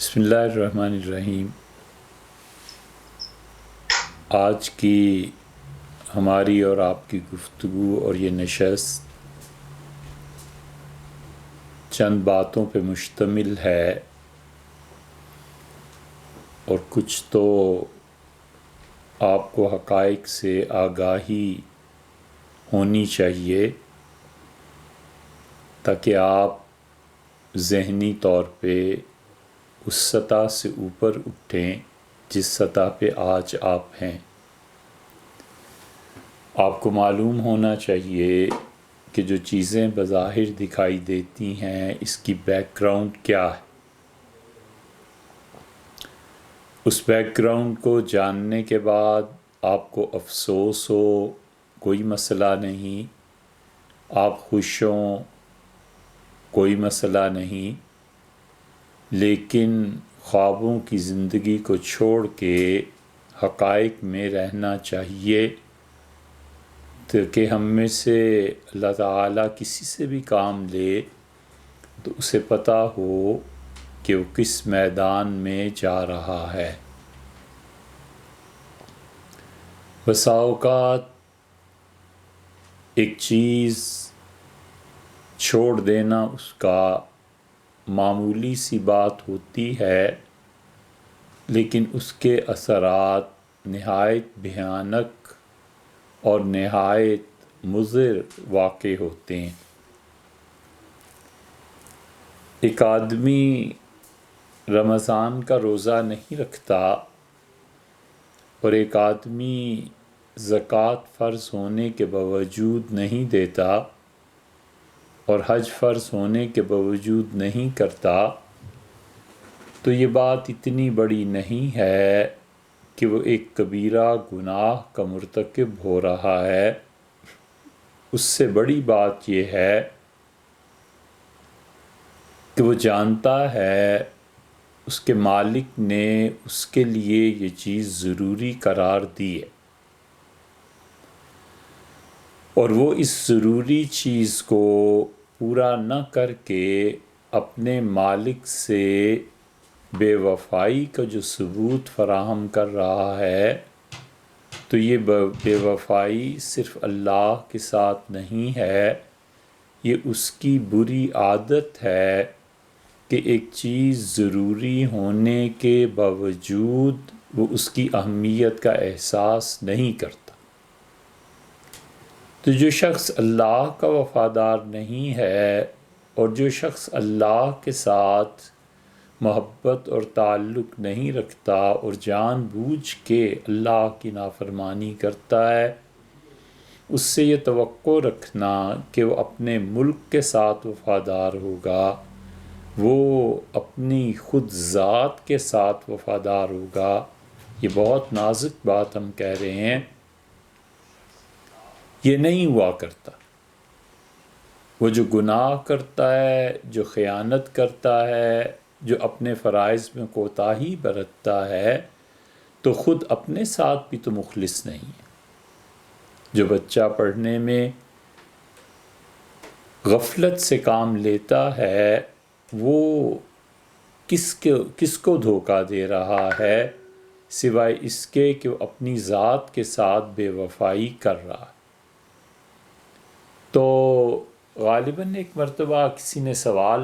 بسم اللہ الرحمن الرحیم۔ آج کی ہماری اور آپ کی گفتگو اور یہ نشست چند باتوں پہ مشتمل ہے، اور کچھ تو آپ کو حقائق سے آگاہی ہونی چاہیے تاکہ آپ ذہنی طور پہ اس سطح سے اوپر اٹھیں جس سطح پہ آج آپ ہیں۔ آپ کو معلوم ہونا چاہیے کہ جو چیزیں بظاہر دکھائی دیتی ہیں اس کی بیک گراؤنڈ کیا ہے۔ اس بیک گراؤنڈ کو جاننے کے بعد آپ کو افسوس ہو کوئی مسئلہ نہیں، آپ خوش ہوں کوئی مسئلہ نہیں، لیکن خوابوں کی زندگی کو چھوڑ کے حقائق میں رہنا چاہیے تاکہ ہم میں سے اللہ تعالیٰ کسی سے بھی کام لے تو اسے پتہ ہو کہ وہ کس میدان میں جا رہا ہے۔ بسا اوقات ایک چیز چھوڑ دینا اس کا معمولی سی بات ہوتی ہے، لیکن اس کے اثرات نہایت بھیانک اور نہایت مضر واقع ہوتے ہیں۔ ایک آدمی رمضان کا روزہ نہیں رکھتا اور ایک آدمی زکوٰۃ فرض ہونے کے باوجود نہیں دیتا اور حج فرض ہونے کے باوجود نہیں کرتا، تو یہ بات اتنی بڑی نہیں ہے کہ وہ ایک کبیرہ گناہ کا مرتکب ہو رہا ہے۔ اس سے بڑی بات یہ ہے کہ وہ جانتا ہے اس کے مالک نے اس کے لیے یہ چیز ضروری قرار دی ہے، اور وہ اس ضروری چیز کو پورا نہ کر کے اپنے مالک سے بے وفائی کا جو ثبوت فراہم کر رہا ہے، تو یہ بے وفائی صرف اللہ کے ساتھ نہیں ہے، یہ اس کی بری عادت ہے کہ ایک چیز ضروری ہونے کے باوجود وہ اس کی اہمیت کا احساس نہیں کرتا۔ تو جو شخص اللہ کا وفادار نہیں ہے اور جو شخص اللہ کے ساتھ محبت اور تعلق نہیں رکھتا اور جان بوجھ کے اللہ کی نافرمانی کرتا ہے، اس سے یہ توقع رکھنا کہ وہ اپنے ملک کے ساتھ وفادار ہوگا، وہ اپنی خود ذات کے ساتھ وفادار ہوگا، یہ بہت نازک بات ہم کہہ رہے ہیں، یہ نہیں ہوا کرتا۔ وہ جو گناہ کرتا ہے، جو خیانت کرتا ہے، جو اپنے فرائض میں کوتاہی برتتا ہے، تو خود اپنے ساتھ بھی تو مخلص نہیں ہے۔ جو بچہ پڑھنے میں غفلت سے کام لیتا ہے، وہ کس کو دھوکہ دے رہا ہے سوائے اس کے کہ وہ اپنی ذات کے ساتھ بے وفائی کر رہا ہے۔ تو غالباً ایک مرتبہ کسی نے سوال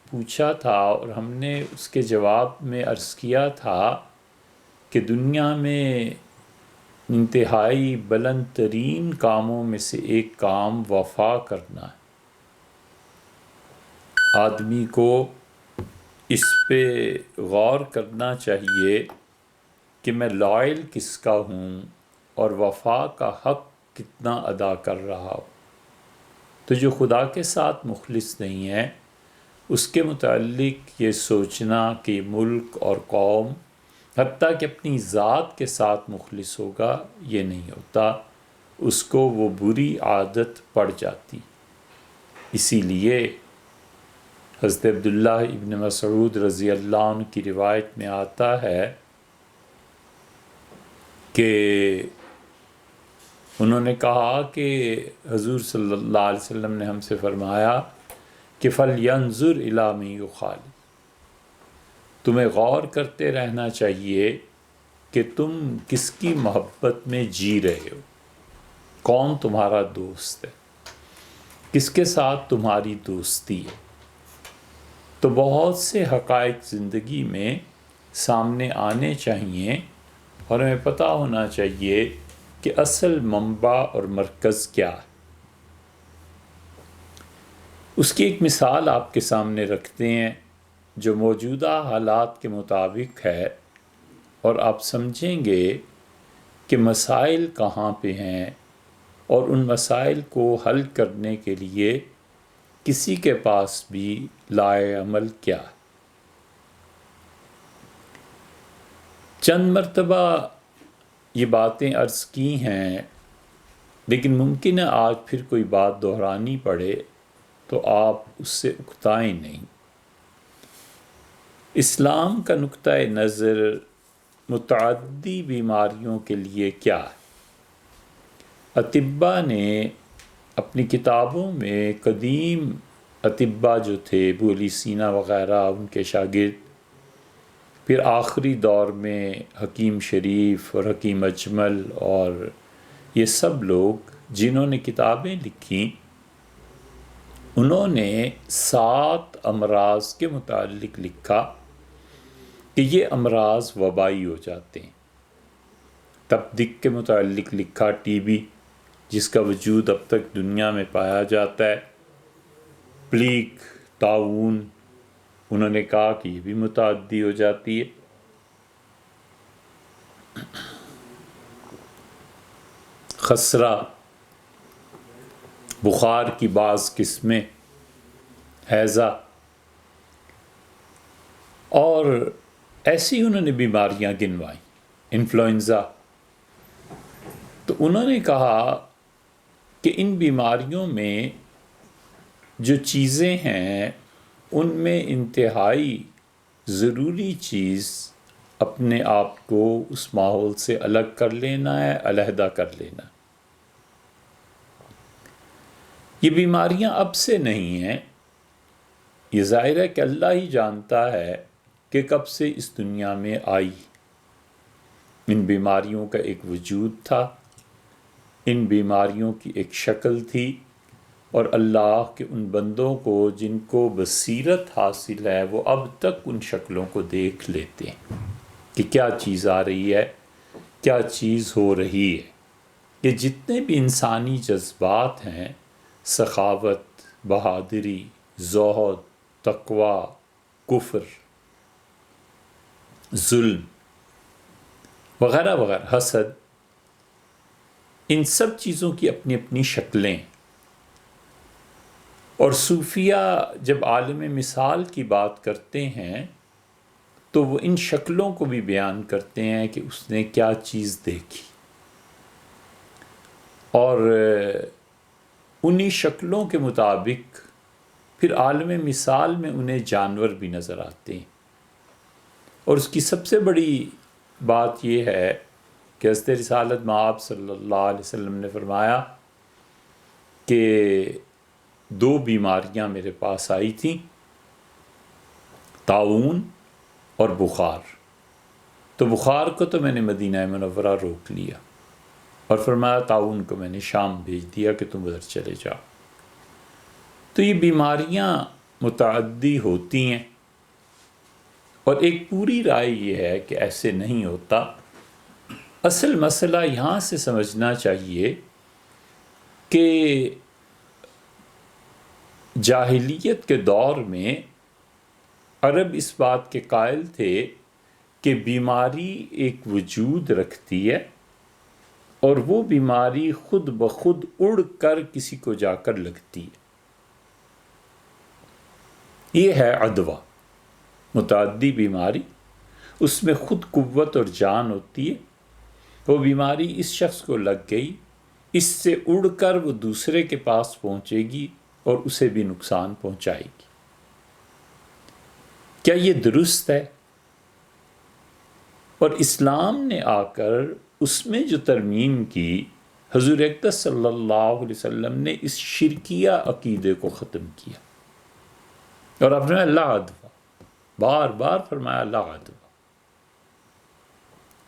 پوچھا تھا اور ہم نے اس کے جواب میں عرض کیا تھا کہ دنیا میں انتہائی بلند ترین کاموں میں سے ایک کام وفا کرنا ہے۔ آدمی کو اس پہ غور کرنا چاہیے کہ میں لائل کس کا ہوں اور وفا کا حق کتنا ادا کر رہا ہوں۔ تو جو خدا کے ساتھ مخلص نہیں ہے، اس کے متعلق یہ سوچنا کہ ملک اور قوم حتیٰ کہ اپنی ذات کے ساتھ مخلص ہوگا، یہ نہیں ہوتا، اس کو وہ بری عادت پڑ جاتی۔ اسی لیے حضرت عبداللہ ابن مسعود رضی اللہ عنہ کی روایت میں آتا ہے کہ انہوں نے کہا کہ حضور صلی اللہ علیہ وسلم نے ہم سے فرمایا کہ فَلْيَنظُرْ إِلَىٰ مَن يُخَالِفُ، تمہیں غور کرتے رہنا چاہیے کہ تم کس کی محبت میں جی رہے ہو، کون تمہارا دوست ہے، کس کے ساتھ تمہاری دوستی ہے۔ تو بہت سے حقائق زندگی میں سامنے آنے چاہیے اور ہمیں پتہ ہونا چاہیے کہ اصل منبع اور مرکز کیا ہے۔ اس کی ایک مثال آپ کے سامنے رکھتے ہیں جو موجودہ حالات کے مطابق ہے، اور آپ سمجھیں گے کہ مسائل کہاں پہ ہیں اور ان مسائل کو حل کرنے کے لیے کسی کے پاس بھی لائے عمل کیا ہے۔ چند مرتبہ یہ باتیں عرض کی ہیں، لیکن ممکن ہے آج پھر کوئی بات دہرانی پڑے تو آپ اس سے اکتائیں نہیں۔ اسلام کا نقطہ نظر متعدی بیماریوں کے لیے کیا ہے؟ اطباء نے اپنی کتابوں میں قدیم اطباء جو تھے، ابو علی سینا وغیرہ ان کے شاگرد، پھر آخری دور میں حکیم شریف اور حکیم اجمل اور یہ سب لوگ جنہوں نے کتابیں لکھیں، انہوں نے 7 امراض کے متعلق لکھا کہ یہ امراض وبائی ہو جاتے ہیں۔ تپدق کے متعلق لکھا ٹی بی، جس کا وجود اب تک دنیا میں پایا جاتا ہے، پلیگ، طاعون، انہوں نے کہا کہ یہ بھی متعدی ہو جاتی ہے۔ خسرہ، بخار کی بعض قسمیں، ہیضہ، اور ایسی انہوں نے بیماریاں گنوائیں، انفلوئنزا۔ تو انہوں نے کہا کہ ان بیماریوں میں جو چیزیں ہیں ان میں انتہائی ضروری چیز اپنے آپ کو اس ماحول سے الگ کر لینا ہے، علیحدہ کر لینا۔ یہ بیماریاں اب سے نہیں ہیں، یہ ظاہر ہے کہ اللہ ہی جانتا ہے کہ کب سے اس دنیا میں آئی۔ ان بیماریوں کا ایک وجود تھا، ان بیماریوں کی ایک شکل تھی، اور اللہ کے ان بندوں کو جن کو بصیرت حاصل ہے وہ اب تک ان شکلوں کو دیکھ لیتے ہیں کہ کیا چیز آ رہی ہے، کیا چیز ہو رہی ہے۔ یہ جتنے بھی انسانی جذبات ہیں، سخاوت، بہادری، زہد، تقوی، کفر، ظلم وغیرہ وغیرہ، حسد، ان سب چیزوں کی اپنی اپنی شکلیں۔ اور صوفیہ جب عالم مثال کی بات کرتے ہیں تو وہ ان شکلوں کو بھی بیان کرتے ہیں کہ اس نے کیا چیز دیکھی، اور انہی شکلوں کے مطابق پھر عالم مثال میں انہیں جانور بھی نظر آتے ہیں۔ اور اس کی سب سے بڑی بات یہ ہے کہ حضرت رسالت مآب صلی اللہ علیہ وسلم نے فرمایا کہ 2 بیماریاں میرے پاس آئی تھیں، طاعون اور بخار۔ تو بخار کو تو میں نے مدینہ منورہ روک لیا، اور فرمایا طاعون کو میں نے شام بھیج دیا کہ تم ادھر چلے جاؤ۔ تو یہ بیماریاں متعدی ہوتی ہیں، اور ایک پوری رائے یہ ہے کہ ایسے نہیں ہوتا۔ اصل مسئلہ یہاں سے سمجھنا چاہیے کہ جاہلیت کے دور میں عرب اس بات کے قائل تھے کہ بیماری ایک وجود رکھتی ہے، اور وہ بیماری خود بخود اڑ کر کسی کو جا کر لگتی ہے۔ یہ ہے عدوہ، متعدی بیماری، اس میں خود قوت اور جان ہوتی ہے۔ وہ بیماری اس شخص کو لگ گئی، اس سے اڑ کر وہ دوسرے کے پاس پہنچے گی اور اسے بھی نقصان پہنچائے گی۔ کیا یہ درست ہے؟ اور اسلام نے آ کر اس میں جو ترمیم کی، حضور اقدس صلی اللہ علیہ وسلم نے اس شرکیہ عقیدے کو ختم کیا، اور اپنے اللہ عدوہ، بار بار فرمایا لا عدوى،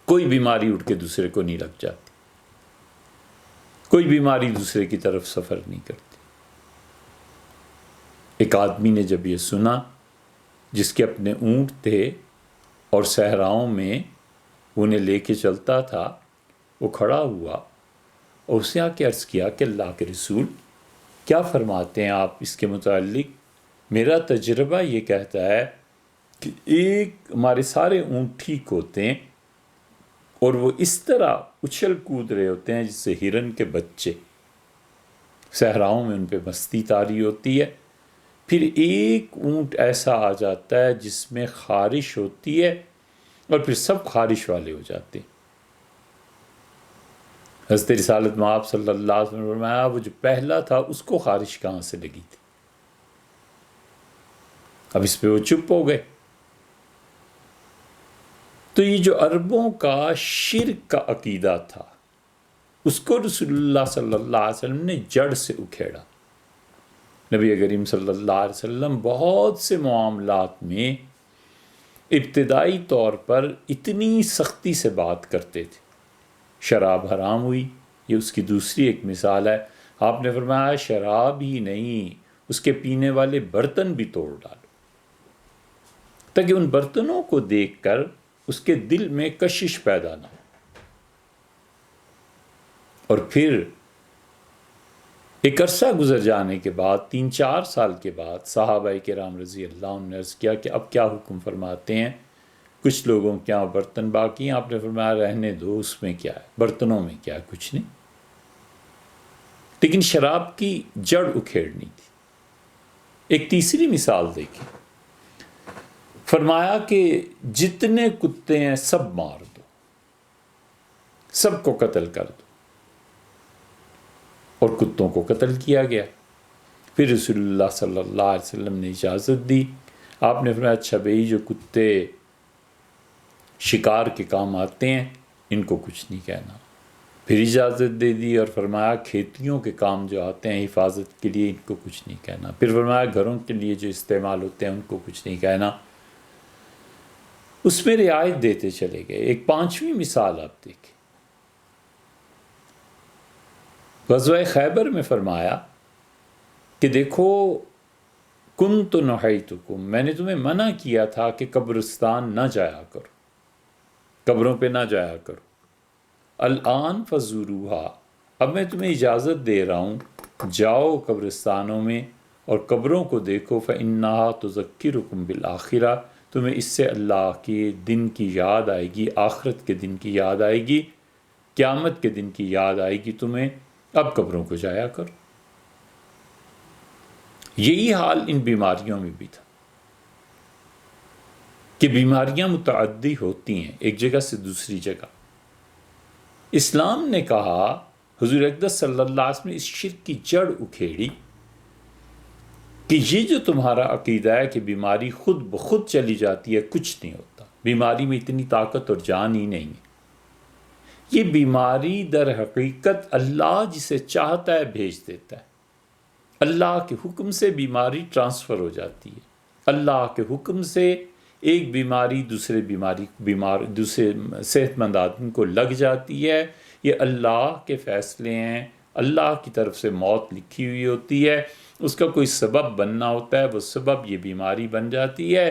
کوئی بیماری اٹھ کے دوسرے کو نہیں لگ جاتی، کوئی بیماری دوسرے کی طرف سفر نہیں کرتی۔ ایک آدمی نے جب یہ سنا، جس کے اپنے اونٹ تھے اور صحراؤں میں انہیں لے کے چلتا تھا، وہ کھڑا ہوا اور اسے آ کے عرض کیا کہ اللہ کے رسول کیا فرماتے ہیں آپ اس کے متعلق؟ میرا تجربہ یہ کہتا ہے کہ ہمارے سارے اونٹ ٹھیک ہوتے ہیں اور وہ اس طرح اچھل کود رہے ہوتے ہیں جس سے ہرن کے بچے، صحراؤں میں ان پہ مستی طاری ہوتی ہے۔ پھر ایک اونٹ ایسا آ جاتا ہے جس میں خارش ہوتی ہے اور پھر سب خارش والے ہو جاتے ہیں۔ حضرت رسالت مآب صلی اللہ علیہ وسلم نے فرمایا وہ جو پہلا تھا اس کو خارش کہاں سے لگی تھی؟ اب اس پہ وہ چپ ہو گئے۔ تو یہ جو عربوں کا شرک کا عقیدہ تھا، اس کو رسول اللہ صلی اللہ علیہ وسلم نے جڑ سے اکھیڑا۔ نبی کریم صلی اللہ علیہ وسلم بہت سے معاملات میں ابتدائی طور پر اتنی سختی سے بات کرتے تھے۔ شراب حرام ہوئی، یہ اس کی دوسری ایک مثال ہے۔ آپ نے فرمایا شراب ہی نہیں، اس کے پینے والے برتن بھی توڑ ڈالو، تاکہ ان برتنوں کو دیکھ کر اس کے دل میں کشش پیدا نہ ہو۔ اور پھر ایک عرصہ گزر جانے کے بعد، 3-4 سال کے بعد، صحابہ کرام رضی اللہ عنہ نے عرض کیا کہ اب کیا حکم فرماتے ہیں؟ کچھ لوگوں کے یہاں برتن باقی ہیں۔ آپ نے فرمایا رہنے دو، اس میں کیا ہے، برتنوں میں کیا ہے، کچھ نہیں۔ لیکن شراب کی جڑ اکھیڑنی تھی۔ ایک تیسری مثال دیکھیں، فرمایا کہ جتنے کتے ہیں سب مار دو، سب کو قتل کر دو، اور کتوں کو قتل کیا گیا۔ پھر رسول اللہ صلی اللہ علیہ وسلم نے اجازت دی۔ آپ نے فرمایا اچھا بھئی جو کتے شکار کے کام آتے ہیں ان کو کچھ نہیں کہنا۔ پھر اجازت دے دی اور فرمایا کھیتیوں کے کام جو آتے ہیں حفاظت کے لیے ان کو کچھ نہیں کہنا۔ پھر فرمایا گھروں کے لیے جو استعمال ہوتے ہیں ان کو کچھ نہیں کہنا۔ اس میں رعایت دیتے چلے گئے۔ ایک 5ویں مثال آپ دیکھیں، غزوہ خیبر میں فرمایا کہ دیکھو کنت نہیتکم، میں نے تمہیں منع کیا تھا کہ قبرستان نہ جایا کرو، قبروں پہ نہ جایا کرو۔ الآن فزوروہا، اب میں تمہیں اجازت دے رہا ہوں، جاؤ قبرستانوں میں اور قبروں کو دیکھو۔ فإنہا تذکرکم بالآخرہ، تمہیں اس سے اللہ کے دن کی یاد آئے گی، آخرت کے دن کی یاد آئے گی، قیامت کے دن کی یاد آئے گی تمہیں، اب قبروں کو جایا کرو۔ یہی حال ان بیماریوں میں بھی تھا کہ بیماریاں متعدی ہوتی ہیں ایک جگہ سے دوسری جگہ۔ اسلام نے کہا، حضور اقدس صلی اللہ علیہ وسلم نے اس شرک کی جڑ اکھیڑی کہ یہ جو تمہارا عقیدہ ہے کہ بیماری خود بخود چلی جاتی ہے، کچھ نہیں ہوتا، بیماری میں اتنی طاقت اور جان ہی نہیں ہے۔ یہ بیماری در حقیقت اللہ جسے چاہتا ہے بھیج دیتا ہے۔ اللہ کے حکم سے بیماری ٹرانسفر ہو جاتی ہے، اللہ کے حکم سے ایک بیماری دوسرے صحت مند آدمی کو لگ جاتی ہے۔ یہ اللہ کے فیصلے ہیں، اللہ کی طرف سے موت لکھی ہوئی ہوتی ہے، اس کا کوئی سبب بننا ہوتا ہے، وہ سبب یہ بیماری بن جاتی ہے۔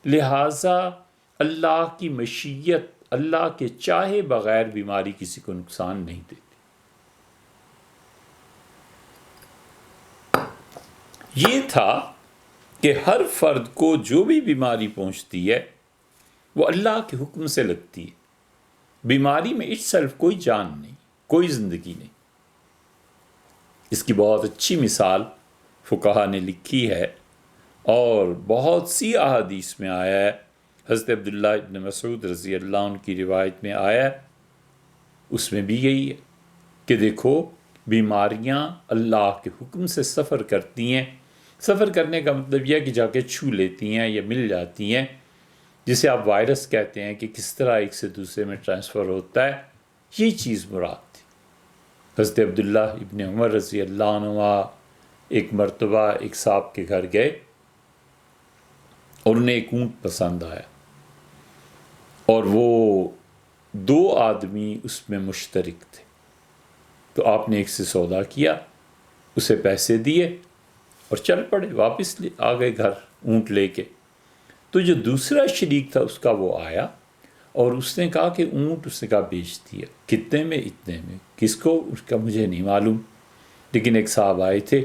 لہٰذا اللہ کی مشیت، اللہ کے چاہے بغیر بیماری کسی کو نقصان نہیں دیتی۔ یہ تھا کہ ہر فرد کو جو بھی بیماری پہنچتی ہے وہ اللہ کے حکم سے لگتی ہے۔ بیماری میں اٹسیلف کوئی جان نہیں، کوئی زندگی نہیں۔ اس کی بہت اچھی مثال فقہا نے لکھی ہے اور بہت سی احادیث میں آیا ہے۔ حضرت عبداللہ ابن مسعود رضی اللہ عنہ کی روایت میں آیا ہے، اس میں بھی یہی ہے کہ دیکھو بیماریاں اللہ کے حکم سے سفر کرتی ہیں۔ سفر کرنے کا مطلب یہ ہے کہ جا کے چھو لیتی ہیں یا مل جاتی ہیں، جسے آپ وائرس کہتے ہیں کہ کس طرح ایک سے دوسرے میں ٹرانسفر ہوتا ہے، یہ چیز مراد تھی۔ حضرت عبداللہ ابن عمر رضی اللہ عنہ ایک مرتبہ ایک صاحب کے گھر گئے اور انہیں ایک اونٹ پسند آیا، اور وہ 2 آدمی اس میں مشترک تھے، تو آپ نے ایک سے سودا کیا، اسے پیسے دیے اور چل پڑے، واپس آ گئے گھر اونٹ لے کے۔ تو جو دوسرا شریک تھا اس کا وہ آیا اور اس نے کہا کہ اونٹ، اس نے کہا بیچ دیا، کتنے میں؟ اتنے میں۔ کس کو؟ اس کا مجھے نہیں معلوم، لیکن ایک صاحب آئے تھے،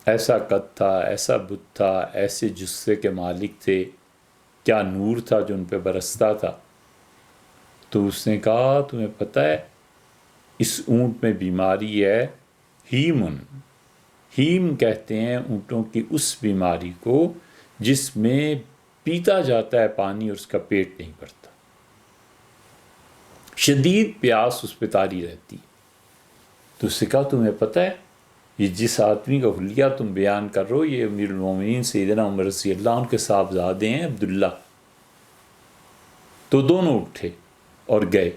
ایسا قد تھا، ایسا بت تھا، ایسے جثے کے مالک تھے، کیا نور تھا جو ان پہ برستا تھا۔ تو اس نے کہا تمہیں پتہ ہے اس اونٹ میں بیماری ہے، ہیمن، ہیم کہتے ہیں اونٹوں کی اس بیماری کو جس میں پیتا جاتا ہے پانی اور اس کا پیٹ نہیں بھرتا، شدید پیاس اس پہ طاری رہتی۔ تو اس نے کہا تمہیں پتہ ہے یہ جس آدمی کا حلیہ تم بیان کر رہو، یہ امیر المومنین سیدنا عمر رضی اللہ عنہ کے صاحبزادے ہیں عبداللہ۔ تو دونوں اٹھے اور گئے،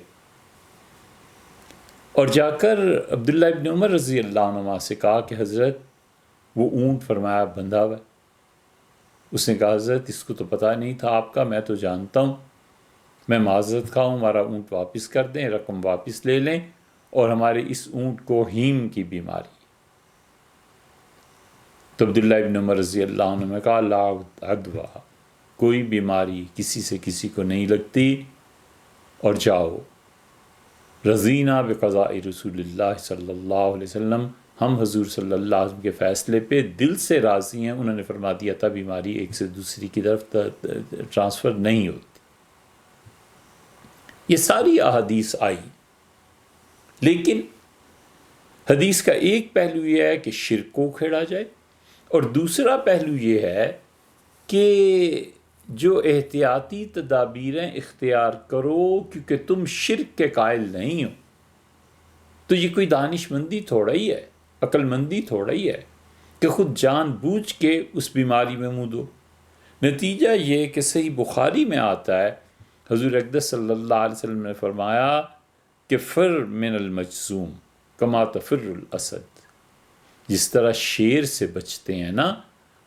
اور جا کر عبداللہ ابن عمر رضی اللہ عنہ سے کہا کہ حضرت وہ اونٹ فرمایا بندھا ہوا ہے۔ اس نے کہا حضرت اس کو تو پتہ نہیں تھا آپ کا، میں تو جانتا ہوں، میں معذرت خواہ ہوں، ہمارا اونٹ واپس کر دیں، رقم واپس لے لیں، اور ہمارے اس اونٹ کو ہیم کی بیماری۔ تو عبداللہ ابن عمر رضی اللہ عنہ نے کہا لا عدوہ، کوئی بیماری کسی سے کسی کو نہیں لگتی، اور جاؤ، رضینا بقضاء رسول اللہ صلی اللہ علیہ وسلم، ہم حضور صلی اللہ علیہ وسلم کے فیصلے پہ دل سے راضی ہیں۔ انہوں نے فرما دیا تھا بیماری ایک سے دوسری کی طرف ٹرانسفر نہیں ہوتی۔ یہ ساری احادیث آئی، لیکن حدیث کا ایک پہلو یہ ہے کہ شرک کو کھیڑا جائے، اور دوسرا پہلو یہ ہے کہ جو احتیاطی تدابیریں اختیار کرو کیونکہ تم شرک کے قائل نہیں ہو۔ تو یہ کوئی دانش مندی تھوڑا ہی ہے، عقل مندی تھوڑا ہی ہے کہ خود جان بوجھ کے اس بیماری میں منہ دو۔ نتیجہ یہ کہ صحیح بخاری میں آتا ہے، حضور اقدس صلی اللہ علیہ وسلم نے فرمایا کہ فر من المجذوم کما تفر الاسد، جس طرح شیر سے بچتے ہیں نا،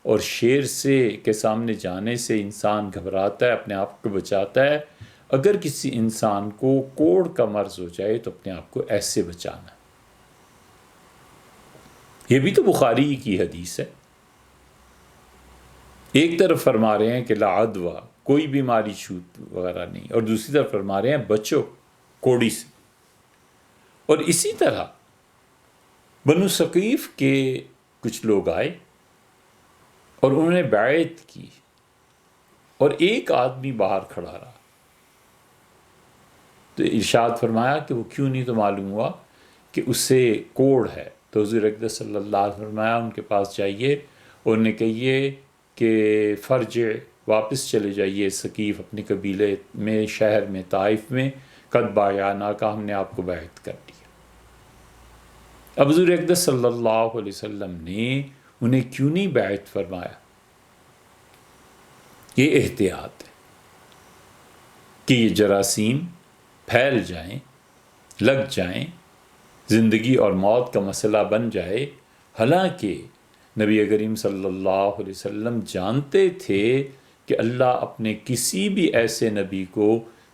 اور شیر سے کے سامنے جانے سے انسان گھبراتا ہے، اپنے آپ کو بچاتا ہے، اگر کسی انسان کو کوڑ کا مرض ہو جائے تو اپنے آپ کو ایسے بچانا ہے۔ یہ بھی تو بخاری کی حدیث ہے۔ ایک طرف فرما رہے ہیں کہ لا عدوہ، کوئی بیماری چھوت وغیرہ نہیں، اور دوسری طرف فرما رہے ہیں بچو کوڑی سے۔ اور اسی طرح بنو ثقیف کے کچھ لوگ آئے اور انہوں نے بیعت کی، اور ایک آدمی باہر کھڑا رہا، تو ارشاد فرمایا کہ وہ کیوں نہیں؟ تو معلوم ہوا کہ اس سے کوڑ ہے۔ تو حضور اقدس صلی اللہ علیہ وسلم فرمایا ان کے پاس جائیے اور انہیں کہیے کہ فرجع، واپس چلے جائیے ثقیف اپنے قبیلے میں، شہر میں، طائف میں، قد بایعنا کا، ہم نے آپ کو بیعت کر دیا۔ اب حضور اقدس صلی اللہ علیہ وسلم نے انہیں کیوں نہیں بیعت فرمایا؟ یہ احتیاط ہے کہ یہ جراثیم پھیل جائیں، لگ جائیں، زندگی اور موت کا مسئلہ بن جائے۔ حالانکہ نبی کریم صلی اللہ علیہ وسلم جانتے تھے کہ اللہ اپنے کسی بھی ایسے نبی کو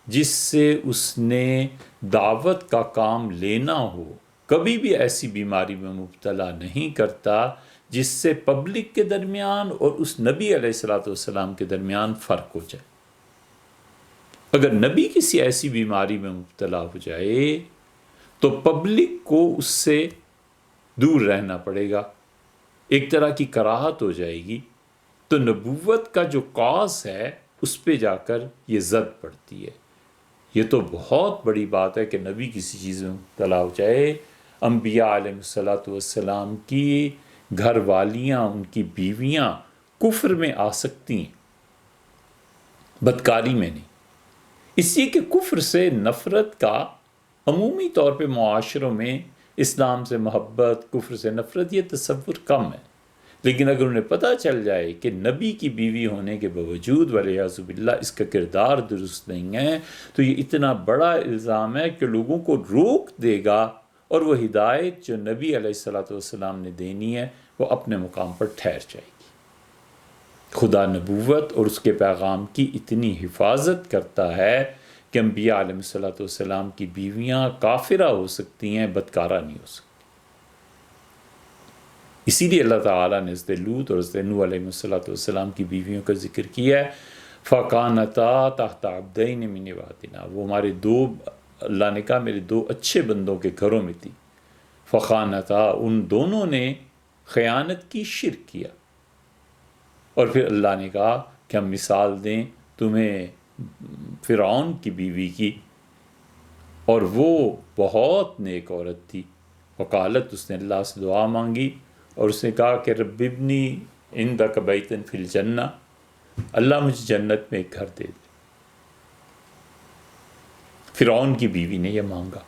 جس سے اس نے دعوت کا کام لینا ہو، کبھی بھی ایسی بیماری میں مبتلا نہیں کرتا جس سے پبلک کے درمیان اور اس نبی علیہ الصلوۃ والسلام کے درمیان فرق ہو جائے۔ اگر نبی کسی ایسی بیماری میں مبتلا ہو جائے تو پبلک کو اس سے دور رہنا پڑے گا، ایک طرح کی کراہت ہو جائے گی۔ تو نبوت کا جو کاز ہے اس پہ جا کر یہ زد پڑتی ہے۔ یہ تو بہت بڑی بات ہے کہ نبی کسی چیز میں مبتلا ہو جائے۔ انبیاء علیہ الصلوۃ والسلام کی گھر والیاں، ان کی بیویاں کفر میں آ سکتی ہیں، بدکاری میں نہیں، اس لیے کہ کفر سے نفرت کا عمومی طور پہ معاشروں میں اسلام سے محبت، کفر سے نفرت، یہ تصور کم ہے۔ لیکن اگر انہیں پتہ چل جائے کہ نبی کی بیوی ہونے کے باوجود والعیاذ باللہ اس کا کردار درست نہیں ہے، تو یہ اتنا بڑا الزام ہے کہ لوگوں کو روک دے گا، اور وہ ہدایت جو نبی علیہ الصلوۃ والسلام نے دینی ہے وہ اپنے مقام پر ٹھہر جائے گی۔ خدا نبوت اور اس کے پیغام کی اتنی حفاظت کرتا ہے کہ انبیاء علیہ الصلوۃ والسلام کی بیویاں کافرہ ہو سکتی ہیں، بدکارہ نہیں ہو سکتی۔ اسی لیے اللہ تعالیٰ نے حضرت لوط اور حضرت نوح علیہ الصلوۃ والسلام کی بیویوں کا ذکر کیا ہے، فَكَانَتَا تَحْتَ عَبْدَيْنِ مِنْ عِبَادِنَا، وہ ہمارے اللہ نے کہا میرے دو اچھے بندوں کے گھروں میں تھی، فَخَانَتَا، ان دونوں نے خیانت کی، شرک کیا۔ اور پھر اللہ نے کہا کہ ہم مثال دیں تمہیں فرعون کی بیوی کی، اور وہ بہت نیک عورت تھی، وقالت، اس نے اللہ سے دعا مانگی اور اس نے کہا کہ رب ابنی عندک بیتن فی الجنہ، اللہ مجھے جنت میں ایک گھر دے دے۔ فرعون کی بیوی نے یہ مانگا،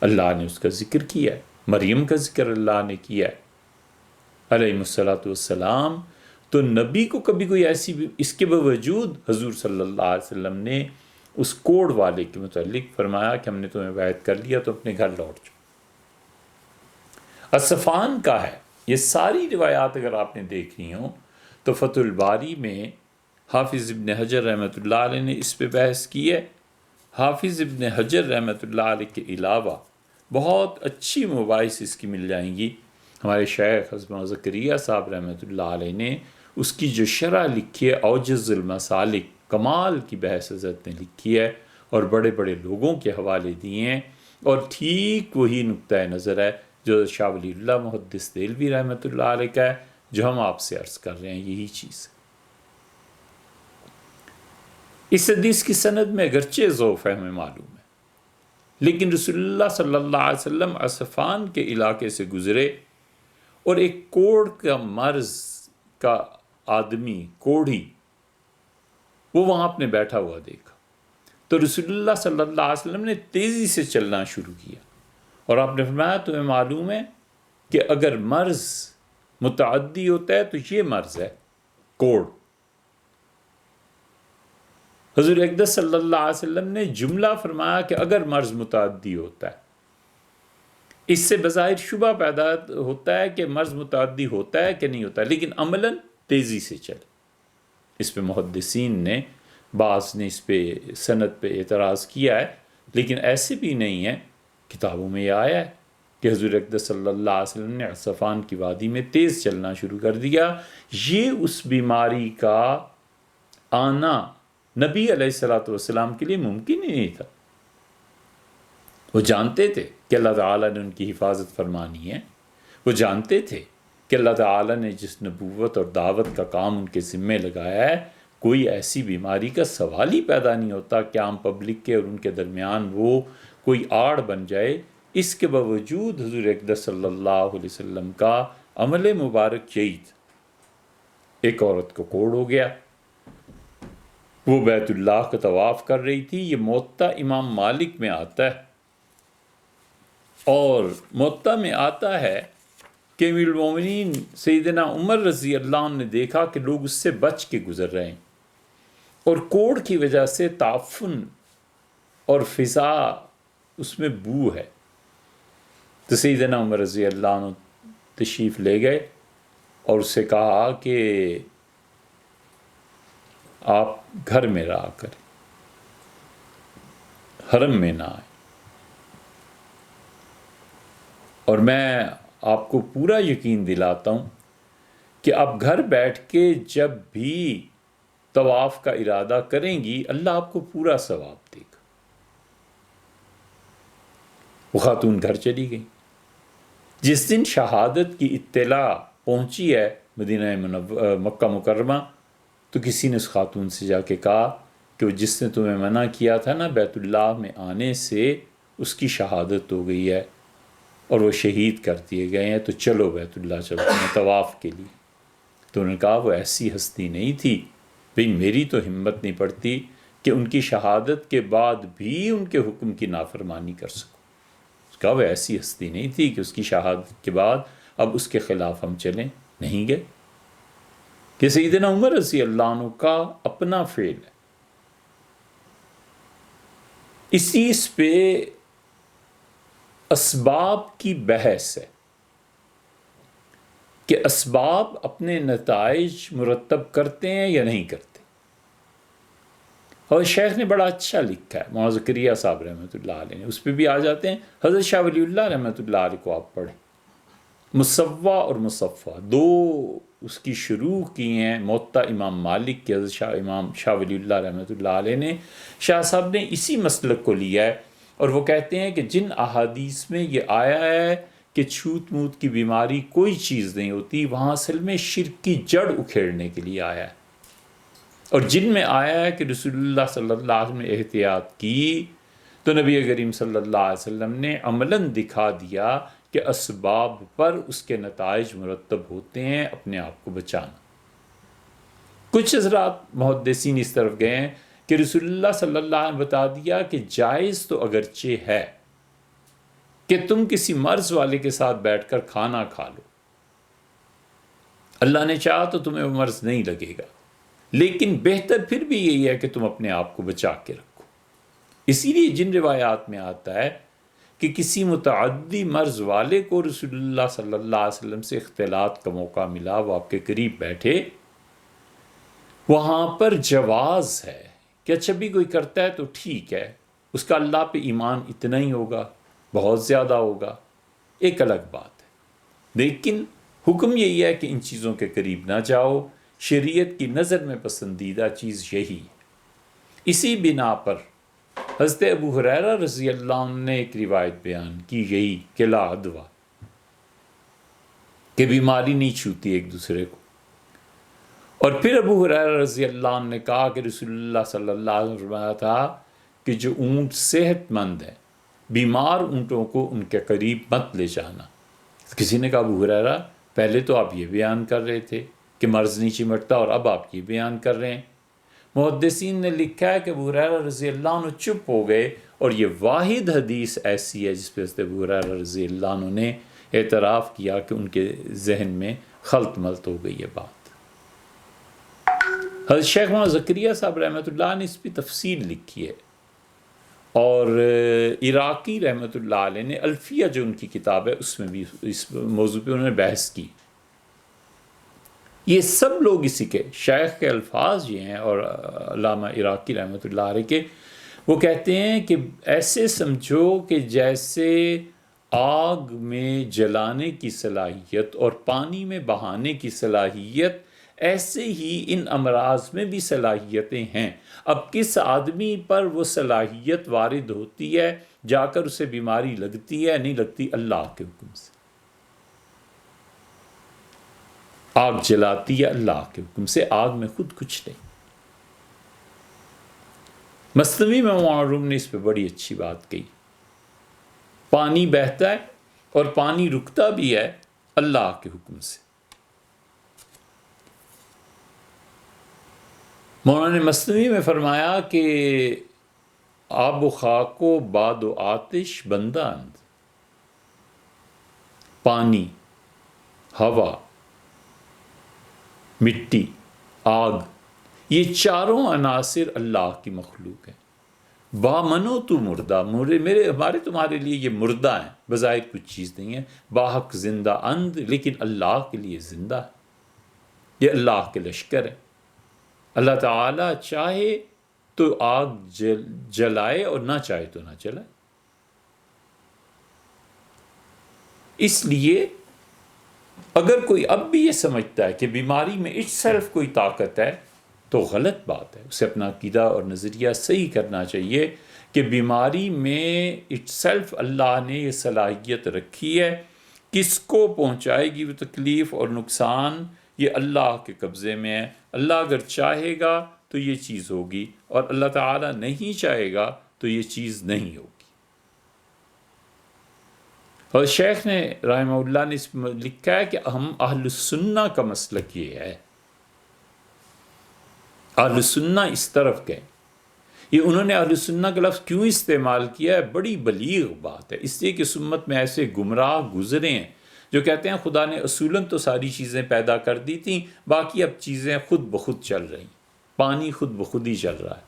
اللہ نے اس کا ذکر کیا ہے، مریم کا ذکر اللہ نے کیا ہے علیہ الصلوۃ والسلام۔ تو نبی کو کبھی کوئی ایسی بھی، اس کے باوجود حضور صلی اللہ علیہ وسلم نے اس کوڑ والے کے متعلق فرمایا کہ ہم نے تمہیں بیعت کر لیا تو اپنے گھر لوٹ جاؤ۔ اصفان کا ہے یہ ساری روایات، اگر آپ نے دیکھنی ہو تو فتح الباری میں حافظ ابن حجر رحمۃ اللہ علیہ نے اس پہ بحث کی ہے۔ حافظ ابن حجر رحمۃ اللہ علیہ کے علاوہ بہت اچھی مباحث اس کی مل جائیں گی۔ ہمارے شیخ حضرت زکریا صاحب رحمۃ اللہ علیہ نے اس کی جو شرح لکھی ہے اوجز المسالک، کمال کی بحث حضرت نے لکھی ہے اور بڑے بڑے لوگوں کے حوالے دیے ہیں، اور ٹھیک وہی نقطۂ نظر ہے جو شاہ ولی اللہ محدث دہلوی رحمۃ اللہ علیہ کا ہے، جو ہم آپ سے عرض کر رہے ہیں، یہی چیز ہے۔ اس حدیث کی سند میں اگرچہ ضعف ہمیں معلوم ہے، لیکن رسول اللہ صلی اللہ علیہ وسلم اصفان کے علاقے سے گزرے اور ایک کوڑ کا مرض کا آدمی، کوڑھی، وہ وہاں اپنے بیٹھا ہوا دیکھا، تو رسول اللہ صلی اللہ علیہ وسلم نے تیزی سے چلنا شروع کیا، اور آپ نے فرمایا تمہیں معلوم ہے کہ اگر مرض متعدی ہوتا ہے تو یہ مرض ہے کوڑ۔ حضور اقدس صلی اللہ علیہ وسلم نے جملہ فرمایا کہ اگر مرض متعدی ہوتا ہے، اس سے بظاہر شبہ پیدا ہوتا ہے کہ مرض متعدی ہوتا ہے کہ نہیں ہوتا ہے، لیکن عملاً تیزی سے چلے۔ اس پہ محدثین نے، بعض نے اس پہ سند پہ اعتراض کیا ہے، لیکن ایسے بھی نہیں ہے، کتابوں میں یہ آیا ہے کہ حضور اقدس صلی اللہ علیہ وسلم نے اصفان کی وادی میں تیز چلنا شروع کر دیا۔ یہ اس بیماری کا آنا نبی علیہ الصلوۃ والسلام کے لیے ممکن ہی نہیں تھا۔ وہ جانتے تھے کہ اللہ تعالیٰ نے ان کی حفاظت فرمانی ہے، وہ جانتے تھے کہ اللہ تعالیٰ نے جس نبوت اور دعوت کا کام ان کے ذمے لگایا ہے، کوئی ایسی بیماری کا سوال ہی پیدا نہیں ہوتا کہ عام پبلک کے اور ان کے درمیان وہ کوئی آڑ بن جائے۔ اس کے باوجود حضور اقدس صلی اللہ علیہ وسلم کا عمل مبارک یہی تھا۔ ایک عورت کو کوڑ ہو گیا، وہ بیت اللہ کا طواف کر رہی تھی۔ یہ موطا امام مالک میں آتا ہے، اور موطا میں آتا ہے کہ امیر المومنین سیدنا عمر رضی اللہ عنہ نے دیکھا کہ لوگ اس سے بچ کے گزر رہے ہیں، اور کوڑ کی وجہ سے تعفن اور فضا اس میں بو ہے، تو سیدنا عمر رضی اللہ عنہ تشریف لے گئے اور اس سے کہا کہ آپ گھر میں رہا کریں، حرم میں نہ آئیں، اور میں آپ کو پورا یقین دلاتا ہوں کہ آپ گھر بیٹھ کے جب بھی طواف کا ارادہ کریں گی، اللہ آپ کو پورا ثواب دے گا۔ وہ خاتون گھر چلی گئی۔ جس دن شہادت کی اطلاع پہنچی ہے مدینہ مکہ مکرمہ، تو کسی نے اس خاتون سے جا کے کہا کہ وہ جس نے تمہیں منع کیا تھا نا بیت اللہ میں آنے سے، اس کی شہادت ہو گئی ہے اور وہ شہید کر دیے گئے ہیں، تو چلو بیت اللہ چلتے ہیں طواف کے لیے۔ تو انہوں نے کہا وہ ایسی ہستی نہیں تھی، بھئی میری تو ہمت نہیں پڑتی کہ ان کی شہادت کے بعد بھی ان کے حکم کی نافرمانی کر سکوں۔ اس کہا وہ ایسی ہستی نہیں تھی کہ اس کی شہادت کے بعد اب اس کے خلاف ہم چلیں، نہیں گئے۔ کہ سیدنا عمر رضی اللہ عنہ کا اپنا فعل ہے۔ اس پہ اسباب کی بحث ہے کہ اسباب اپنے نتائج مرتب کرتے ہیں یا نہیں کرتے. اور شیخ نے بڑا اچھا لکھا ہے، مولانا زکریا صاحب رحمۃ اللہ علیہ نے، اس پہ بھی آ جاتے ہیں. حضرت شاہ ولی اللہ رحمۃ اللہ علیہ کو آپ پڑھیں، مصوّع اور مصفّہ دو اس کی شروع کی ہیں موطا امام مالک کی. حضرت امام شاہ ولی اللہ رحمۃ اللہ علیہ نے، شاہ صاحب نے اسی مسلک کو لیا ہے، اور وہ کہتے ہیں کہ جن احادیث میں یہ آیا ہے کہ چھوت موت کی بیماری کوئی چیز نہیں ہوتی، وہاں اصل میں شرک کی جڑ اکھیڑنے کے لیے آیا ہے. اور جن میں آیا ہے کہ رسول اللہ صلی اللہ علیہ وسلم نے احتیاط کی، تو نبی کریم صلی اللہ علیہ وسلم نے عملاً دکھا دیا کہ اسباب پر اس کے نتائج مرتب ہوتے ہیں، اپنے آپ کو بچانا. کچھ حضرات محدثین اس طرف گئے ہیں کہ رسول اللہ صلی اللہ علیہ وسلم بتا دیا کہ جائز تو اگرچہ ہے کہ تم کسی مرض والے کے ساتھ بیٹھ کر کھانا کھا لو، اللہ نے چاہا تو تمہیں وہ مرض نہیں لگے گا، لیکن بہتر پھر بھی یہی ہے کہ تم اپنے آپ کو بچا کے رکھو. اسی لیے جن روایات میں آتا ہے کہ کسی متعدی مرض والے کو رسول اللہ صلی اللہ علیہ وسلم سے اختلاط کا موقع ملا، وہ آپ کے قریب بیٹھے، وہاں پر جواز ہے کہ اچھا بھی کوئی کرتا ہے تو ٹھیک ہے، اس کا اللہ پہ ایمان اتنا ہی ہوگا، بہت زیادہ ہوگا، ایک الگ بات ہے. لیکن حکم یہی ہے کہ ان چیزوں کے قریب نہ جاؤ. شریعت کی نظر میں پسندیدہ چیز یہی ہے. اسی بنا پر حضرت ابو ہریرہ رضی اللہ عنہ نے ایک روایت بیان کی یہی کہ لا عدوہ، کہ بیماری نہیں چھوتی ایک دوسرے کو. اور پھر ابو ہریرہ رضی اللہ عنہ نے کہا کہ رسول اللہ صلی اللہ علیہ وسلم نے فرمایا تھا کہ جو اونٹ صحت مند ہے، بیمار اونٹوں کو ان کے قریب مت لے جانا. کسی نے کہا ابو ہریرہ پہلے تو آپ یہ بیان کر رہے تھے کہ مرض نہیں چمٹتا، اور اب آپ یہ بیان کر رہے ہیں. محدثین نے لکھا ہے کہ ابو ہریرہ رضی اللہ عنہ چپ ہو گئے، اور یہ واحد حدیث ایسی ہے جس پہ حضرت ابو ہریرہ رضی اللہ عنہ نے اعتراف کیا کہ ان کے ذہن میں خلط ملط ہو گئی یہ بات. حضرت شیخ مولانا زکریا صاحب رحمۃ اللہ نے اس پہ تفصیل لکھی ہے، اور عراقی رحمۃ اللہ علیہ نے الفیہ جو ان کی کتاب ہے اس میں بھی اس موضوع پہ انہوں نے بحث کی. یہ سب لوگ اسی کے شیخ کے الفاظ یہ ہیں، اور علامہ عراقی رحمۃ اللہ علیہ کے، وہ کہتے ہیں کہ ایسے سمجھو کہ جیسے آگ میں جلانے کی صلاحیت اور پانی میں بہانے کی صلاحیت، ایسے ہی ان امراض میں بھی صلاحیتیں ہیں. اب کس آدمی پر وہ صلاحیت وارد ہوتی ہے، جا کر اسے بیماری لگتی ہے نہیں لگتی، اللہ کے حکم سے. آگ جلاتی ہے اللہ کے حکم سے، آگ میں خود کچھ نہیں. مثنوی میں مولانا روم نے اس پہ بڑی اچھی بات کہی. پانی بہتا ہے اور پانی رکتا بھی ہے اللہ کے حکم سے. مولانا نے مثنوی میں فرمایا کہ آب و خاک و باد و آتش بندہ اند، پانی، ہوا، مٹی، آگ، یہ چاروں عناصر اللہ کی مخلوق ہیں. بامنو تو مردہ، ہمارے تمہارے لیے یہ مردہ ہیں، بظاہر کچھ چیز نہیں ہے. باحق زندہ اند، لیکن اللہ کے لیے زندہ ہے. یہ اللہ کے لشکر ہے. اللہ تعالیٰ چاہے تو آگ جلائے اور نہ چاہے تو نہ جلائے. اس لیے اگر کوئی اب بھی یہ سمجھتا ہے کہ بیماری میں اٹ سیلف کوئی طاقت ہے تو غلط بات ہے. اسے اپنا عقیدہ اور نظریہ صحیح کرنا چاہیے کہ بیماری میں اٹ سیلف اللہ نے یہ صلاحیت رکھی ہے. کس کو پہنچائے گی وہ تکلیف اور نقصان، یہ اللہ کے قبضے میں ہے. اللہ اگر چاہے گا تو یہ چیز ہوگی، اور اللہ تعالیٰ نہیں چاہے گا تو یہ چیز نہیں ہوگی. اور شیخ نے رحمہ اللہ نے اس میں لکھا ہے کہ ہم اہل السنہ کا مسلک یہ ہے. اہل السنہ اس طرف گئے. یہ انہوں نے اہل السنہ کا لفظ کیوں استعمال کیا ہے، بڑی بلیغ بات ہے. اس لیے کہ سمت میں ایسے گمراہ گزرے ہیں جو کہتے ہیں خدا نے اصولاً تو ساری چیزیں پیدا کر دی تھیں، باقی اب چیزیں خود بخود چل رہی، پانی خود بخود ہی چل رہا ہے.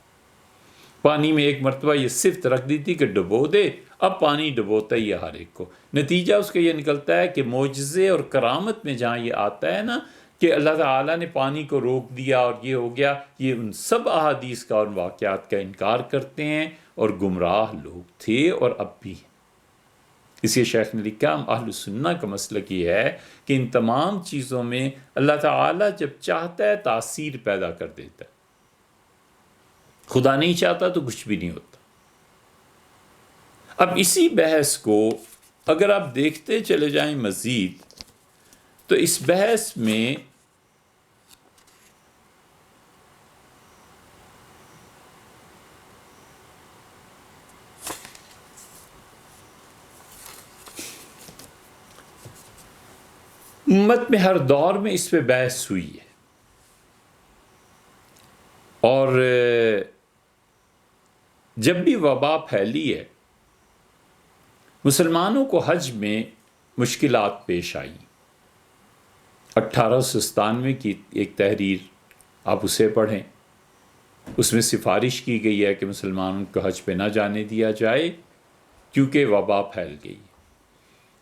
پانی میں ایک مرتبہ یہ صفت رکھ دی تھی کہ ڈبو دے، اب پانی ڈبوتا ہی ہے ہر ایک کو۔ نتیجہ اس کا یہ نکلتا ہے کہ معجزے اور کرامت میں جہاں یہ آتا ہے نا کہ اللہ تعالیٰ نے پانی کو روک دیا اور یہ ہو گیا، یہ ان سب احادیث کا اور واقعات کا انکار کرتے ہیں، اور گمراہ لوگ تھے اور اب بھی ہیں۔ اس لیے شیخ نے لکھا ہم اہل سنہ کا مسلک یہ ہے کہ ان تمام چیزوں میں اللہ تعالیٰ جب چاہتا ہے تاثیر پیدا کر دیتا ہے، خدا نہیں چاہتا تو کچھ بھی نہیں ہوتا۔ اب اسی بحث کو اگر آپ دیکھتے چلے جائیں مزید تو اس بحث میں امت میں ہر دور میں اس پہ بحث ہوئی ہے، اور جب بھی وبا پھیلی ہے مسلمانوں کو حج میں مشکلات پیش آئی۔ 1897 کی ایک تحریر آپ اسے پڑھیں، اس میں سفارش کی گئی ہے کہ مسلمانوں کو حج پہ نہ جانے دیا جائے کیونکہ وبا پھیل گئی۔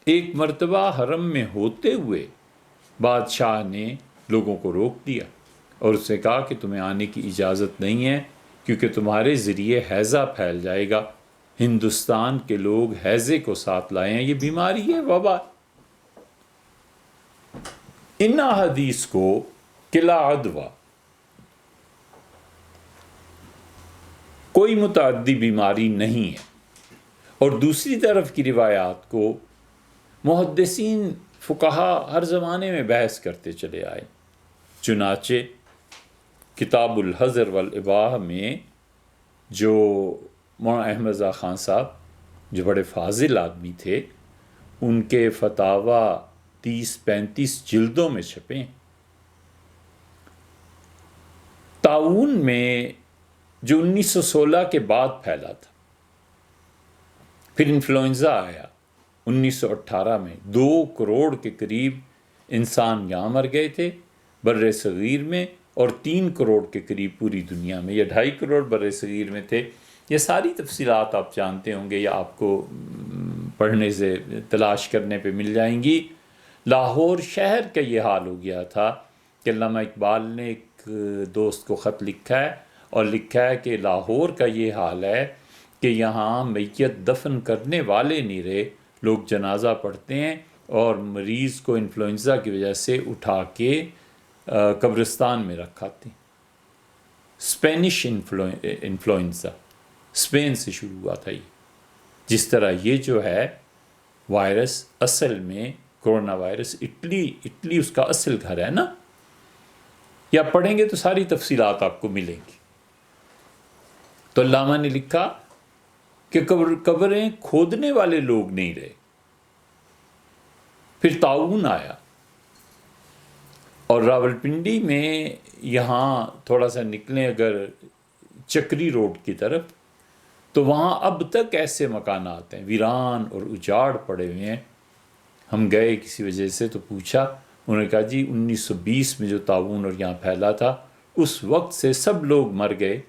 ایک مرتبہ حرم میں ہوتے ہوئے بادشاہ نے لوگوں کو روک دیا اور اس نے کہا کہ تمہیں آنے کی اجازت نہیں ہے کیونکہ تمہارے ذریعے ہیضہ پھیل جائے گا۔ ہندوستان کے لوگ ہیضے کو ساتھ لائے ہیں، یہ بیماری ہے، وبا۔ ان احادیث کو قلع عدوہ کوئی متعدی بیماری نہیں ہے، اور دوسری طرف کی روایات کو محدثین فقہا ہر زمانے میں بحث کرتے چلے آئے۔ چنانچہ کتاب الحظر والاباحہ میں جو مولانا احمد رضا خان صاحب جو بڑے فاضل آدمی تھے، ان کے فتاوی 30-35 جلدوں میں چھپے ہیں۔ طاعون میں جو 1916 کے بعد پھیلا تھا، پھر انفلوئنزا آیا 1918 میں، 2 کروڑ کے قریب انسان یہاں مر گئے تھے بر صغیر میں، اور 3 کروڑ کے قریب پوری دنیا میں، یا 2.5 کروڑ بر صغیر میں تھے۔ یہ ساری تفصیلات آپ جانتے ہوں گے یا آپ کو پڑھنے سے تلاش کرنے پہ مل جائیں گی۔ لاہور شہر کا یہ حال ہو گیا تھا کہ علامہ اقبال نے ایک دوست کو خط لکھا ہے اور لکھا ہے کہ لاہور کا یہ حال ہے کہ یہاں میت دفن کرنے والے نہیں رہے، لوگ جنازہ پڑھتے ہیں اور مریض کو انفلوئنزا کی وجہ سے اٹھا کے قبرستان میں رکھاتے ہیں۔ اسپینش انفلوئنزا اسپین سے شروع ہوا تھا یہ، جس طرح یہ جو ہے وائرس اصل میں کرونا وائرس اٹلی اس کا اصل گھر ہے نا، یا پڑھیں گے تو ساری تفصیلات آپ کو ملیں گی۔ تو علامہ نے لکھا کہ قبریں کھودنے والے لوگ نہیں رہے۔ پھر طاعون آیا، اور راولپنڈی میں یہاں تھوڑا سا نکلیں اگر چکری روڈ کی طرف، تو وہاں اب تک ایسے مکانات ہیں ویران اور اجاڑ پڑے ہوئے ہیں۔ ہم گئے کسی وجہ سے تو پوچھا، انہوں نے کہا جی 1920 میں جو طاعون اور یہاں پھیلا تھا اس وقت سے سب لوگ مر گئے،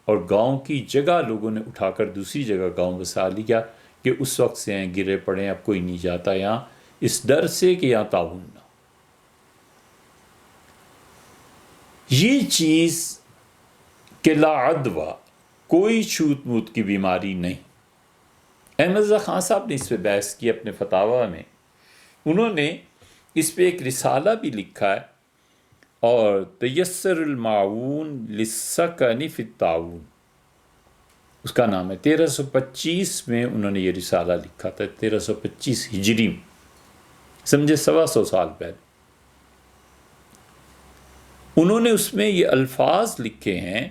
اور گاؤں کی جگہ لوگوں نے اٹھا کر دوسری جگہ گاؤں بسا لیا کہ اس وقت سے ہیں گرے پڑے ہیں، اب کوئی نہیں جاتا یہاں اس ڈر سے کہ یہاں طاعون نہ۔ یہ چیز قلع عدوہ کوئی چھوت موت کی بیماری نہیں۔ احمد رضا خان صاحب نے اس پہ بحث کی اپنے فتاوی میں، انہوں نے اس پہ ایک رسالہ بھی لکھا ہے، اور تیسر المعون للسکن فی الطاعون اس کا نام ہے۔ 1325 میں انہوں نے یہ رسالہ لکھا تھا، 1325 ہجری میں، سمجھے 125 سال پہلے۔ انہوں نے اس میں یہ الفاظ لکھے ہیں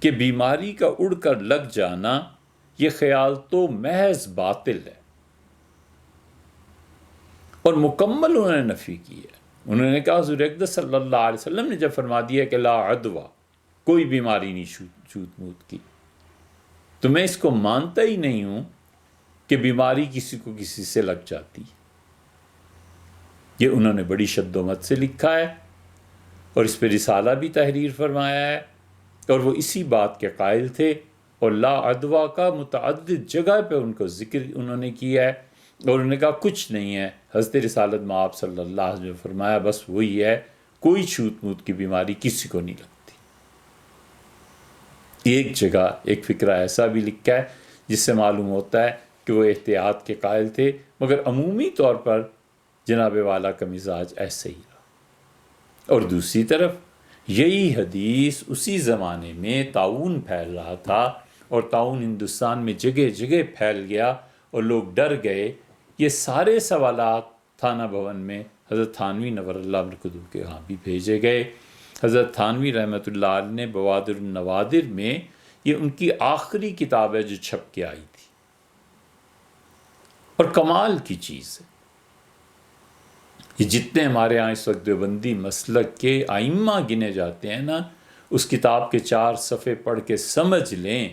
کہ بیماری کا اڑ کر لگ جانا یہ خیال تو محض باطل ہے، اور مکمل انہوں نے نفی کی ہے۔ انہوں نے کہا حضور اقدس صلی اللہ علیہ وسلم نے جب فرما دیا کہ لا عدوہ کوئی بیماری نہیں چھوت موت کی، تو میں اس کو مانتا ہی نہیں ہوں کہ بیماری کسی کو کسی سے لگ جاتی۔ یہ انہوں نے بڑی شد و مت سے لکھا ہے، اور اس پہ رسالہ بھی تحریر فرمایا ہے، اور وہ اسی بات کے قائل تھے اور لا عدوہ کا متعدد جگہ پہ ان کو ذکر انہوں نے کیا ہے، اور انہوں نے کہا کچھ نہیں ہے۔ حضرت رسالت میں آپ صلی اللہ علیہ وسلم نے فرمایا بس وہی ہے، کوئی چھوت موت کی بیماری کسی کو نہیں لگتی۔ ایک جگہ ایک فقرہ ایسا بھی لکھا ہے جس سے معلوم ہوتا ہے کہ وہ احتیاط کے قائل تھے، مگر عمومی طور پر جناب والا کا مزاج ایسے ہی رہا۔ اور دوسری طرف یہی حدیث اسی زمانے میں طاعون پھیل رہا تھا، اور طاعون ہندوستان میں جگہ جگہ پھیل گیا اور لوگ ڈر گئے۔ یہ سارے سوالات تھانہ بھون میں حضرت تھانوی نور اللہ مرکزہ کے ہاں بھی بھیجے گئے۔ حضرت تھانوی رحمۃ اللہ علیہ نے بوادر النوادر میں، یہ ان کی آخری کتاب ہے جو چھپ کے آئی تھی، اور کمال کی چیز ہے، یہ جتنے ہمارے ہاں اس وقت دیوبندی مسلک کے ائمہ گنے جاتے ہیں نا، اس کتاب کے 4 صفحے پڑھ کے سمجھ لیں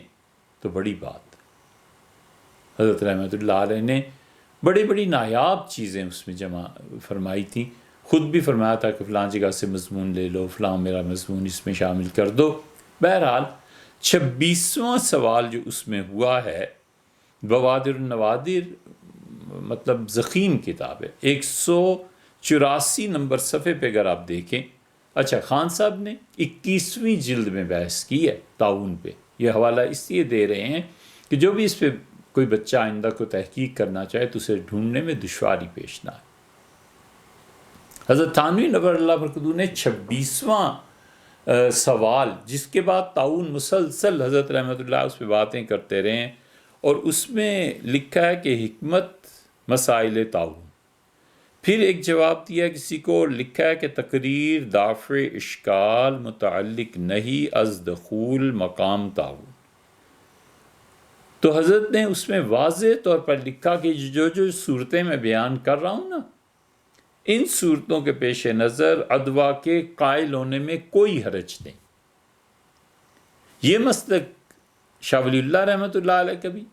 تو بڑی بات ہے۔ حضرت رحمۃ اللہ علیہ نے بڑی بڑی نایاب چیزیں اس میں جمع فرمائی تھیں، خود بھی فرمایا تھا کہ فلاں جگہ سے مضمون لے لو، فلاں میرا مضمون اس میں شامل کر دو۔ بہرحال 26واں سوال جو اس میں ہوا ہے، بوادر النوادر مطلب ضخیم کتاب ہے، 184 نمبر صفحے پہ اگر آپ دیکھیں۔ اچھا، خان صاحب نے 21ویں جلد میں بحث کی ہے طاعون پہ، یہ حوالہ اس لیے دے رہے ہیں کہ جو بھی اس پہ کوئی بچہ آئندہ کو تحقیق کرنا چاہے تو اسے ڈھونڈنے میں دشواری پیش نہ آئے۔ حضرت تھانوی نور اللہ مرکزہ نے 26واں سوال، جس کے بعد طاعون مسلسل حضرت رحمۃ اللہ اس پہ باتیں کرتے رہے ہیں، اور اس میں لکھا ہے کہ حکمت مسائل طاعون۔ پھر ایک جواب دیا کسی کو، اور لکھا ہے کہ تقریر دافع اشکال متعلق نہیں از دخول مقام طاعون۔ تو حضرت نے اس میں واضح طور پر لکھا کہ جو صورتیں میں بیان کر رہا ہوں نا، ان صورتوں کے پیش نظر عدوہ کے قائل ہونے میں کوئی حرج نہیں۔ یہ مسلک شاہ ولی اللہ رحمۃ اللہ علیہ کا بھی،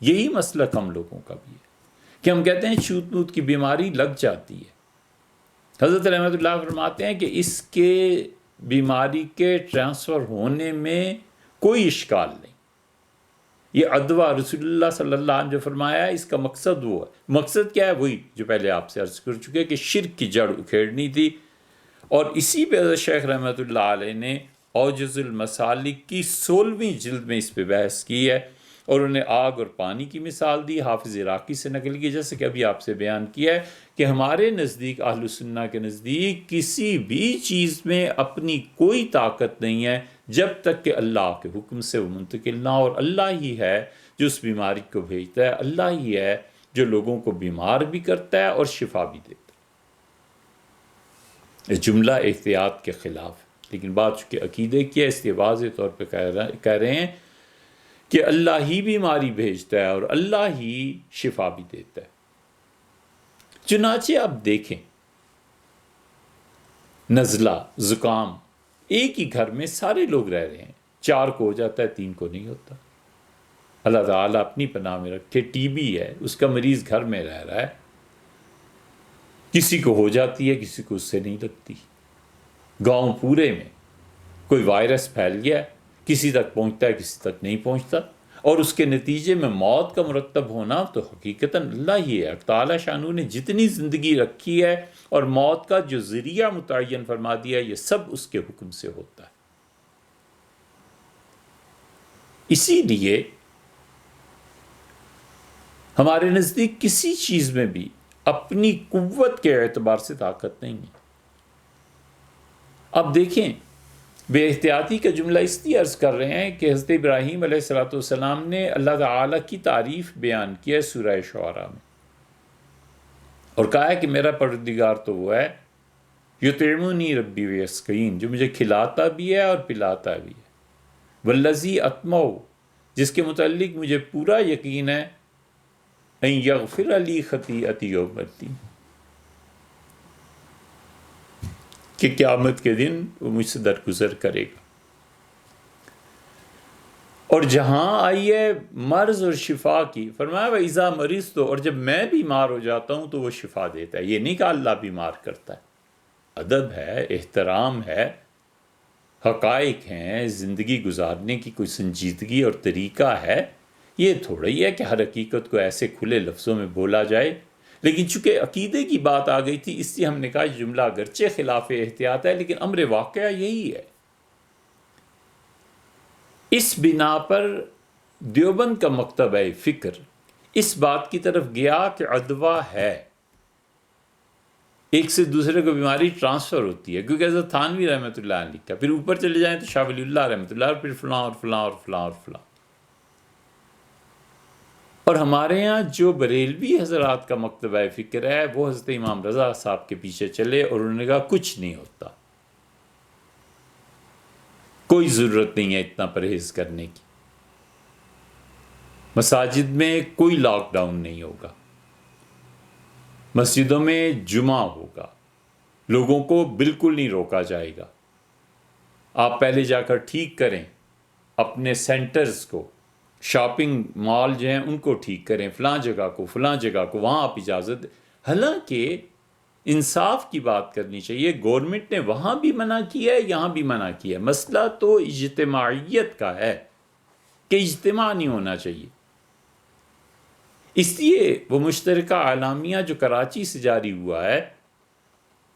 یہی مسلک ہم لوگوں کا بھی ہے کہ ہم کہتے ہیں چھوت موت کی بیماری لگ جاتی ہے۔ حضرت رحمۃ اللہ فرماتے ہیں کہ اس کے بیماری کے ٹرانسفر ہونے میں کوئی اشکال نہیں۔ یہ عدوہ رسول اللہ صلی اللہ علیہ وسلم جو فرمایا ہے، اس کا مقصد وہ ہے۔ مقصد کیا ہے؟ وہی جو پہلے آپ سے عرض کر چکے کہ شرک کی جڑ اکھیڑنی تھی، اور اسی پہ حضرت شیخ رحمۃ اللہ علیہ نے اوجز المسالک کی 16ویں جلد میں اس پہ بحث کی ہے، اور انہیں آگ اور پانی کی مثال دی، حافظ عراقی سے نقل کی، جیسے کہ ابھی آپ سے بیان کیا ہے کہ ہمارے نزدیک اہل سنہ کے نزدیک کسی بھی چیز میں اپنی کوئی طاقت نہیں ہے جب تک کہ اللہ کے حکم سے وہ منتقل نہ ہو، اور اللہ ہی ہے جو اس بیماری کو بھیجتا ہے، اللہ ہی ہے جو لوگوں کو بیمار بھی کرتا ہے اور شفا بھی دیتا ہے۔ یہ جملہ احتیاط کے خلاف ہے، لیکن بات چونکہ عقیدے کی ہے اس لیے واضح طور پہ کہہ رہے ہیں کہ اللہ ہی بیماری بھیجتا ہے اور اللہ ہی شفا بھی دیتا ہے۔ چنانچہ آپ دیکھیں، نزلہ، زکام، ایک ہی گھر میں سارے لوگ رہ رہے ہیں، 4 کو ہو جاتا ہے، 3 کو نہیں ہوتا۔ اللہ تعالیٰ اپنی پناہ میں رکھے، ٹی بی ہے، اس کا مریض گھر میں رہ رہا ہے، کسی کو ہو جاتی ہے، کسی کو اس سے نہیں لگتی۔ گاؤں پورے میں کوئی وائرس پھیل گیا ہے، کسی تک پہنچتا ہے، کسی تک نہیں پہنچتا، اور اس کے نتیجے میں موت کا مرتب ہونا تو حقیقتاً اللہ ہی ہے۔ تعالیٰ شانو نے جتنی زندگی رکھی ہے اور موت کا جو ذریعہ متعین فرما دیا ہے، یہ سب اس کے حکم سے ہوتا ہے۔ اسی لیے ہمارے نزدیک کسی چیز میں بھی اپنی قوت کے اعتبار سے طاقت نہیں ہے۔ اب دیکھیں، بے احتیاطی کا جملہ اس لیے عرض کر رہے ہیں کہ حضرت ابراہیم علیہ السلام نے اللہ تعالیٰ کی تعریف بیان کی ہے سورہ شعراء میں، اور کہا ہے کہ میرا پروردگار تو وہ ہے یطعمنی ربی ویسقین، جو مجھے کھلاتا بھی ہے اور پلاتا بھی ہے، والذی اطمع، جس کے متعلق مجھے پورا یقین ہے، ان یغفر لی خطیئتی یوم الدین، کہ قیامت کے دن وہ مجھ سے درگزر کرے گا۔ اور جہاں آئی ہے مرض اور شفا کی، فرمایا وَإِذَا مَرِضْتُ، اور جب میں بیمار ہو جاتا ہوں تو وہ شفا دیتا ہے۔ یہ نہیں کہ اللہ بیمار کرتا ہے، ادب ہے، احترام ہے۔ حقائق ہیں، زندگی گزارنے کی کوئی سنجیدگی اور طریقہ ہے، یہ تھوڑا ہی ہے کہ ہر حقیقت کو ایسے کھلے لفظوں میں بولا جائے۔ لیکن چونکہ عقیدے کی بات آ گئی تھی، اس لیے ہم نے کہا یہ جملہ اگرچہ خلاف احتیاط ہے لیکن امر واقعہ یہی ہے۔ اس بنا پر دیوبند کا مکتبہ فکر اس بات کی طرف گیا کہ عدوہ ہے، ایک سے دوسرے کو بیماری ٹرانسفر ہوتی ہے، کیونکہ حضرت تھانوی رحمۃ اللہ علیہ لکھا، پھر اوپر چلے جائیں تو شاہ ولی اللہ رحمۃ اللہ، اور پھر فلاں اور فلاں اور فلاں اور فلاں۔ اور ہمارے ہاں جو بریلوی حضرات کا مکتبہ فکر ہے وہ حضرت امام رضا صاحب کے پیچھے چلے اور انہوں نے کہا کچھ نہیں ہوتا، کوئی ضرورت نہیں ہے اتنا پرہیز کرنے کی، مساجد میں کوئی لاک ڈاؤن نہیں ہوگا، مسجدوں میں جمعہ ہوگا، لوگوں کو بالکل نہیں روکا جائے گا، آپ پہلے جا کر ٹھیک کریں اپنے سینٹرز کو، شاپنگ مال جو ہیں ان کو ٹھیک کریں، فلاں جگہ کو فلاں جگہ کو، وہاں آپ اجازت۔ حالانکہ انصاف کی بات کرنی چاہیے، گورنمنٹ نے وہاں بھی منع کیا ہے، یہاں بھی منع کیا ہے، مسئلہ تو اجتماعیت کا ہے کہ اجتماع نہیں ہونا چاہیے۔ اس لیے وہ مشترکہ اعلامیہ جو کراچی سے جاری ہوا ہے،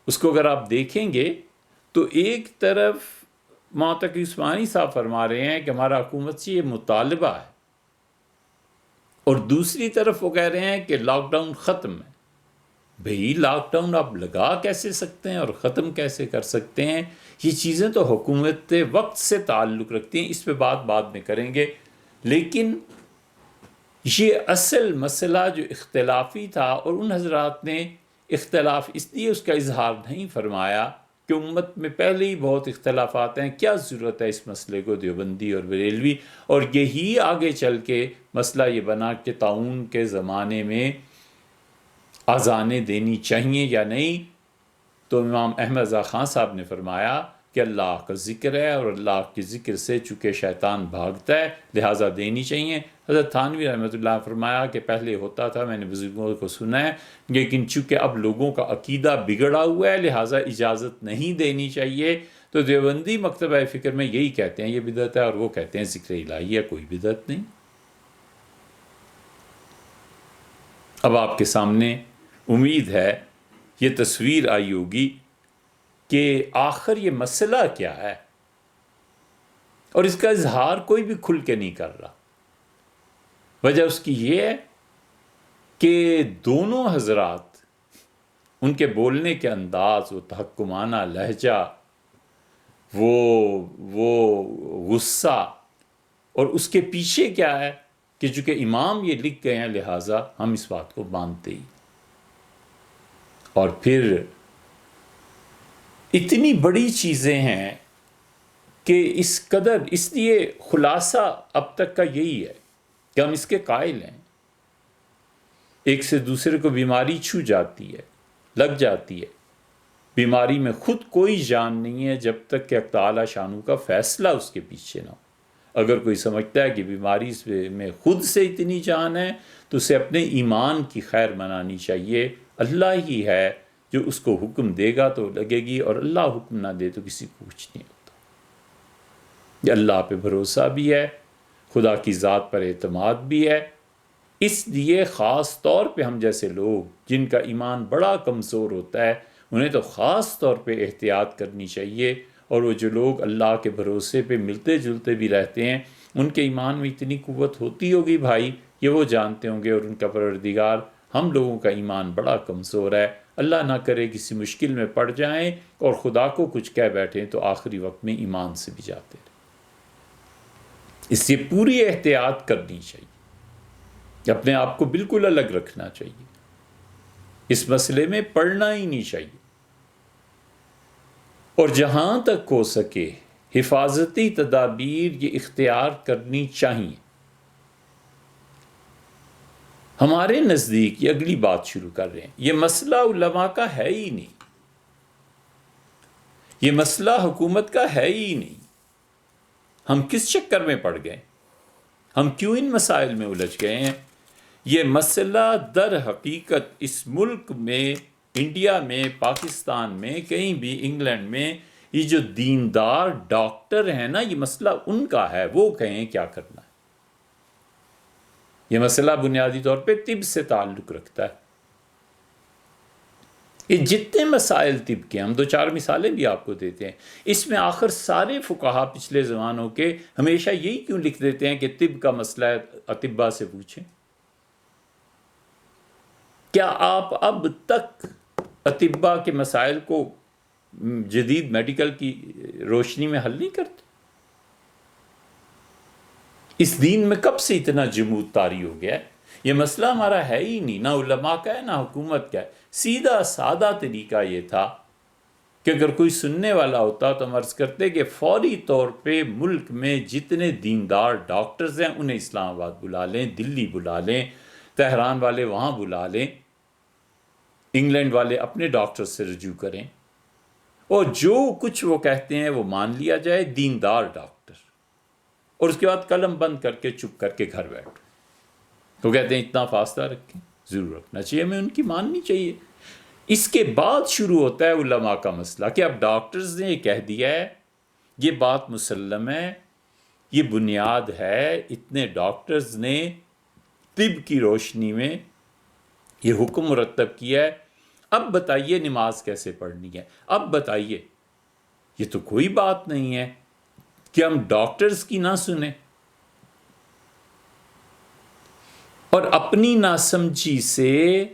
اس کو اگر آپ دیکھیں گے تو ایک طرف مولانا عثمانی صاحب فرما رہے ہیں کہ ہمارا حکومت سے یہ مطالبہ ہے، اور دوسری طرف وہ کہہ رہے ہیں کہ لاک ڈاؤن ختم ہے۔ بھئی لاک ڈاؤن آپ لگا کیسے سکتے ہیں اور ختم کیسے کر سکتے ہیں؟ یہ چیزیں تو حکومت وقت سے تعلق رکھتی ہیں، اس پہ بات بعد میں کریں گے۔ لیکن یہ اصل مسئلہ جو اختلافی تھا، اور ان حضرات نے اختلاف اس لیے اس کا اظہار نہیں فرمایا کہ امت میں پہلے ہی بہت اختلافات ہیں، کیا ضرورت ہے اس مسئلے کو دیوبندی اور بریلوی، اور یہی آگے چل کے مسئلہ یہ بنا کہ طاعون کے زمانے میں اذانیں دینی چاہیے یا نہیں۔ تو امام احمد رضا خان صاحب نے فرمایا کہ اللہ کا ذکر ہے اور اللہ کے ذکر سے چونکہ شیطان بھاگتا ہے لہٰذا دینی چاہیے۔ حضرت تھانوی رحمۃ اللہ نے فرمایا کہ پہلے ہوتا تھا، میں نے بزرگوں کو سنا ہے، لیکن چونکہ اب لوگوں کا عقیدہ بگڑا ہوا ہے لہٰذا اجازت نہیں دینی چاہیے۔ تو دیوبندی مکتبہ فکر میں یہی کہتے ہیں یہ بدعت ہے، اور وہ کہتے ہیں ذکر الہی ہے، کوئی بدعت نہیں۔ اب آپ کے سامنے امید ہے یہ تصویر آئی ہوگی کہ آخر یہ مسئلہ کیا ہے، اور اس کا اظہار کوئی بھی کھل کے نہیں کر رہا۔ وجہ اس کی یہ ہے کہ دونوں حضرات، ان کے بولنے کے انداز، وہ تحکمانہ لہجہ، وہ غصہ، اور اس کے پیچھے کیا ہے کہ چونکہ امام یہ لکھ گئے ہیں لہٰذا ہم اس بات کو مانتے ہی۔ اور پھر اتنی بڑی چیزیں ہیں کہ اس قدر، اس لیے خلاصہ اب تک کا یہی ہے کہ ہم اس کے قائل ہیں، ایک سے دوسرے کو بیماری چھو جاتی ہے، لگ جاتی ہے، بیماری میں خود کوئی جان نہیں ہے جب تک کہ حق تعالی شانو کا فیصلہ اس کے پیچھے نہ ہو۔ اگر کوئی سمجھتا ہے کہ بیماری میں خود سے اتنی جان ہے تو اسے اپنے ایمان کی خیر منانی چاہیے۔ اللہ ہی ہے جو اس کو حکم دے گا تو لگے گی، اور اللہ حکم نہ دے تو کسی کو کچھ نہیں ہوتا۔ یہ اللہ پہ بھروسہ بھی ہے، خدا کی ذات پر اعتماد بھی ہے۔ اس لیے خاص طور پہ ہم جیسے لوگ جن کا ایمان بڑا کمزور ہوتا ہے انہیں تو خاص طور پہ احتیاط کرنی چاہیے، اور وہ جو لوگ اللہ کے بھروسے پہ ملتے جلتے بھی رہتے ہیں ان کے ایمان میں اتنی قوت ہوتی ہوگی بھائی، یہ وہ جانتے ہوں گے، اور ان کا پروردگار ہم لوگوں کا ایمان بڑا کمزور ہے، اللہ نہ کرے کسی مشکل میں پڑ جائیں اور خدا کو کچھ کہہ بیٹھیں تو آخری وقت میں ایمان سے بھی جاتے رہیں۔ اس سے پوری احتیاط کرنی چاہیے، اپنے آپ کو بالکل الگ رکھنا چاہیے، اس مسئلے میں پڑنا ہی نہیں چاہیے، اور جہاں تک ہو سکے حفاظتی تدابیر یہ اختیار کرنی چاہیے۔ ہمارے نزدیک یہ اگلی بات شروع کر رہے ہیں، یہ مسئلہ علماء کا ہے ہی نہیں، یہ مسئلہ حکومت کا ہے ہی نہیں، ہم کس چکر میں پڑ گئے، ہم کیوں ان مسائل میں الجھ گئے ہیں؟ یہ مسئلہ در حقیقت اس ملک میں، انڈیا میں، پاکستان میں، کہیں بھی، انگلینڈ میں، یہ جو دیندار ڈاکٹر ہیں نا، یہ مسئلہ ان کا ہے، وہ کہیں کیا کرنا ہے۔ یہ مسئلہ بنیادی طور پہ طب سے تعلق رکھتا ہے۔ یہ جتنے مسائل طب کے، ہم 2-4 مثالیں بھی آپ کو دیتے ہیں، اس میں آخر سارے فقہا پچھلے زمانوں کے ہمیشہ یہی کیوں لکھ دیتے ہیں کہ طب کا مسئلہ ہے، اطباء سے پوچھیں۔ کیا آپ اب تک اطباء کے مسائل کو جدید میڈیکل کی روشنی میں حل نہیں کرتے؟ اس دین میں کب سے اتنا جمود طاری ہو گیا ہے؟ یہ مسئلہ ہمارا ہے ہی نہیں، نہ علماء کا ہے نہ حکومت کا ہے۔ سیدھا سادہ طریقہ یہ تھا کہ اگر کوئی سننے والا ہوتا تو ہم عرض کرتے کہ فوری طور پہ ملک میں جتنے دیندار ڈاکٹرز ہیں انہیں اسلام آباد بلا لیں، دلی بلا لیں، تہران والے وہاں بلا لیں، انگلینڈ والے اپنے ڈاکٹر سے رجوع کریں، اور جو کچھ وہ کہتے ہیں وہ مان لیا جائے، دیندار ڈاکٹر، اور اس کے بعد قلم بند کر کے چپ کر کے گھر بیٹھو۔ تو کہتے ہیں اتنا فاصلہ رکھیں، ضرور رکھنا چاہیے، ہمیں ان کی ماننی چاہیے۔ اس کے بعد شروع ہوتا ہے علماء کا مسئلہ کہ اب ڈاکٹرز نے یہ کہہ دیا ہے، یہ بات مسلم ہے، یہ بنیاد ہے، اتنے ڈاکٹرز نے طب کی روشنی میں یہ حکم مرتب کیا ہے، اب بتائیے نماز کیسے پڑھنی ہے، اب بتائیے۔ یہ تو کوئی بات نہیں ہے کہ ہم ڈاکٹرز کی نہ سنیں اور اپنی ناسمجھی سے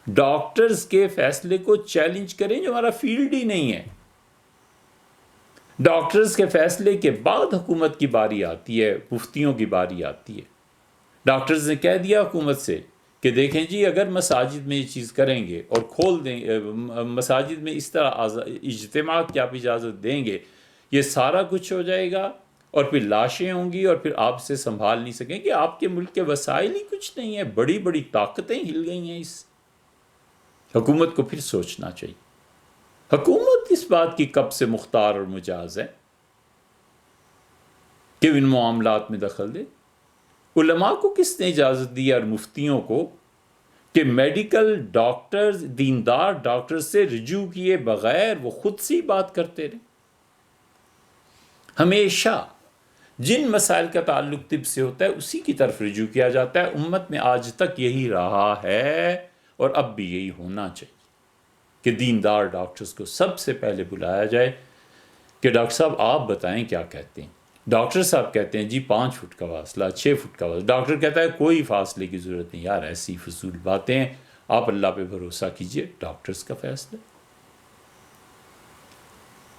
ڈاکٹرز کے فیصلے کو چیلنج کریں جو ہمارا فیلڈ ہی نہیں ہے۔ ڈاکٹرز کے فیصلے کے بعد حکومت کی باری آتی ہے، مفتیوں کی باری آتی ہے۔ ڈاکٹرز نے کہہ دیا حکومت سے کہ دیکھیں جی، اگر مساجد میں یہ چیز کریں گے اور کھول دیں، مساجد میں اس طرح اجتماع کی آپ اجازت دیں گے، یہ سارا کچھ ہو جائے گا، اور پھر لاشیں ہوں گی، اور پھر آپ سے سنبھال نہیں سکیں گے، آپ کے ملک کے وسائل ہی کچھ نہیں ہیں، بڑی بڑی طاقتیں ہل گئی ہیں۔ اس حکومت کو پھر سوچنا چاہیے۔ حکومت اس بات کی کب سے مختار اور مجاز ہے کہ ان معاملات میں دخل دے؟ علماء کو کس نے اجازت دی اور مفتیوں کو کہ میڈیکل ڈاکٹرز، دیندار ڈاکٹرز سے رجوع کیے بغیر وہ خود سی بات کرتے رہے؟ ہمیشہ جن مسائل کا تعلق طب سے ہوتا ہے اسی کی طرف رجوع کیا جاتا ہے۔ امت میں آج تک یہی رہا ہے اور اب بھی یہی ہونا چاہیے کہ دیندار ڈاکٹرز کو سب سے پہلے بلایا جائے کہ ڈاکٹر صاحب آپ بتائیں کیا کہتے ہیں۔ ڈاکٹر صاحب کہتے ہیں جی 5 فٹ کا فاصلہ، 6 فٹ کا فاصلہ۔ ڈاکٹر کہتا ہے کوئی فاصلے کی ضرورت نہیں، یار ایسی فضول باتیں ہیں، آپ اللہ پہ بھروسہ کیجئے، ڈاکٹرز کا فیصلہ۔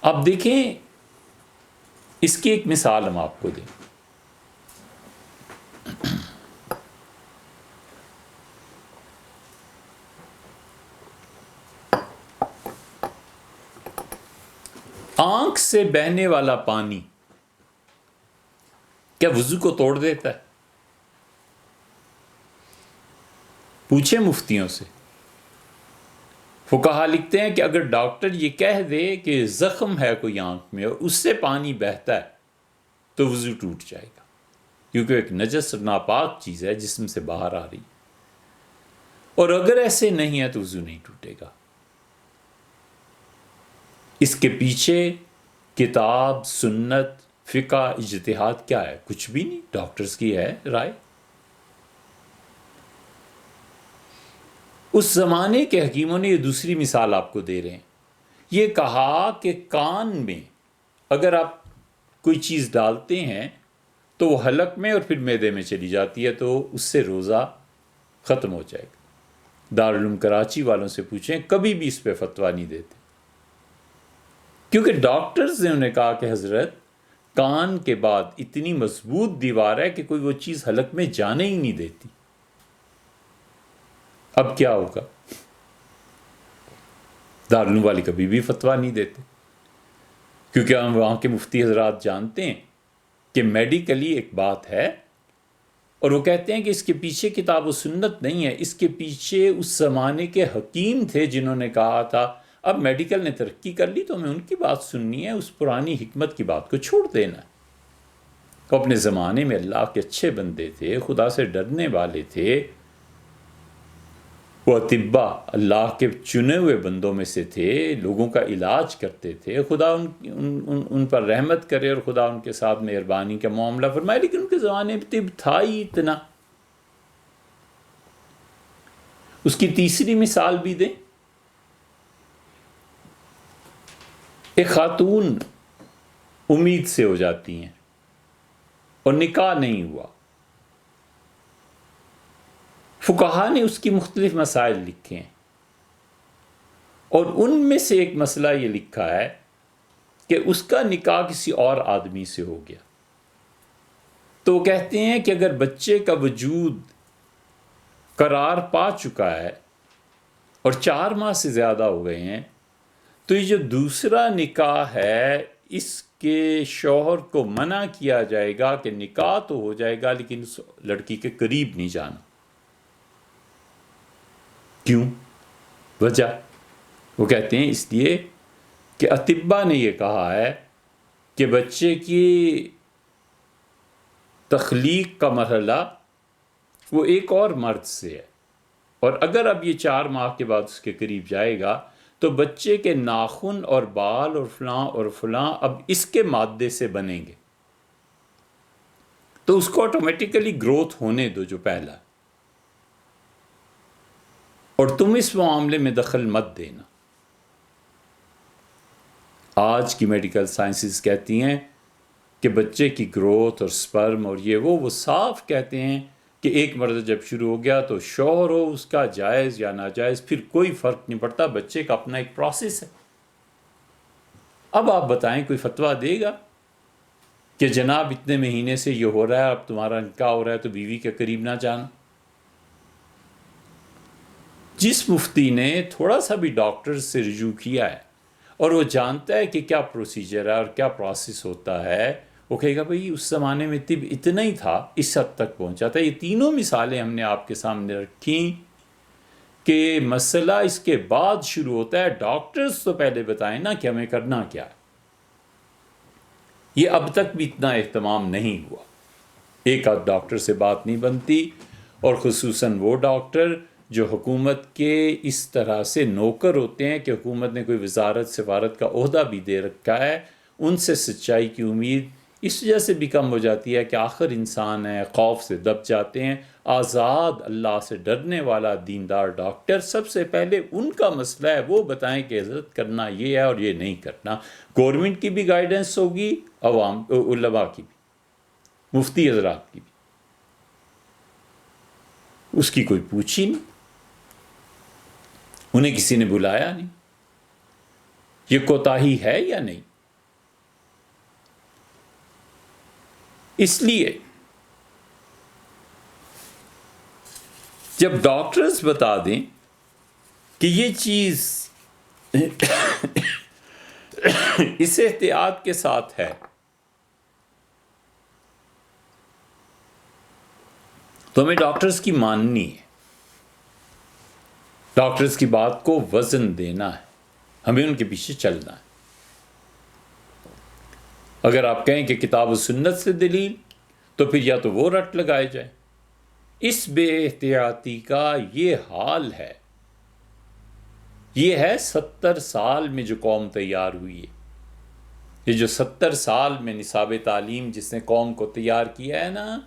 اب دیکھیں، اس کی ایک مثال ہم آپ کو دیں۔ آنکھ سے بہنے والا پانی کیا وضو کو توڑ دیتا ہے؟ پوچھیں مفتیوں سے۔ فقہا لکھتے ہیں کہ اگر ڈاکٹر یہ کہہ دے کہ زخم ہے کوئی آنکھ میں اور اس سے پانی بہتا ہے تو وضو ٹوٹ جائے گا، کیونکہ ایک نجس اور ناپاک چیز ہے جسم سے باہر آ رہی، اور اگر ایسے نہیں ہے تو وضو نہیں ٹوٹے گا۔ اس کے پیچھے کتاب، سنت، فقہ، اجتہاد کیا ہے؟ کچھ بھی نہیں، ڈاکٹرز کی ہے رائے۔ اس زمانے کے حکیموں نے یہ دوسری مثال آپ کو دے رہے ہیں، یہ کہا کہ کان میں اگر آپ کوئی چیز ڈالتے ہیں تو وہ حلق میں اور پھر معدے میں چلی جاتی ہے تو اس سے روزہ ختم ہو جائے گا۔ دارالعلوم کراچی والوں سے پوچھیں، کبھی بھی اس پہ فتویٰ نہیں دیتے، کیونکہ ڈاکٹرز نے انہیں کہا کہ حضرت کان کے بعد اتنی مضبوط دیوار ہے کہ کوئی وہ چیز حلق میں جانے ہی نہیں دیتی۔ اب کیا ہوگا؟ دارالعلوم والے کبھی بھی فتویٰ نہیں دیتے، کیونکہ ہم وہاں کے مفتی حضرات جانتے ہیں کہ میڈیکلی ایک بات ہے، اور وہ کہتے ہیں کہ اس کے پیچھے کتاب و سنت نہیں ہے، اس کے پیچھے اس زمانے کے حکیم تھے جنہوں نے کہا تھا اب میڈیکل نے ترقی کر لی تو ہمیں ان کی بات سننی ہے، اس پرانی حکمت کی بات کو چھوڑ دینا ہے۔ وہ اپنے زمانے میں اللہ کے اچھے بندے تھے، خدا سے ڈرنے والے تھے، وہ اطباء اللہ کے چنے ہوئے بندوں میں سے تھے، لوگوں کا علاج کرتے تھے، خدا ان پر رحمت کرے اور خدا ان کے ساتھ مہربانی کا معاملہ فرمائے، لیکن ان کے زمانے میں طب تھا ہی اتنا۔ اس کی تیسری مثال بھی دیں، ایک خاتون امید سے ہو جاتی ہیں اور نکاح نہیں ہوا، فقہا نے اس کی مختلف مسائل لکھے ہیں، اور ان میں سے ایک مسئلہ یہ لکھا ہے کہ اس کا نکاح کسی اور آدمی سے ہو گیا، تو وہ کہتے ہیں کہ اگر بچے کا وجود قرار پا چکا ہے اور 4 ماہ سے زیادہ ہو گئے ہیں، تو یہ جو دوسرا نکاح ہے اس کے شوہر کو منع کیا جائے گا کہ نکاح تو ہو جائے گا لیکن اس لڑکی کے قریب نہیں جانا۔ کیوں؟ وجہ وہ کہتے ہیں اس لیے کہ اطباء نے یہ کہا ہے کہ بچے کی تخلیق کا مرحلہ وہ ایک اور مرد سے ہے، اور اگر اب یہ 4 ماہ کے بعد اس کے قریب جائے گا تو بچے کے ناخن اور بال اور فلاں اب اس کے مادے سے بنیں گے، تو اس کو آٹومیٹیکلی گروتھ ہونے دو جو پہلا، اور تم اس معاملے میں دخل مت دینا۔ آج کی میڈیکل سائنسز کہتی ہیں کہ بچے کی گروتھ اور سپرم اور وہ صاف کہتے ہیں کہ ایک مرتبہ جب شروع ہو گیا تو شوہر ہو اس کا جائز یا ناجائز پھر کوئی فرق نہیں پڑتا، بچے کا اپنا ایک پروسیس ہے۔ اب آپ بتائیں کوئی فتویٰ دے گا کہ جناب اتنے مہینے سے یہ ہو رہا ہے، اب تمہارا نکاح ہو رہا ہے تو بیوی کے قریب نہ جانا؟ جس مفتی نے تھوڑا سا بھی ڈاکٹر سے رجوع کیا ہے اور وہ جانتا ہے کہ کیا پروسیجر ہے اور کیا پروسیس ہوتا ہے، وہ کہے گا بھئی اس زمانے میں طب اتنا ہی تھا، اس حد تک پہنچا تھا۔ یہ تینوں مثالیں ہم نے آپ کے سامنے رکھیں کہ مسئلہ اس کے بعد شروع ہوتا ہے، ڈاکٹرز تو پہلے بتائیں نا کہ ہمیں کرنا کیا ہے۔ یہ اب تک بھی اتنا اہتمام نہیں ہوا، ایک آدھ ڈاکٹر سے بات نہیں بنتی، اور خصوصاً وہ ڈاکٹر جو حکومت کے اس طرح سے نوکر ہوتے ہیں کہ حکومت نے کوئی وزارت سفارت کا عہدہ بھی دے رکھا ہے، ان سے سچائی کی امید اس وجہ سے بھی کم ہو جاتی ہے کہ آخر انسان ہے، خوف سے دب جاتے ہیں۔ آزاد اللہ سے ڈرنے والا دیندار ڈاکٹر سب سے پہلے ان کا مسئلہ ہے وہ بتائیں کہ عزت کرنا یہ ہے اور یہ نہیں کرنا۔ گورنمنٹ کی بھی گائیڈنس ہوگی، عوام علماء کی بھی، مفتی حضرات کی بھی، اس کی کوئی پوچھ ہی نہیں، انہیں کسی نے بلایا نہیں۔ یہ کوتاہی ہے یا نہیں؟ اس لیے جب ڈاکٹرز بتا دیں کہ یہ چیز اس احتیاط کے ساتھ ہے تو ہمیں ڈاکٹرز کی ماننی ہے، ڈاکٹرز کی بات کو وزن دینا ہے، ہمیں ان کے پیچھے چلنا ہے۔ اگر آپ کہیں کہ کتاب و سنت سے دلیل، تو پھر یا تو وہ رٹ لگائے جائیں۔ اس بے احتیاطی کا یہ حال ہے، یہ ہے 70 سال میں جو قوم تیار ہوئی ہے، یہ جو 70 سال میں نصاب تعلیم جس نے قوم کو تیار کیا ہے نا،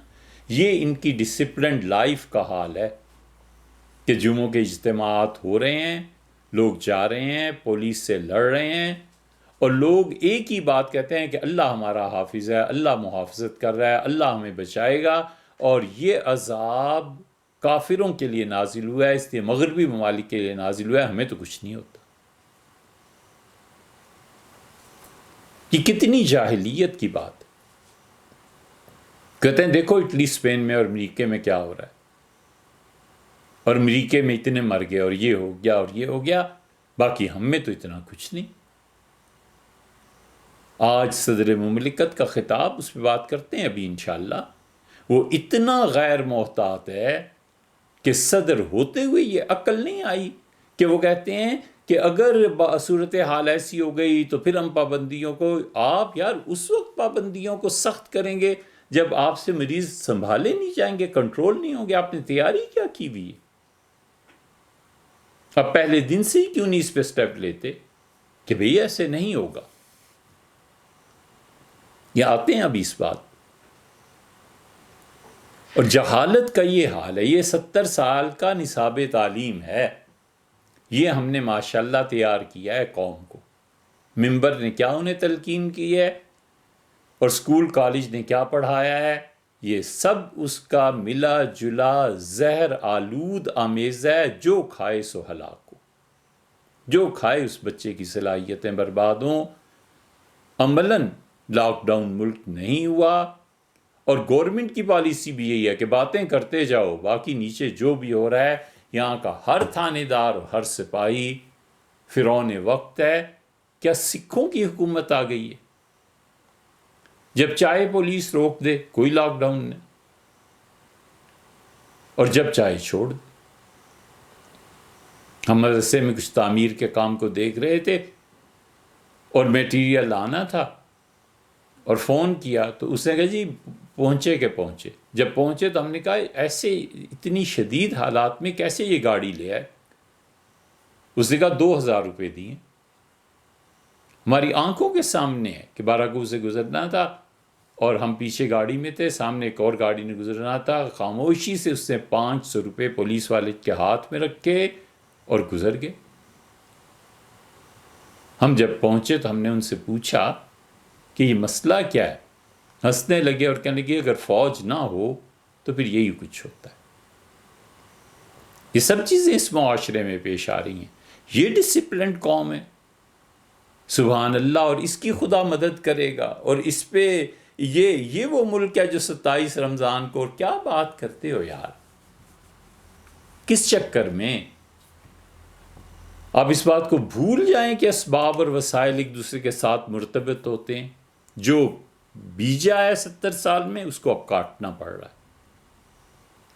یہ ان کی ڈسپلنڈ لائف کا حال ہے کہ جمعوں کے اجتماعات ہو رہے ہیں، لوگ جا رہے ہیں، پولیس سے لڑ رہے ہیں، اور لوگ ایک ہی بات کہتے ہیں کہ اللہ ہمارا حافظ ہے، اللہ محافظت کر رہا ہے، اللہ ہمیں بچائے گا، اور یہ عذاب کافروں کے لیے نازل ہوا ہے، اس لیے مغربی ممالک کے لیے نازل ہوا ہے، ہمیں تو کچھ نہیں ہوتا۔ یہ کتنی جاہلیت کی بات ہے۔ کہتے ہیں دیکھو اٹلی، اسپین میں اور امریکہ میں کیا ہو رہا ہے، اور امریکہ میں اتنے مر گئے اور یہ ہو گیا اور یہ ہو گیا، باقی ہم میں تو اتنا کچھ نہیں۔ آج صدر مملکت کا خطاب، اس پہ بات کرتے ہیں ابھی انشاءاللہ، وہ اتنا غیر محتاط ہے کہ صدر ہوتے ہوئے یہ عقل نہیں آئی کہ وہ کہتے ہیں کہ اگر صورتحال ایسی ہو گئی تو پھر ہم پابندیوں کو، آپ یار اس وقت پابندیوں کو سخت کریں گے جب آپ سے مریض سنبھالے نہیں جائیں گے، کنٹرول نہیں ہوں گے، آپ نے تیاری کیا کی ہوئی ہے؟ اب پہلے دن سے ہی کیوں نہیں اس پہ سٹیپ لیتے کہ بھئی ایسے نہیں ہوگا؟ یہ آتے ہیں ابھی اس بات. اور جہالت کا یہ حال ہے. یہ 70 سال کا نصاب تعلیم ہے. یہ ہم نے ماشاءاللہ تیار کیا ہے قوم کو. ممبر نے کیا انہیں تلقین کی ہے اور سکول کالج نے کیا پڑھایا ہے، یہ سب اس کا ملا جلا زہر آلود آمیزہ ہے. جو کھائے سو ہلاک ہو، جو کھائے اس بچے کی صلاحیتیں برباد ہوں. عملاً لاک ڈاؤن ملک نہیں ہوا، اور گورنمنٹ کی پالیسی بھی یہی ہے کہ باتیں کرتے جاؤ، باقی نیچے جو بھی ہو رہا ہے. یہاں کا ہر تھانے دار اور ہر سپاہی فرعون وقت ہے. کیا سکھوں کی حکومت آ گئی ہے؟ جب چاہے پولیس روک دے، کوئی لاک ڈاؤن نہیں، اور جب چاہے چھوڑ دے. ہم مدرسے میں کچھ تعمیر کے کام کو دیکھ رہے تھے اور میٹیریل آنا تھا، اور فون کیا تو اس نے کہا جی پہنچے کہ پہنچے. جب پہنچے تو ہم نے کہا ایسے اتنی شدید حالات میں کیسے یہ گاڑی لے آئے؟ اس نے کہا 2000 روپے دیے. ہماری آنکھوں کے سامنے ہے کہ باراکو سے گزرنا تھا اور ہم پیچھے گاڑی میں تھے، سامنے ایک اور گاڑی نے گزرنا تھا. خاموشی سے اس نے 500 روپے پولیس والے کے ہاتھ میں رکھے اور گزر گئے. ہم جب پہنچے تو ہم نے ان سے پوچھا کہ یہ مسئلہ کیا ہے؟ ہنسنے لگے اور کہنے لگے اگر فوج نہ ہو تو پھر یہی کچھ ہوتا ہے. یہ سب چیزیں اس معاشرے میں پیش آ رہی ہیں. یہ ڈسپلنڈ قوم ہے، سبحان اللہ. اور اس کی خدا مدد کرے گا. اور اس پہ یہ وہ ملک ہے جو 27 رمضان کو. اور کیا بات کرتے ہو یار، کس چکر میں؟ آپ اس بات کو بھول جائیں کہ اسباب اور وسائل ایک دوسرے کے ساتھ مرتبط ہوتے ہیں. جو بیجا ہے 70 سال میں اس کو اب کاٹنا پڑ رہا ہے.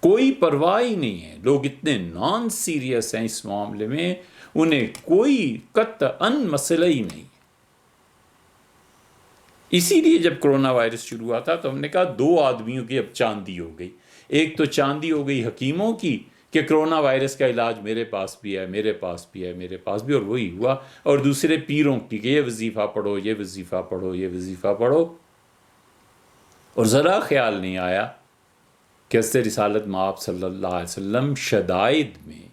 کوئی پرواہ ہی نہیں ہے. لوگ اتنے نان سیریس ہیں اس معاملے میں، انہیں کوئی قطعاً مسئلہ ہی نہیں. اسی لیے جب کرونا وائرس شروع ہوا تھا تو ہم نے کہا 2 آدمیوں کی اب چاندی ہو گئی. ایک تو چاندی ہو گئی حکیموں کی کہ کرونا وائرس کا علاج میرے پاس بھی ہے، میرے پاس بھی ہے، میرے پاس بھی، اور وہی ہوا. اور دوسرے پیروں کی کہ یہ وظیفہ پڑھو، یہ وظیفہ پڑھو، یہ وظیفہ پڑھو. اور ذرا خیال نہیں آیا کہ حضرت رسالت مآب صلی اللہ علیہ وسلم شدائد میں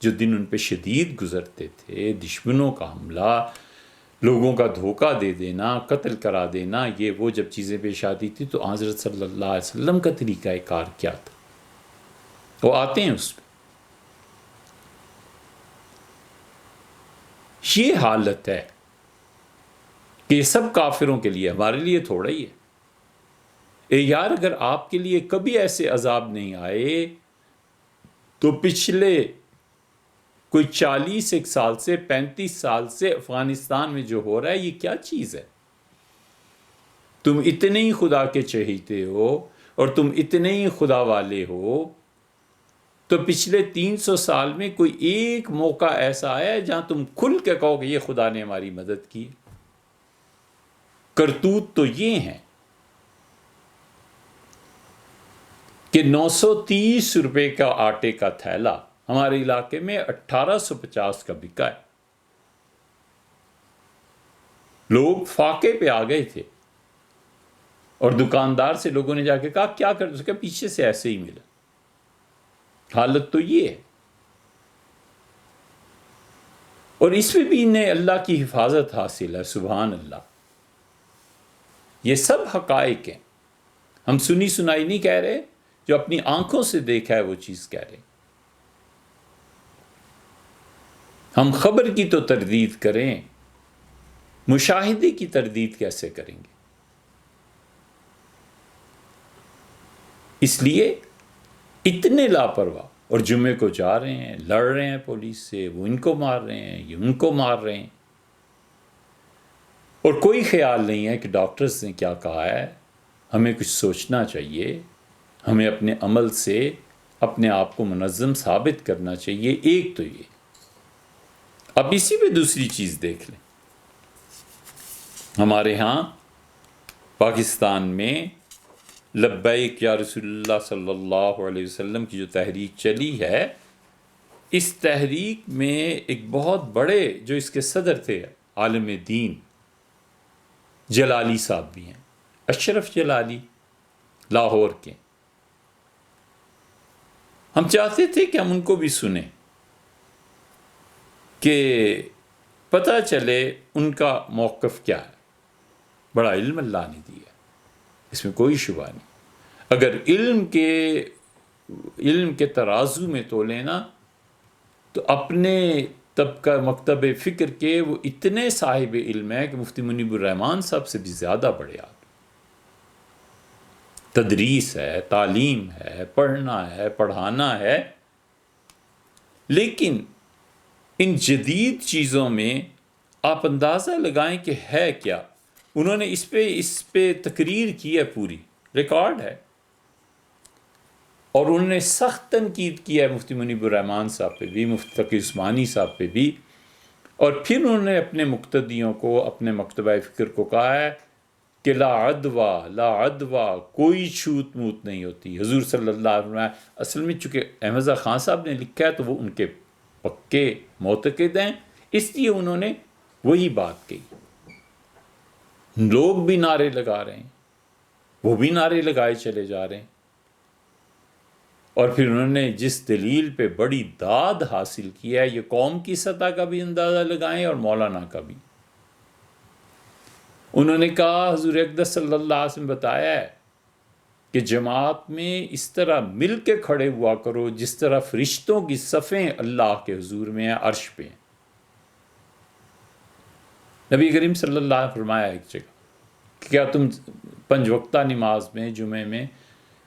جو دن ان پہ شدید گزرتے تھے، دشمنوں کا حملہ، لوگوں کا دھوکہ دے دینا، قتل کرا دینا، یہ وہ جب چیزیں پیش آتی تھی تو حضرت صلی اللہ علیہ وسلم کا طریقہ کار کیا تھا؟ وہ آتے ہیں اس پہ. یہ حالت ہے کہ یہ سب کافروں کے لیے، ہمارے لیے تھوڑا ہی ہے. یار اگر آپ کے لیے کبھی ایسے عذاب نہیں آئے تو پچھلے کوئی 40 سال سے 35 سال سے افغانستان میں جو ہو رہا ہے یہ کیا چیز ہے؟ تم اتنے ہی خدا کے چہیتے ہو اور تم اتنے ہی خدا والے ہو، تو پچھلے 300 سال میں کوئی ایک موقع ایسا ہے جہاں تم کھل کے کہو کہ یہ خدا نے ہماری مدد کی؟ کرتوت تو یہ ہیں کہ 930 روپے کا آٹے کا تھیلا ہمارے علاقے میں 1850 کا بکا ہے. لوگ فاقے پہ آ گئے تھے اور دکاندار سے لوگوں نے جا کے کہا کیا کر سکے، پیچھے سے ایسے ہی ملا. حالت تو یہ ہے. اور اس میں بھی انہیں اللہ کی حفاظت حاصل ہے. سبحان اللہ. یہ سب حقائق ہیں. ہم سنی سنائی نہیں کہہ رہے، جو اپنی آنکھوں سے دیکھا ہے وہ چیز کہہ رہے. ہم خبر کی تو تردید کریں، مشاہدے کی تردید کیسے کریں گے؟ اس لیے اتنے لاپرواہ. اور جمعے کو جا رہے ہیں، لڑ رہے ہیں پولیس سے، وہ ان کو مار رہے ہیں، یہ ان کو مار رہے ہیں، اور کوئی خیال نہیں ہے کہ ڈاکٹرز نے کیا کہا ہے. ہمیں کچھ سوچنا چاہیے، ہمیں اپنے عمل سے اپنے آپ کو منظم ثابت کرنا چاہیے. ایک تو یہ. اب اسی پہ دوسری چیز دیکھ لیں. ہمارے ہاں پاکستان میں لبیک یا رسول اللہ صلی اللہ علیہ وسلم کی جو تحریک چلی ہے، اس تحریک میں ایک بہت بڑے جو اس کے صدر تھے عالم دین جلالی صاحب بھی ہیں، اشرف جلالی لاہور کے. ہم چاہتے تھے کہ ہم ان کو بھی سنیں کہ پتہ چلے ان کا موقف کیا ہے. بڑا علم اللہ نے دیا، اس میں کوئی شبہ نہیں. اگر علم کے ترازو میں تولے نا تو اپنے طبقہ مکتب فکر کے وہ اتنے صاحب علم ہیں کہ مفتی منیب الرحمان صاحب سے بھی زیادہ بڑے آدمی. تدریس ہے، تعلیم ہے، پڑھنا ہے، پڑھانا ہے، لیکن ان جدید چیزوں میں آپ اندازہ لگائیں کہ ہے کیا. انہوں نے اس پہ تقریر کی ہے، پوری ریکارڈ ہے، اور انہوں نے سخت تنقید کی ہے مفتی منیب الرحمان صاحب پہ بھی، مفتی تقی عثمانی صاحب پہ بھی. اور پھر انہوں نے اپنے مقتدیوں کو، اپنے مکتبہ فکر کو کہا ہے کہ لا عدوہ کوئی چھوت موت نہیں ہوتی. حضور صلی اللہ علیہ وسلم اصل میں چونکہ احمد رضا خان صاحب نے لکھا ہے تو وہ ان کے پکے معتقد ہیں، اس لیے انہوں نے وہی بات کہی. لوگ بھی نعرے لگا رہے ہیں، وہ بھی نعرے لگائے چلے جا رہے ہیں. اور پھر انہوں نے جس دلیل پہ بڑی داد حاصل کی ہے، یہ قوم کی سطح کا بھی اندازہ لگائیں اور مولانا کا بھی. انہوں نے کہا حضور اقدس صلی اللہ علیہ وسلم بتایا ہے کہ جماعت میں اس طرح مل کے کھڑے ہوا کرو جس طرح فرشتوں کی صفیں اللہ کے حضور میں ہیں، عرش پہ ہیں. نبی کریم صلی اللہ علیہ وسلم فرمایا ایک جگہ کہ کیا تم 5 وقتہ نماز میں جمعے میں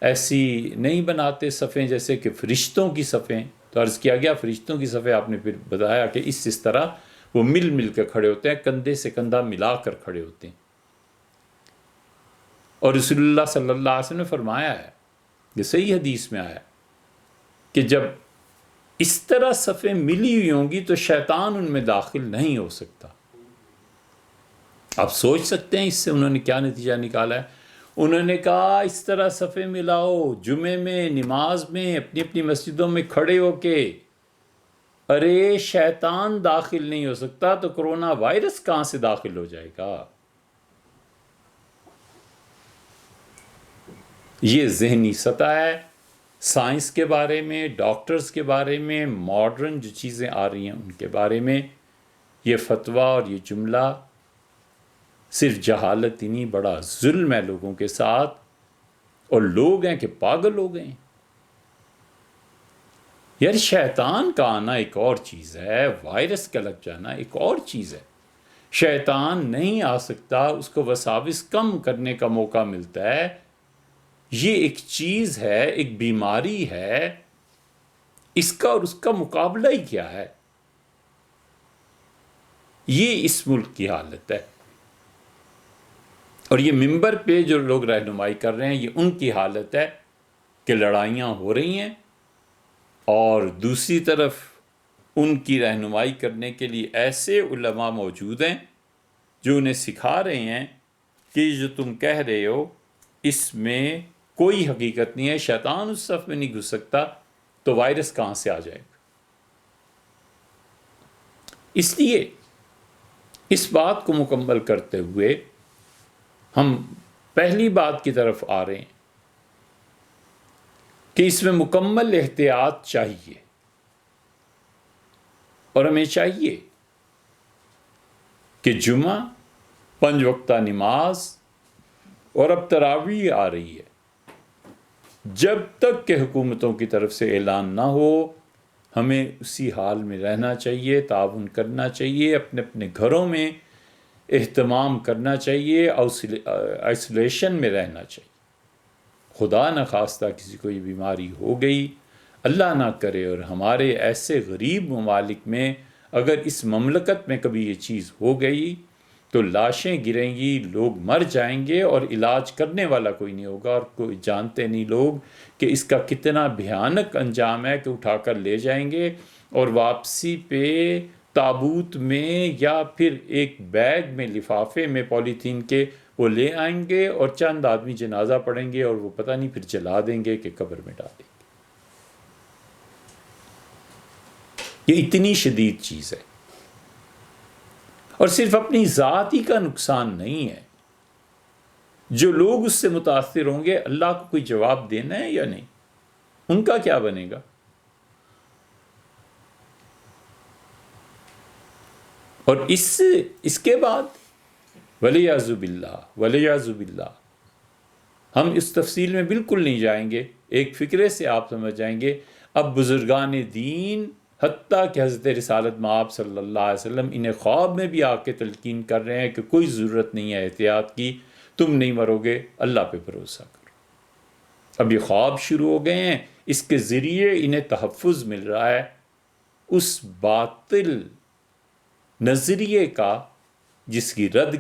ایسی نہیں بناتے صفیں جیسے کہ فرشتوں کی صفیں؟ تو عرض کیا گیا فرشتوں کی صفیں، آپ نے پھر بتایا کہ اس طرح وہ مل کے کھڑے ہوتے ہیں، کندھے سے کندھا ملا کر کھڑے ہوتے ہیں. اور رسول اللہ صلی اللہ علیہ وسلم نے فرمایا ہے، یہ صحیح حدیث میں آیا کہ جب اس طرح صفیں ملی ہوئی ہوں گی تو شیطان ان میں داخل نہیں ہو سکتا. آپ سوچ سکتے ہیں اس سے انہوں نے کیا نتیجہ نکالا ہے. انہوں نے کہا اس طرح صفیں ملاؤ جمعے میں، نماز میں، اپنی اپنی مسجدوں میں کھڑے ہو کے. ارے شیطان داخل نہیں ہو سکتا تو کرونا وائرس کہاں سے داخل ہو جائے گا؟ یہ ذہنی سطح ہے. سائنس کے بارے میں، ڈاکٹرز کے بارے میں، ماڈرن جو چیزیں آ رہی ہیں ان کے بارے میں یہ فتویٰ اور یہ جملہ صرف جہالت ہی نہیں، بڑا ظلم ہے لوگوں کے ساتھ. اور لوگ ہیں کہ پاگل ہو گئے ہیں. یار شیطان کا آنا ایک اور چیز ہے، وائرس کا لگ جانا ایک اور چیز ہے. شیطان نہیں آ سکتا، اس کو وساوس کم کرنے کا موقع ملتا ہے. یہ ایک چیز ہے، ایک بیماری ہے، اس کا اور اس کا مقابلہ ہی کیا ہے؟ یہ اس ملک کی حالت ہے. اور یہ ممبر پہ جو لوگ رہنمائی کر رہے ہیں یہ ان کی حالت ہے کہ لڑائیاں ہو رہی ہیں اور دوسری طرف ان کی رہنمائی کرنے کے لیے ایسے علماء موجود ہیں جو انہیں سکھا رہے ہیں کہ جو تم کہہ رہے ہو اس میں کوئی حقیقت نہیں ہے، شیطان اس صف میں نہیں گھس سکتا تو وائرس کہاں سے آ جائے گا. اس لیے اس بات کو مکمل کرتے ہوئے ہم پہلی بات کی طرف آ رہے ہیں کہ اس میں مکمل احتیاط چاہیے. اور ہمیں چاہیے کہ جمعہ، 5 وقتہ نماز اور اب تراویح آ رہی ہے، جب تک کہ حکومتوں کی طرف سے اعلان نہ ہو ہمیں اسی حال میں رہنا چاہیے، تعاون کرنا چاہیے، اپنے اپنے گھروں میں اہتمام کرنا چاہیے، آئسولیشن میں رہنا چاہیے. خدا نہ خواستہ کسی کو یہ بیماری ہو گئی، اللہ نہ کرے، اور ہمارے ایسے غریب ممالک میں اگر اس مملکت میں کبھی یہ چیز ہو گئی تو لاشیں گریں گی، لوگ مر جائیں گے اور علاج کرنے والا کوئی نہیں ہوگا. اور کوئی جانتے نہیں لوگ کہ اس کا کتنا بھیانک انجام ہے کہ اٹھا کر لے جائیں گے اور واپسی پہ تابوت میں یا پھر ایک بیگ میں، لفافے میں پولیتھین کے وہ لے آئیں گے اور چند آدمی جنازہ پڑھیں گے اور وہ پتہ نہیں پھر جلا دیں گے کہ قبر میں ڈالیں گے. یہ اتنی شدید چیز ہے، اور صرف اپنی ذات ہی کا نقصان نہیں ہے، جو لوگ اس سے متاثر ہوں گے اللہ کو کوئی جواب دینا ہے یا نہیں، ان کا کیا بنے گا؟ اور اس کے بعد وَلِيَعْوَذُ بِاللَّهِ ہم اس تفصیل میں بالکل نہیں جائیں گے، ایک فکرے سے آپ سمجھ جائیں گے۔ اب بزرگان دین حتیٰ کہ حضرت رسالت مآب صلی اللہ علیہ وسلم انہیں خواب میں بھی آ کے تلقین کر رہے ہیں کہ کوئی ضرورت نہیں ہے احتیاط کی، تم نہیں مرو گے، اللہ پہ بھروسہ کرو۔ اب یہ خواب شروع ہو گئے ہیں، اس کے ذریعے انہیں تحفظ مل رہا ہے اس باطل نظریے کا جس کے رد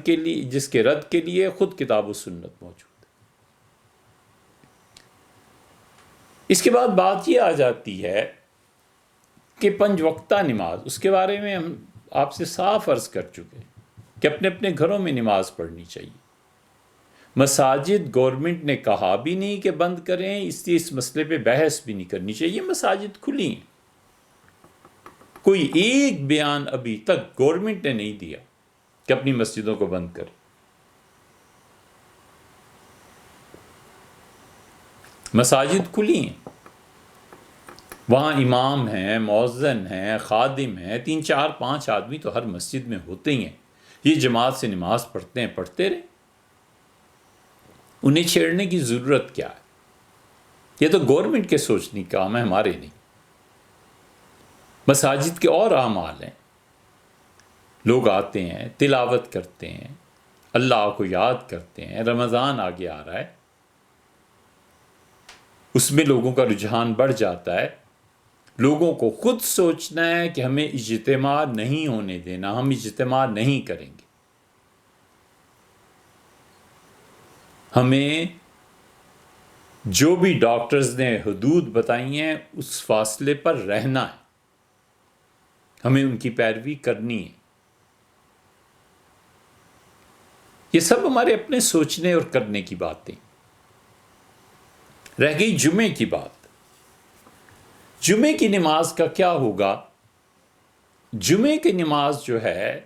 کے لیے خود کتاب و سنت موجود ہے۔ اس کے بعد بات یہ آ جاتی ہے کہ 5 وقتہ نماز، اس کے بارے میں ہم آپ سے صاف عرض کر چکے کہ اپنے اپنے گھروں میں نماز پڑھنی چاہیے۔ مساجد گورنمنٹ نے کہا بھی نہیں کہ بند کریں، اس لیے اس مسئلے پہ بحث بھی نہیں کرنی چاہیے، مساجد کھلی ہیں۔ کوئی ایک بیان ابھی تک گورنمنٹ نے نہیں دیا کہ اپنی مسجدوں کو بند کریں۔ مساجد کھلی ہیں، وہاں امام ہیں، مؤذن ہیں، خادم ہیں، 3 4 5 آدمی تو ہر مسجد میں ہوتے ہی ہیں۔ یہ جماعت سے نماز پڑھتے ہیں، پڑھتے رہیں، انہیں چھیڑنے کی ضرورت کیا ہے؟ یہ تو گورنمنٹ کے سوچنے کا کام ہے، ہمارے نہیں۔ مساجد کے اور اعمال ہیں، لوگ آتے ہیں، تلاوت کرتے ہیں، اللہ کو یاد کرتے ہیں، رمضان آگے آ رہا ہے، اس میں لوگوں کا رجحان بڑھ جاتا ہے۔ لوگوں کو خود سوچنا ہے کہ ہمیں اجتماع نہیں ہونے دینا، ہم اجتماع نہیں کریں گے، ہمیں جو بھی ڈاکٹرز نے حدود بتائی ہیں اس فاصلے پر رہنا ہے، ہمیں ان کی پیروی کرنی ہے۔ یہ سب ہمارے اپنے سوچنے اور کرنے کی باتیں۔ رہ گئی جمعے کی بات۔ جمعے کی نماز کا کیا ہوگا؟ جمعے کی نماز جو ہے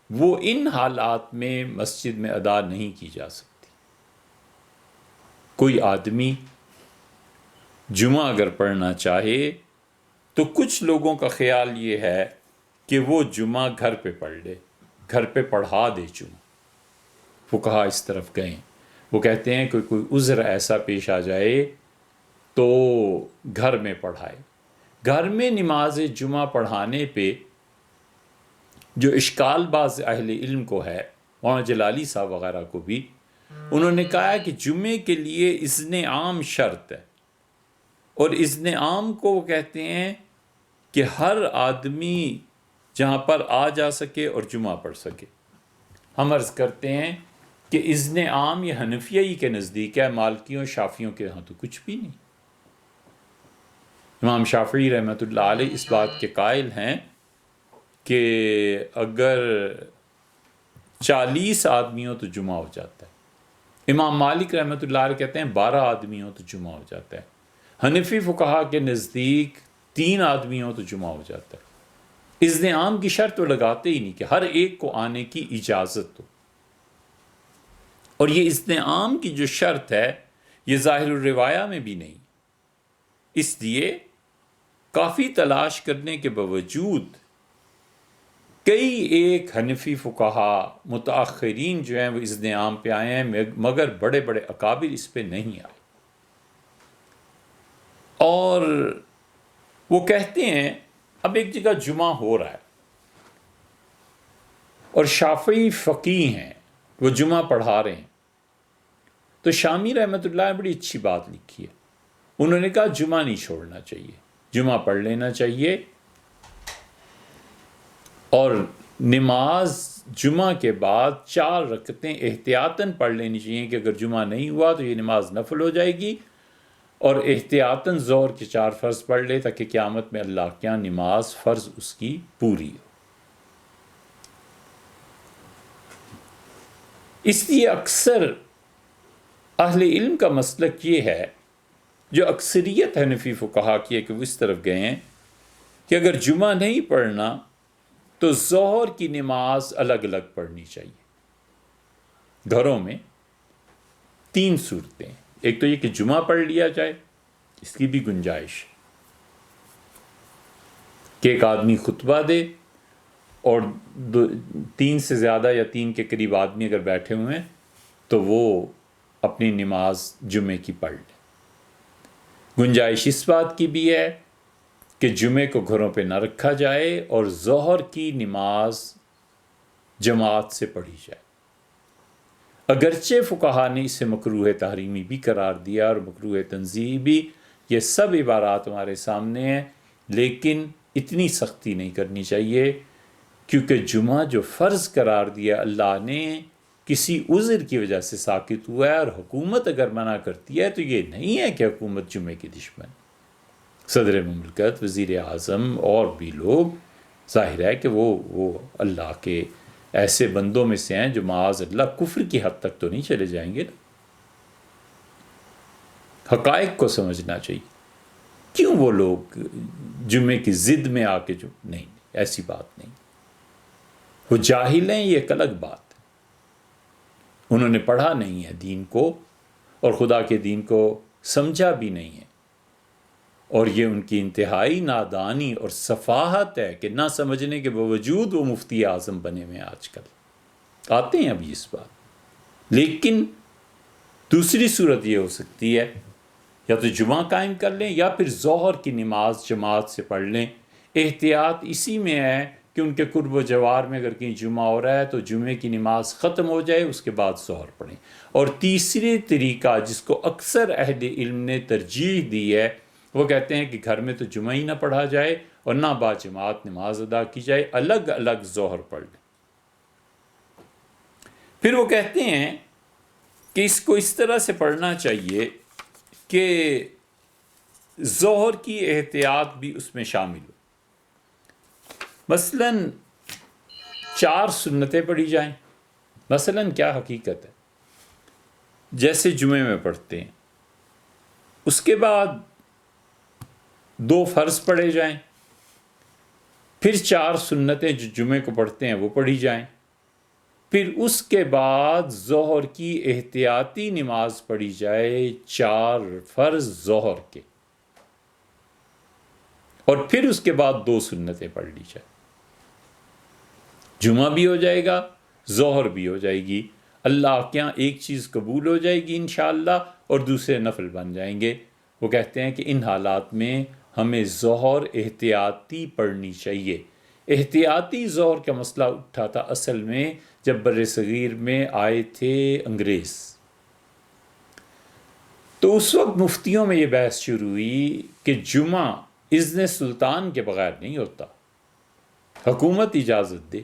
وہ ان حالات میں مسجد میں ادا نہیں کی جا سکتی۔ کوئی آدمی جمعہ اگر پڑھنا چاہے تو کچھ لوگوں کا خیال یہ ہے کہ وہ جمعہ گھر پہ پڑھ لے، گھر پہ پڑھا دے جمعہ۔ فقہا اس طرف گئے، وہ کہتے ہیں کہ کوئی عذر ایسا پیش آ جائے تو گھر میں پڑھائے۔ گھر میں نماز جمعہ پڑھانے پہ جو اشکال باز اہل علم کو ہے، مولانا جلالی صاحب وغیرہ کو بھی، انہوں نے کہا ہے کہ جمعے کے لیے اذن عام شرط ہے، اور اذن عام کو وہ کہتے ہیں کہ ہر آدمی جہاں پر آ جا سکے اور جمعہ پڑھ سکے۔ ہم عرض کرتے ہیں کہ اذن عام یہ حنفیہ کے نزدیک ہے، مالکیوں شافیوں کے ہاں تو کچھ بھی نہیں۔ امام شافعی رحمۃ اللہ علیہ اس بات کے قائل ہیں کہ اگر 40 آدمی ہو تو جمعہ ہو جاتا ہے۔ امام مالک رحمۃ اللہ علیہ کہتے ہیں 12 آدمی ہو تو جمعہ ہو جاتا ہے۔ حنفی فقہا کے نزدیک 3 آدمی ہو تو جمعہ ہو جاتا ہے۔ اذن عام کی شرط وہ لگاتے ہی نہیں کہ ہر ایک کو آنے کی اجازت ہو، اور یہ اذن عام کی جو شرط ہے یہ ظاہر الروایہ میں بھی نہیں۔ اس لیے کافی تلاش کرنے کے باوجود کئی ایک حنفی فقہا متاخرین جو ہیں وہ اذن عام پہ آئے ہیں، مگر بڑے بڑے اکابر اس پہ نہیں آئے، اور وہ کہتے ہیں اب ایک جگہ جمعہ ہو رہا ہے اور شافعی فقیہ ہیں، وہ جمعہ پڑھا رہے ہیں، تو شامی رحمۃ اللہ نے بڑی اچھی بات لکھی ہے۔ انہوں نے کہا جمعہ نہیں چھوڑنا چاہیے، جمعہ پڑھ لینا چاہیے، اور نماز جمعہ کے بعد 4 رکعتیں احتیاطاً پڑھ لینی چاہیے کہ اگر جمعہ نہیں ہوا تو یہ نماز نفل ہو جائے گی، اور احتیاطاً ظہر کے 4 فرض پڑھ لے تاکہ قیامت میں اللہ کے یہاں نماز فرض اس کی پوری ہو۔ اس لیے اکثر اہل علم کا مسلک یہ ہے، جو اکثریت حنفی فقہا کی ہے کہ وہ اس طرف گئے ہیں کہ اگر جمعہ نہیں پڑھنا تو ظہر کی نماز الگ الگ پڑھنی چاہیے۔ گھروں میں 3 صورتیں، ایک تو یہ کہ جمعہ پڑھ لیا جائے، اس کی بھی گنجائش کہ ایک آدمی خطبہ دے اور 3 سے زیادہ یا 3 کے قریب آدمی اگر بیٹھے ہوئے ہیں تو وہ اپنی نماز جمعے کی پڑھ لیں۔ گنجائش اس بات کی بھی ہے کہ جمعے کو گھروں پہ نہ رکھا جائے اور ظہر کی نماز جماعت سے پڑھی جائے۔ اگرچہ فقہا نے اسے مکروہ تحریمی بھی قرار دیا اور مکروہ تنزیہی بھی، یہ سب عبارات ہمارے سامنے ہیں، لیکن اتنی سختی نہیں کرنی چاہیے، کیونکہ جمعہ جو فرض قرار دیا اللہ نے کسی عذر کی وجہ سے ساقط ہوا ہے، اور حکومت اگر منع کرتی ہے تو یہ نہیں ہے کہ حکومت جمعے کی دشمن۔ صدر مملکت، وزیر اعظم اور بھی لوگ، ظاہر ہے کہ وہ اللہ کے ایسے بندوں میں سے ہیں جو معاذ اللہ کفر کی حد تک تو نہیں چلے جائیں گے نا۔ حقائق کو سمجھنا چاہیے۔ کیوں وہ لوگ جمعے کی ضد میں آ کے نہیں، ایسی بات نہیں۔ وہ جاہل ہیں، یہ ایک الگ بات ہے، انہوں نے پڑھا نہیں ہے دین کو اور خدا کے دین کو سمجھا بھی نہیں ہے، اور یہ ان کی انتہائی نادانی اور سفاہت ہے کہ نہ سمجھنے کے باوجود وہ مفتی اعظم بنے ہوئے آج کل آتے ہیں ابھی اس بات۔ لیکن دوسری صورت یہ ہو سکتی ہے، یا تو جمعہ قائم کر لیں یا پھر ظہر کی نماز جماعت سے پڑھ لیں۔ احتیاط اسی میں ہے کہ ان کے قرب و جوار میں اگر کہیں جمعہ ہو رہا ہے تو جمعے کی نماز ختم ہو جائے، اس کے بعد ظہر پڑھیں۔ اور تیسری طریقہ جس کو اکثر اہل علم نے ترجیح دی ہے، وہ کہتے ہیں کہ گھر میں تو جمعہ ہی نہ پڑھا جائے اور نہ با جماعت نماز ادا کی جائے، الگ الگ ظہر پڑھ لیں۔ پھر وہ کہتے ہیں کہ اس کو اس طرح سے پڑھنا چاہیے کہ ظہر کی احتیاط بھی اس میں شامل ہو۔ مثلاً 4 سنتیں پڑھی جائیں۔ مثلاً کیا حقیقت ہے، جیسے جمعے میں پڑھتے ہیں، اس کے بعد 2 فرض پڑھے جائیں، پھر 4 سنتیں جو جمعے کو پڑھتے ہیں وہ پڑھی جائیں، پھر اس کے بعد ظہر کی احتیاطی نماز پڑھی جائے 4 فرض ظہر کے، اور پھر اس کے بعد 2 سنتیں پڑھ لی جائیں۔ جمعہ بھی ہو جائے گا، ظہر بھی ہو جائے گی، اللہ کے یہاں ایک چیز قبول ہو جائے گی انشاءاللہ اور دوسرے نفل بن جائیں گے۔ وہ کہتے ہیں کہ ان حالات میں ہمیں ظہر احتیاطی پڑھنی چاہیے۔ احتیاطی ظہر کا مسئلہ اٹھا تھا اصل میں جب بر صغیر میں آئے تھے انگریز، تو اس وقت مفتیوں میں یہ بحث شروع ہوئی کہ جمعہ اذن سلطان کے بغیر نہیں ہوتا، حکومت اجازت دے۔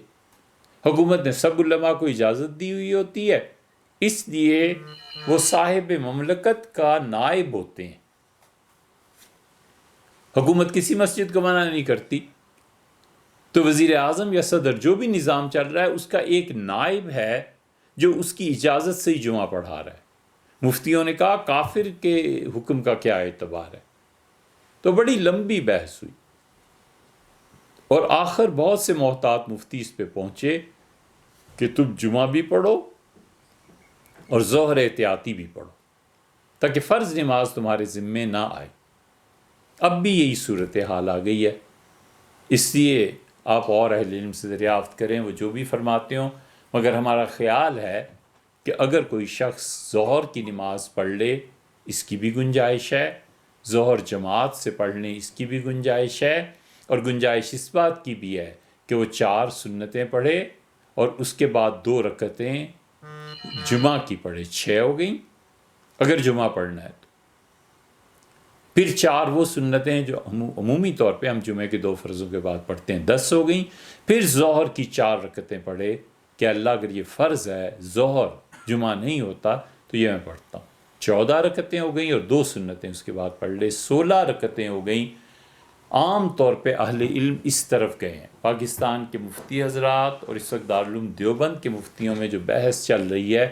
حکومت نے سب علماء کو اجازت دی ہوئی ہوتی ہے، اس لیے وہ صاحب مملکت کا نائب ہوتے ہیں۔ حکومت کسی مسجد کو منع نہیں کرتی، تو وزیر اعظم یا صدر جو بھی نظام چل رہا ہے اس کا ایک نائب ہے جو اس کی اجازت سے ہی جمعہ پڑھا رہا ہے۔ مفتیوں نے کہا کافر کے حکم کا کیا اعتبار ہے، تو بڑی لمبی بحث ہوئی، اور آخر بہت سے محتاط مفتی اس پہ پہنچے کہ تم جمعہ بھی پڑھو اور ظہر احتیاطی بھی پڑھو تاکہ فرض نماز تمہارے ذمے نہ آئے۔ اب بھی یہی صورتحال آ گئی ہے، اس لیے آپ اور اہل علم سے دریافت کریں وہ جو بھی فرماتے ہوں، مگر ہمارا خیال ہے کہ اگر کوئی شخص ظہر کی نماز پڑھ لے اس کی بھی گنجائش ہے، ظہر جماعت سے پڑھ لیں اس کی بھی گنجائش ہے، اور گنجائش اس بات کی بھی ہے کہ وہ 4 سنتیں پڑھے اور اس کے بعد 2 رکعتیں جمعہ کی پڑھے، 6 ہو گئیں اگر جمعہ پڑھنا ہے تو۔ پھر 4 وہ سنتیں جو عمومی طور پہ ہم جمعے کے 2 فرضوں کے بعد پڑھتے ہیں، 10 ہو گئیں۔ پھر ظہر کی 4 رکعتیں پڑھے کہ اللہ اگر یہ فرض ہے، ظہر جمعہ نہیں ہوتا تو یہ میں پڑھتا ہوں، 14 رکعتیں ہو گئیں، اور 2 سنتیں اس کے بعد پڑھ لے، 16 رکعتیں ہو گئیں۔ عام طور پہ اہل علم اس طرف گئے ہیں، پاکستان کے مفتی حضرات اور اس وقت دارالعلوم دیوبند کے مفتیوں میں جو بحث چل رہی ہے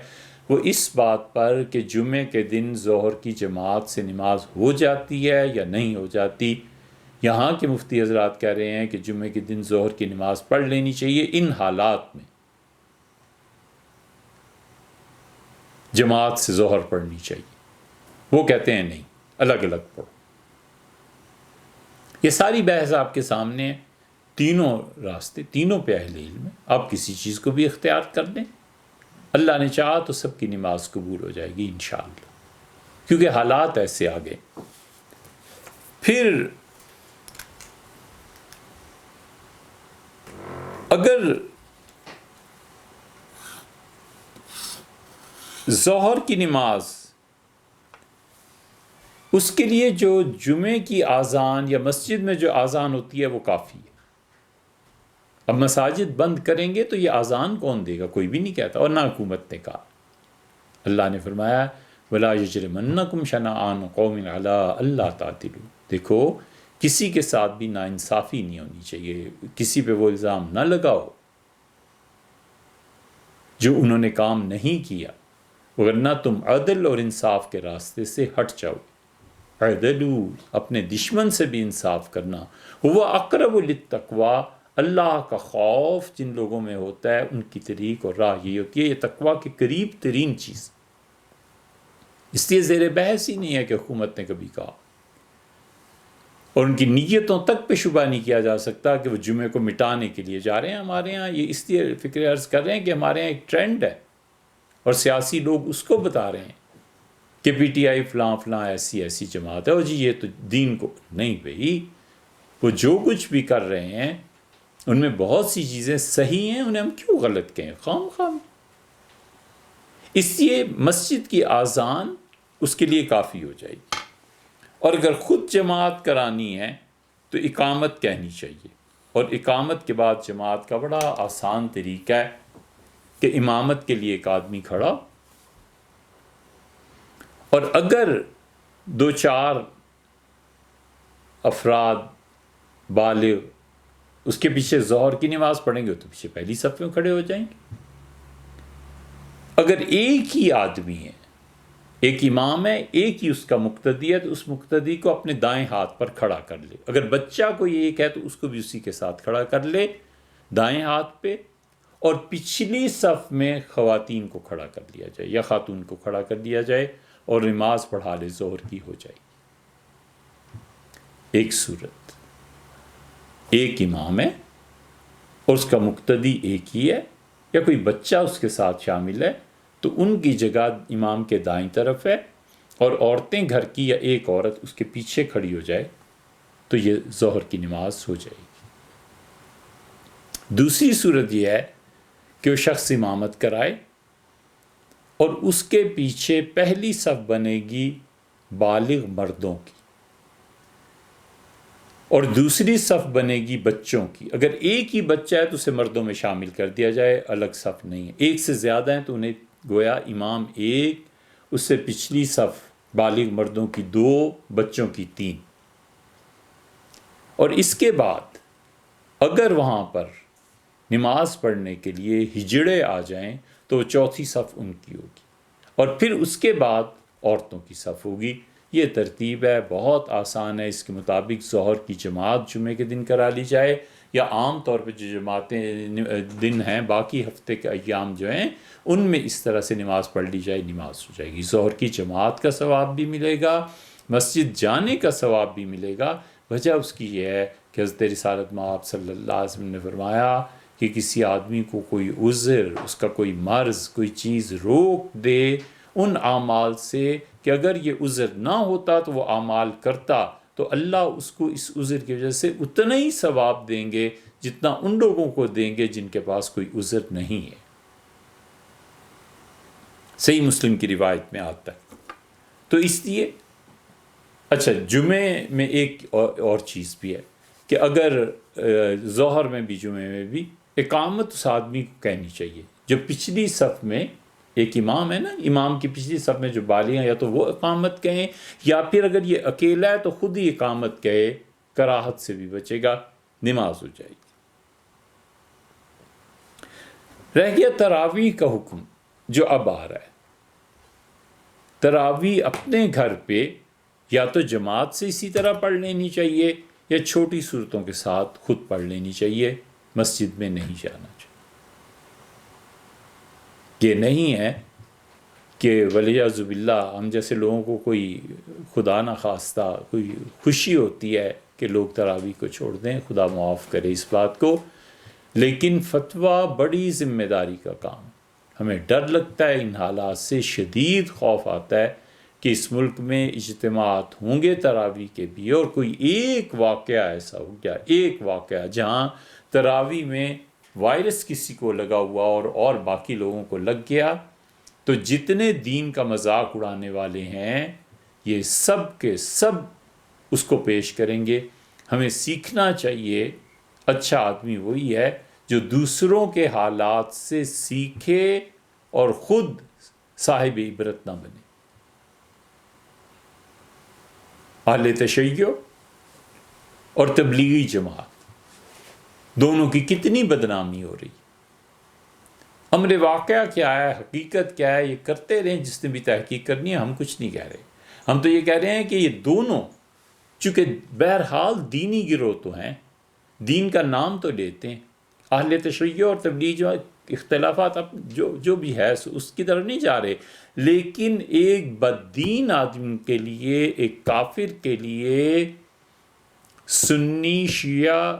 وہ اس بات پر کہ جمعے کے دن ظہر کی جماعت سے نماز ہو جاتی ہے یا نہیں ہو جاتی۔ یہاں کے مفتی حضرات کہہ رہے ہیں کہ جمعے کے دن ظہر کی نماز پڑھ لینی چاہیے ان حالات میں، جماعت سے ظہر پڑھنی چاہیے، وہ کہتے ہیں نہیں، الگ الگ پڑھو۔ یہ ساری بحث آپ کے سامنے ہے، تینوں راستے، تینوں پہ اہل علم ہے، آپ کسی چیز کو بھی اختیار کر دیں، اللہ نے چاہا تو سب کی نماز قبول ہو جائے گی انشاءاللہ، کیونکہ حالات ایسے آ گئے۔ پھر اگر ظہر کی نماز، اس کے لیے جو جمعے کی اذان یا مسجد میں جو اذان ہوتی ہے وہ کافی ہے۔ اب مساجد بند کریں گے تو یہ اذان کون دے گا؟ کوئی بھی نہیں کہتا، اور نہ حکومت نے کہا۔ اللہ نے فرمایا وَلَا يَجْرِمَنَّكُمْ شَنَآنُ قَوْمٍ عَلَىٰ أَلَّا تَعْدِلُوا، دیکھو کسی کے ساتھ بھی ناانصافی نہیں ہونی چاہیے، کسی پہ وہ الزام نہ لگاؤ جو انہوں نے کام نہیں کیا، ورنہ تم عدل اور انصاف کے راستے سے ہٹ جاؤ۔ عدلو، اپنے دشمن سے بھی انصاف کرنا، وہ اقرب للتقوی، اللہ کا خوف جن لوگوں میں ہوتا ہے ان کی طریق اور راہ یہ ہوتی ہے، یہ تقوی کے قریب ترین چیز، اس لیے زیر بحث ہی نہیں ہے کہ حکومت نے کبھی کہا، اور ان کی نیتوں تک پہ شبہ نہیں کیا جا سکتا کہ وہ جمعے کو مٹانے کے لیے جا رہے ہیں۔ ہمارے ہاں یہ اس لیے فکر عرض کر رہے ہیں کہ ہمارے ہاں ایک ٹرینڈ ہے اور سیاسی لوگ اس کو بتا رہے ہیں کہ پی ٹی آئی فلاں فلاں ایسی ایسی جماعت ہے، اور جی یہ تو دین کو نہیں، بھئی وہ جو کچھ بھی کر رہے ہیں ان میں بہت سی چیزیں صحیح ہیں، انہیں ہم کیوں غلط کہیں خام خام؟ اس لیے مسجد کی اذان اس کے لیے کافی ہو جائے گی، اور اگر خود جماعت کرانی ہے تو اقامت کہنی چاہیے، اور اقامت کے بعد جماعت کا بڑا آسان طریقہ ہے کہ امامت کے لیے ایک آدمی کھڑا، اور اگر 2-4 افراد بالغ اس کے پیچھے ظہر کی نماز پڑھیں گے تو پیچھے پہلی صف میں کھڑے ہو جائیں گے۔ اگر ایک ہی آدمی ہے، ایک امام ہے، ایک ہی اس کا مقتدی ہے، تو اس مقتدی کو اپنے دائیں ہاتھ پر کھڑا کر لے، اگر بچہ کوئی ایک ہے تو اس کو بھی اسی کے ساتھ کھڑا کر لے دائیں ہاتھ پہ، اور پچھلی صف میں خواتین کو کھڑا کر لیا جائے یا خاتون کو کھڑا کر دیا جائے اور نماز پڑھا لے، ظہر کی ہو جائے۔ ایک صورت، ایک امام ہے اور اس کا مقتدی ایک ہی ہے، یا کوئی بچہ اس کے ساتھ شامل ہے تو ان کی جگہ امام کے دائیں طرف ہے، اور عورتیں گھر کی یا ایک عورت اس کے پیچھے کھڑی ہو جائے تو یہ ظہر کی نماز ہو جائے گی۔ دوسری صورت یہ ہے کہ وہ شخص امامت کرائے اور اس کے پیچھے پہلی صف بنے گی بالغ مردوں کی اور دوسری صف بنے گی بچوں کی۔ اگر ایک ہی بچہ ہے تو اسے مردوں میں شامل کر دیا جائے، الگ صف نہیں ہے۔ ایک سے زیادہ ہیں تو انہیں گویا امام ایک، اس سے پچھلی صف بالغ مردوں کی 2، بچوں کی 3، اور اس کے بعد اگر وہاں پر نماز پڑھنے کے لیے ہجڑے آ جائیں تو چوتھی صف ان کی ہوگی، اور پھر اس کے بعد عورتوں کی صف ہوگی۔ یہ ترتیب ہے، بہت آسان ہے، اس کے مطابق ظہر کی جماعت جمعے کے دن کرا لی جائے، یا عام طور پہ جو جماعتیں دن ہیں باقی ہفتے کے ایام جو ہیں ان میں اس طرح سے نماز پڑھ لی جائے، نماز ہو جائے گی۔ ظہر کی جماعت کا ثواب بھی ملے گا، مسجد جانے کا ثواب بھی ملے گا۔ وجہ اس کی یہ ہے کہ حضرت رسالت مآب صلی اللہ علیہ وسلم نے فرمایا کہ کسی آدمی کو کوئی عذر، اس کا کوئی مرض، کوئی چیز روک دے ان اعمال سے کہ اگر یہ عذر نہ ہوتا تو وہ اعمال کرتا، تو اللہ اس کو اس عذر کی وجہ سے اتنا ہی ثواب دیں گے جتنا ان لوگوں کو دیں گے جن کے پاس کوئی عذر نہیں ہے۔ صحیح مسلم کی روایت میں آتا ہے۔ تو اس لیے اچھا، جمعے میں ایک اور چیز بھی ہے کہ اگر ظہر میں بھی جمعے میں بھی اقامت اس آدمی کو کہنی چاہیے جو پچھلی صف میں، ایک امام ہے نا، امام کی پچھلی صف میں جو بالی ہیں یا تو وہ اقامت کہیں، یا پھر اگر یہ اکیلا ہے تو خود ہی اقامت کہے، کراہت سے بھی بچے گا، نماز ہو جائے گی۔ رہ گیا تراویح کا حکم جو اب آ رہا ہے۔ تراویح اپنے گھر پہ یا تو جماعت سے اسی طرح پڑھ لینی چاہیے، یا چھوٹی صورتوں کے ساتھ خود پڑھ لینی چاہیے، مسجد میں نہیں جانا چاہیے۔ یہ نہیں ہے کہ ولیعذ باللہ ہم جیسے لوگوں کو کوئی خدا نہ خواستہ کوئی خوشی ہوتی ہے کہ لوگ تراویح کو چھوڑ دیں، خدا معاف کرے اس بات کو، لیکن فتویٰ بڑی ذمہ داری کا کام۔ ہمیں ڈر لگتا ہے ان حالات سے، شدید خوف آتا ہے کہ اس ملک میں اجتماعات ہوں گے تراویح کے بھی، اور کوئی ایک واقعہ ایسا ہو گیا، ایک واقعہ جہاں تراویح میں وائرس کسی کو لگا ہوا اور باقی لوگوں کو لگ گیا، تو جتنے دین کا مذاق اڑانے والے ہیں یہ سب کے سب اس کو پیش کریں گے۔ ہمیں سیکھنا چاہیے، اچھا آدمی وہی ہے جو دوسروں کے حالات سے سیکھے اور خود صاحب عبرت نہ بنے۔ اہل تشیع اور تبلیغی جماعت دونوں کی کتنی بدنامی ہو رہی۔ امر واقعہ کیا ہے، حقیقت کیا ہے، یہ کرتے رہیں جس نے بھی تحقیق کرنی ہے، ہم کچھ نہیں کہہ رہے۔ ہم تو یہ کہہ رہے ہیں کہ یہ دونوں چونکہ بہرحال دینی گروہ تو ہیں، دین کا نام تو لیتے ہیں، اہل تشیع اور تبلیغ جو اختلافات اب جو بھی ہے اس کی طرف نہیں جا رہے، لیکن ایک بددین آدمی کے لیے، ایک کافر کے لیے سنی شیعہ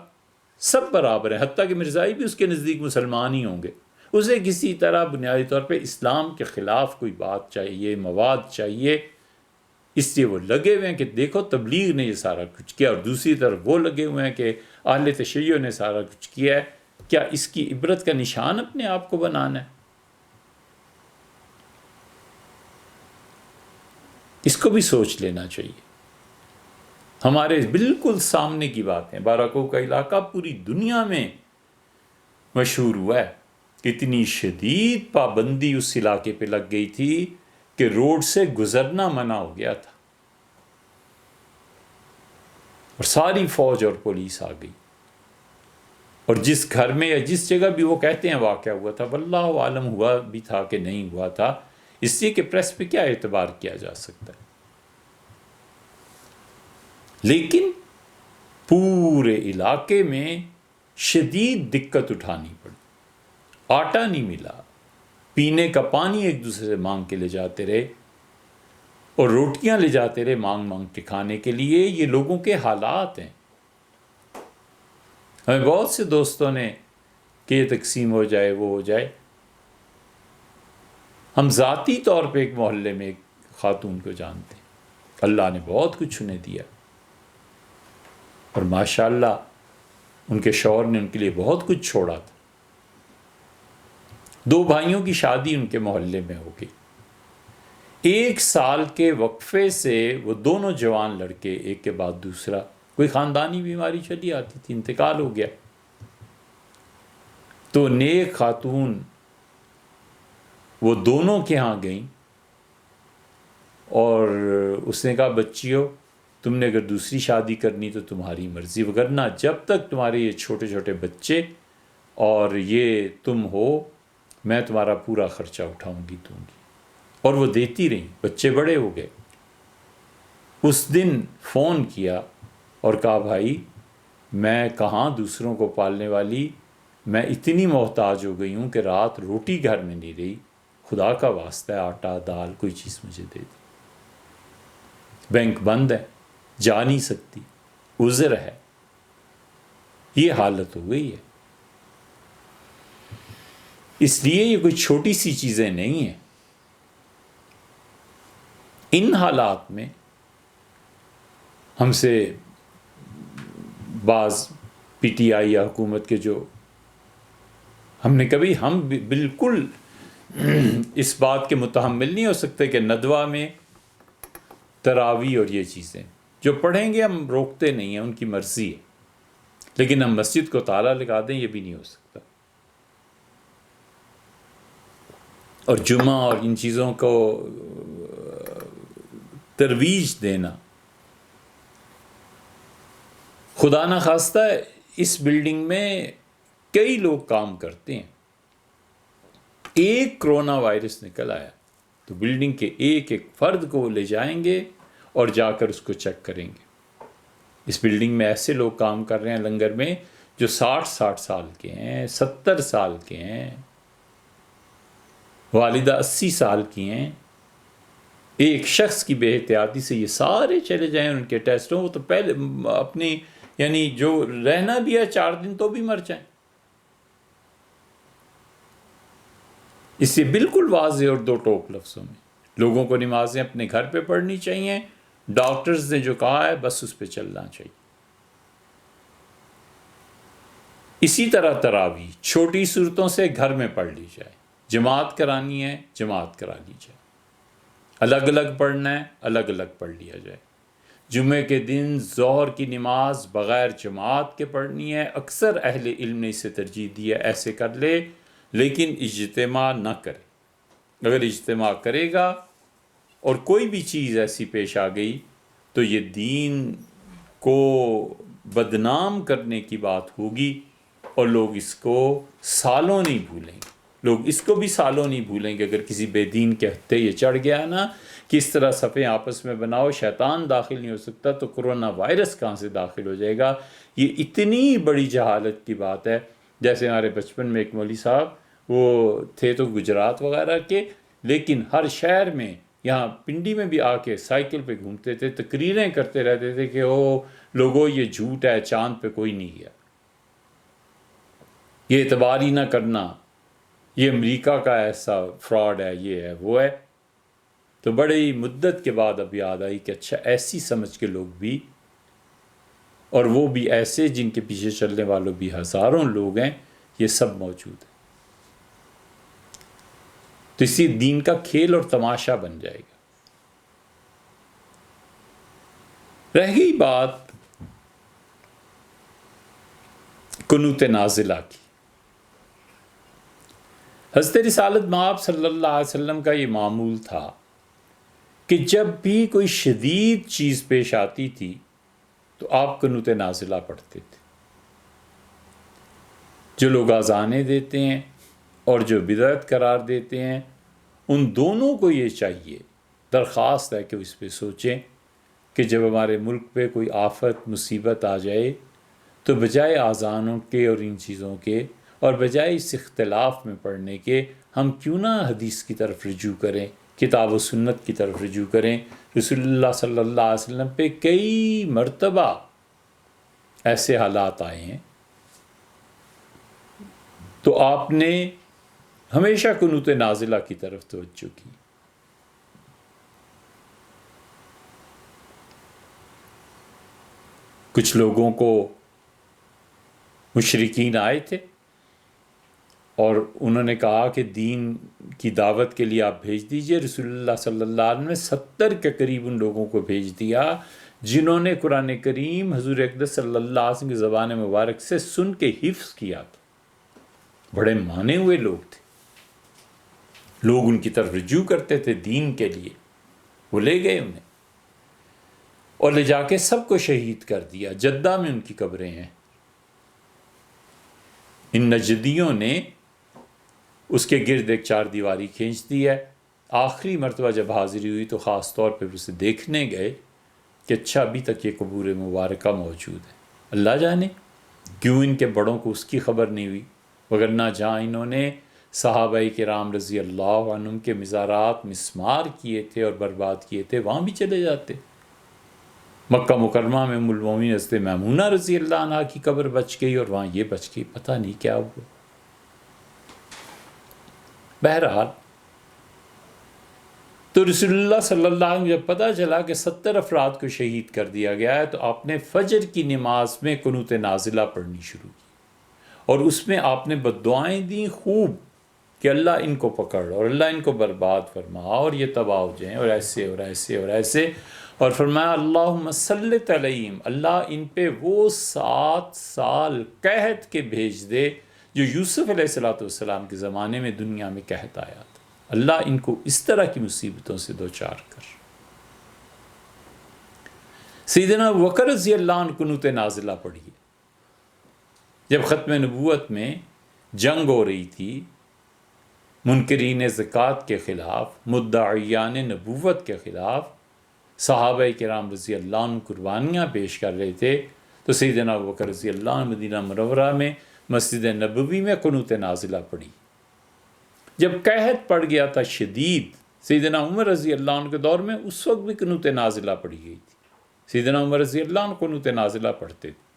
سب برابر ہے، حتیٰ کہ مرزائی بھی اس کے نزدیک مسلمان ہی ہوں گے۔ اسے کسی طرح بنیادی طور پہ اسلام کے خلاف کوئی بات چاہیے، مواد چاہیے، اس لیے وہ لگے ہوئے ہیں کہ دیکھو تبلیغ نے یہ سارا کچھ کیا، اور دوسری طرف وہ لگے ہوئے ہیں کہ اہل تشیع نے سارا کچھ کیا ہے۔ کیا اس کی عبرت کا نشان اپنے آپ کو بنانا ہے؟ اس کو بھی سوچ لینا چاہیے۔ ہمارے بالکل سامنے کی بات ہے، باراکو کا علاقہ پوری دنیا میں مشہور ہوا ہے، اتنی شدید پابندی اس علاقے پہ لگ گئی تھی کہ روڈ سے گزرنا منع ہو گیا تھا، اور ساری فوج اور پولیس آ گئی، اور جس گھر میں یا جس جگہ بھی وہ کہتے ہیں واقعہ ہوا تھا، واللہ عالم ہوا بھی تھا کہ نہیں ہوا تھا، اس لیے کہ پریس پہ کیا اعتبار کیا جا سکتا ہے۔ لیکن پورے علاقے میں شدید دقت اٹھانی پڑی، آٹا نہیں ملا، پینے کا پانی ایک دوسرے سے مانگ کے لے جاتے رہے، اور روٹیاں لے جاتے رہے مانگ مانگ کے کھانے کے لیے۔ یہ لوگوں کے حالات ہیں۔ ہمیں بہت سے دوستوں نے کہ یہ تقسیم ہو جائے، وہ ہو جائے۔ ہم ذاتی طور پہ ایک محلے میں ایک خاتون کو جانتے ہیں، اللہ نے بہت کچھ انہیں دیا، اور ماشاءاللہ ان کے شوہر نے ان کے لیے بہت کچھ چھوڑا تھا۔ 2 بھائیوں کی شادی ان کے محلے میں ہو گئی، 1 سال کے وقفے سے وہ دونوں جوان لڑکے ایک کے بعد دوسرا، کوئی خاندانی بیماری چلی آتی تھی، انتقال ہو گیا، تو نیک خاتون وہ دونوں کے ہاں گئیں، اور اس نے کہا بچیو تم نے اگر دوسری شادی کرنی تو تمہاری مرضی، وگرنہ جب تک تمہارے یہ چھوٹے چھوٹے بچے اور یہ تم ہو میں تمہارا پورا خرچہ اٹھاؤں گی، دوں گی۔ اور وہ دیتی رہیں، بچے بڑے ہو گئے۔ اس دن فون کیا اور کہا بھائی میں کہاں دوسروں کو پالنے والی، میں اتنی محتاج ہو گئی ہوں کہ رات روٹی گھر میں نہیں رہی، خدا کا واسطہ ہے آٹا دال کوئی چیز مجھے دے دی، بینک بند ہے، جا نہیں سکتی، عذر ہے۔ یہ حالت ہو گئی ہے۔ اس لیے یہ کوئی چھوٹی سی چیزیں نہیں ہیں۔ ان حالات میں ہم سے بعض پی ٹی آئی یا حکومت کے جو ہم بالکل اس بات کے متحمل نہیں ہو سکتے کہ ندوہ میں تراویح اور یہ چیزیں جو پڑھیں گے ہم روکتے نہیں ہیں، ان کی مرضی ہے، لیکن ہم مسجد کو تالا لگا دیں یہ بھی نہیں ہو سکتا۔ اور جمعہ اور ان چیزوں کو ترویج دینا، خدا نہ خواستہ اس بلڈنگ میں کئی لوگ کام کرتے ہیں، ایک کرونا وائرس نکل آیا تو بلڈنگ کے ایک ایک فرد کو لے جائیں گے اور جا کر اس کو چیک کریں گے، اس بلڈنگ میں ایسے لوگ کام کر رہے ہیں لنگر میں جو 60 سال کے ہیں، 70 سال کے ہیں، والدہ 80 سال کی ہیں. ایک شخص کی بے احتیاطی سے یہ سارے چلے جائیں ان کے ٹیسٹوں. وہ تو پہلے اپنی یعنی جو رہنا بھی ہے 4 دن تو بھی مر جائیں. اس سے بالکل واضح اور دو ٹوک لفظوں میں لوگوں کو نمازیں اپنے گھر پہ پڑھنی چاہیے. ڈاکٹرز نے جو کہا ہے بس اس پہ چلنا چاہیے. اسی طرح تراویح چھوٹی صورتوں سے گھر میں پڑھ لی جائے. جماعت کرانی ہے جماعت کرا لی جائے. الگ الگ پڑھنا ہے الگ الگ پڑھ لیا جائے. جمعے کے دن ظہر کی نماز بغیر جماعت کے پڑھنی ہے. اکثر اہل علم نے اسے ترجیح دی ہے ایسے کر لے، لیکن اجتماع نہ کرے. اگر اجتماع کرے گا اور کوئی بھی چیز ایسی پیش آ گئی تو یہ دین کو بدنام کرنے کی بات ہوگی اور لوگ اس کو سالوں نہیں بھولیں گے. لوگ اس کو بھی سالوں نہیں بھولیں گے. اگر کسی بے دین کے ہتھے یہ چڑھ گیا نا کہ اس طرح صفیں آپس میں بناؤ، شیطان داخل نہیں ہو سکتا تو کرونا وائرس کہاں سے داخل ہو جائے گا. یہ اتنی بڑی جہالت کی بات ہے. جیسے ہمارے بچپن میں ایک مولوی صاحب وہ تھے تو گجرات وغیرہ کے، لیکن ہر شہر میں یہاں پنڈی میں بھی آ کے سائیکل پہ گھومتے تھے، تقریریں کرتے رہتے تھے کہ او لوگوں یہ جھوٹ ہے، چاند پہ کوئی نہیں گیا، یہ اعتبار ہی نہ کرنا، یہ امریکہ کا ایسا فراڈ ہے، یہ ہے وہ ہے. تو بڑی مدت کے بعد اب یاد آئی کہ اچھا ایسی سمجھ کے لوگ بھی، اور وہ بھی ایسے جن کے پیچھے چلنے والوں بھی ہزاروں لوگ ہیں، یہ سب موجود ہیں. تو اسی دین کا کھیل اور تماشا بن جائے گا. رہ گئی بات قنوت نازلہ کی. حضرت رسالت مآب صلی اللہ علیہ وسلم کا یہ معمول تھا کہ جب بھی کوئی شدید چیز پیش آتی تھی تو آپ قنوت نازلہ پڑھتے تھے. جو لوگ اذانیں دیتے ہیں اور جو بدعت قرار دیتے ہیں ان دونوں کو یہ چاہیے، درخواست ہے کہ اس پہ سوچیں کہ جب ہمارے ملک پہ کوئی آفت مصیبت آ جائے تو بجائے اذانوں کے اور ان چیزوں کے اور بجائے اس اختلاف میں پڑھنے کے، ہم کیوں نہ حدیث کی طرف رجوع کریں، کتاب و سنت کی طرف رجوع کریں. رسول اللہ صلی اللہ علیہ وسلم پہ کئی مرتبہ ایسے حالات آئے ہیں تو آپ نے ہمیشہ قنوت نازلہ کی طرف توجہ کی. کچھ لوگوں کو مشرکین آئے تھے اور انہوں نے کہا کہ دین کی دعوت کے لیے آپ بھیج دیجئے. رسول اللہ صلی اللہ علیہ وسلم نے 70 کے قریب ان لوگوں کو بھیج دیا جنہوں نے قرآن کریم حضور اقدس صلی اللہ علیہ وسلم کی زبان مبارک سے سن کے حفظ کیا تھا. بڑے مانے ہوئے لوگ تھے. لوگ ان کی طرف رجوع کرتے تھے دین کے لیے. وہ لے گئے انہیں اور لے جا کے سب کو شہید کر دیا. جدہ میں ان کی قبریں ہیں. ان نجدیوں نے اس کے گرد ایک 4 دیواری کھینچ دی ہے. آخری مرتبہ جب حاضری ہوئی تو خاص طور پہ اسے دیکھنے گئے کہ اچھا ابھی تک یہ قبور مبارکہ موجود ہے. اللہ جانے کیوں ان کے بڑوں کو اس کی خبر نہیں ہوئی، وگرنہ جہاں انہوں نے صحابہ کرام رضی اللہ عنہم کے مزارات مسمار کیے تھے اور برباد کیے تھے وہاں بھی چلے جاتے. مکہ مکرمہ میں ام المومنین حضرت میمونہ رضی اللہ عنہا کی قبر بچ گئی اور وہاں یہ بچ گئی. پتہ نہیں کیا ہوا. بہرحال تو رسول اللہ صلی اللہ علیہ وسلم جب پتہ چلا کہ 70 افراد کو شہید کر دیا گیا ہے تو آپ نے فجر کی نماز میں قنوت نازلہ پڑھنی شروع کی اور اس میں آپ نے بددعائیں دیں خوب کہ اللہ ان کو پکڑ اور اللہ ان کو برباد فرما اور یہ تباہ ہو جائیں اور ایسے اور ایسے اور ایسے. اور فرمایا اللہم سلط علیہم، اللہ ان پہ وہ 7 سال قحط کے بھیج دے جو یوسف علیہ السلام کے زمانے میں دنیا میں قحط آیا تھا. اللہ ان کو اس طرح کی مصیبتوں سے دوچار کر. سیدنا ابو بکر رضی اللہ عنہ قنوت نازلہ پڑھی جب ختم نبوت میں جنگ ہو رہی تھی منکرین زکوٰۃ کے خلاف، مدعیان نبوت کے خلاف. صحابہ کرام رضی اللہ عنہ قربانیاں پیش کر رہے تھے تو سیدنا ابوبکر رضی اللہ عنہ مدینہ منورہ میں مسجد نبوی میں قنوت نازلہ پڑھی۔ جب قحط پڑ گیا تھا شدید سیدنا عمر رضی اللہ عنہ کے دور میں، اس وقت بھی قنوت نازلہ پڑھی گئی تھی۔ سیدنا عمر رضی اللہ عنہ قنوت نازلہ پڑھتے تھے۔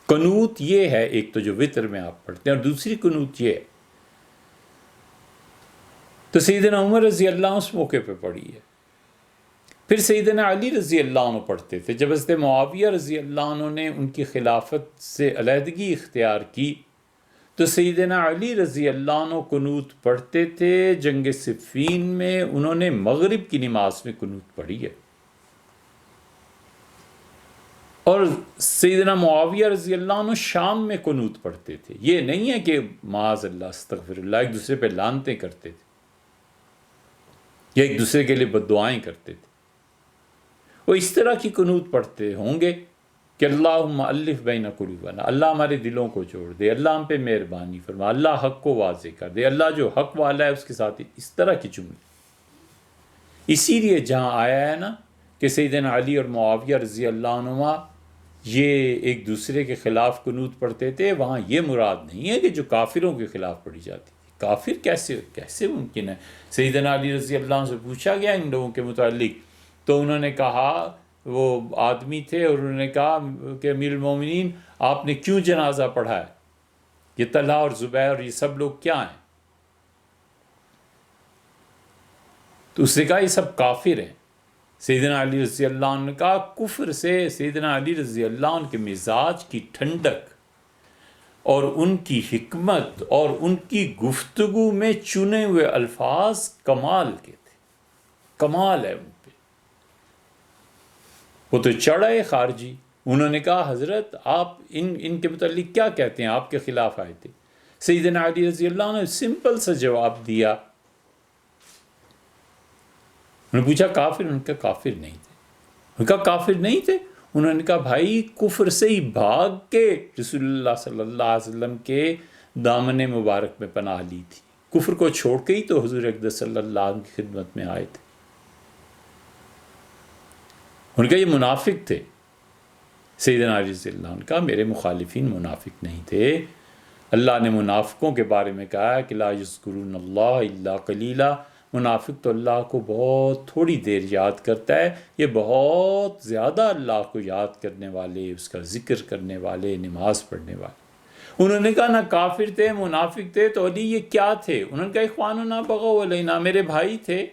قنوت یہ ہے، ایک تو جو وتر میں آپ پڑھتے ہیں، اور دوسری قنوت یہ ہے تو سیدنا عمر رضی اللہ عنہ اس موقع پہ پڑھی ہے۔ پھر سیدنا علی رضی اللہ عنہ پڑھتے تھے۔ جب حضرت معاویہ رضی اللہ عنہ نے ان کی خلافت سے علیحدگی اختیار کی تو سیدنا علی رضی اللہ عنہ قنوت پڑھتے تھے۔ جنگ صفین میں انہوں نے مغرب کی نماز میں قنوت پڑھی ہے، اور سیدنا معاویہ رضی اللہ عنہ شام میں قنوت پڑھتے تھے۔ یہ نہیں ہے کہ معاذ اللہ استغفر اللہ ایک دوسرے پہ لعنتیں کرتے تھے یا ایک دوسرے کے لیے بد دعائیں کرتے تھے، وہ اس طرح کی قنوت پڑھتے ہوں گے کہ اللہم الف بین قلوبنا، اللہ ہمارے دلوں کو جوڑ دے، اللہ ہم پہ مہربانی فرما، اللہ حق کو واضح کر دے، اللہ جو حق والا ہے اس کے ساتھ، اس طرح کی جملے۔ اسی لیے جہاں آیا ہے نا کہ سیدنا علی اور معاویہ رضی اللہ عنہما یہ ایک دوسرے کے خلاف قنوت پڑھتے تھے، وہاں یہ مراد نہیں ہے کہ جو کافروں کے خلاف پڑھی جاتی تھی۔ کافر کیسے ممکن ہے؟ سیدنا علی رضی اللہ عنہ سے پوچھا گیا ان لوگوں کے متعلق تو انہوں نے کہا، وہ آدمی تھے اور انہوں نے کہا کہ امیر المومنین آپ نے کیوں جنازہ پڑھا ہے؟ یہ طلحہ اور زبیر اور یہ سب لوگ کیا ہیں؟ تو اس نے کہا یہ سب کافر ہیں۔ سیدنا علی رضی اللہ عنہ نے کہا کفر سے سیدنا علی رضی اللہ عنہ کے مزاج کی ٹھنڈک اور ان کی حکمت اور ان کی گفتگو میں چنے ہوئے الفاظ کمال کے تھے، کمال ہے ان پہ۔ وہ تو چڑھے خارجی، انہوں نے کہا حضرت آپ ان کے متعلق کیا کہتے ہیں، آپ کے خلاف آئے تھے۔ سیدنا علی رضی اللہ عنہ نے سمپل سا جواب دیا، انہوں نے پوچھا کافر؟ انہوں نے کہا کافر نہیں تھے۔ انہوں نے کہا کافر نہیں تھے؟ انہوں نے کہا بھائی کفر سے ہی بھاگ کے رسول اللہ صلی اللہ علیہ وسلم کے دامن مبارک میں پناہ لی تھی، کفر کو چھوڑ کے ہی تو حضور اقدس صلی اللہ علیہ وسلم کی خدمت میں آئے تھے۔ انہوں نے کہا یہ منافق تھے۔ سیدنا علی رضی اللہ عنہ نے کہا میرے مخالفین منافق نہیں تھے، اللہ نے منافقوں کے بارے میں کہا کہ لا یذکرون اللہ الا قلیلا، منافق تو اللہ کو بہت تھوڑی دیر یاد کرتا ہے، یہ بہت زیادہ اللہ کو یاد کرنے والے، اس کا ذکر کرنے والے، نماز پڑھنے والے۔ انہوں نے کہا نہ کافر تھے، منافق تھے، تو علی یہ کیا تھے؟ انہوں نے کہا اخواننا بغوا علینا، میرے بھائی تھے،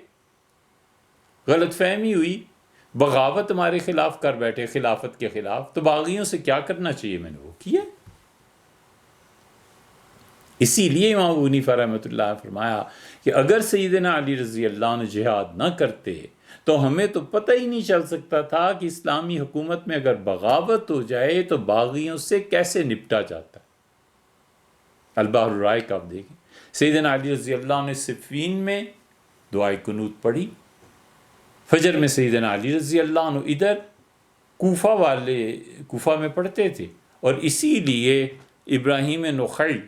غلط فہمی ہوئی، بغاوت ہمارے خلاف کر بیٹھے، خلافت کے خلاف، تو باغیوں سے کیا کرنا چاہیے، میں نے وہ کیا۔ اسی لیے امام ابو حنیفہ رحمۃ اللہ نے فرمایا کہ اگر سیدنا علی رضی اللہ عنہ جہاد نہ کرتے تو ہمیں تو پتہ ہی نہیں چل سکتا تھا کہ اسلامی حکومت میں اگر بغاوت ہو جائے تو باغیوں سے کیسے نپٹا جاتا ہے۔ البحر الرائق آپ دیکھیں، سیدنا علی رضی اللہ عنہ نے صفین میں دعائے قنوت پڑھی، فجر میں سیدنا علی رضی اللہ عنہ ادھر کوفہ میں پڑھتے تھے، اور اسی لیے ابراہیم نخعی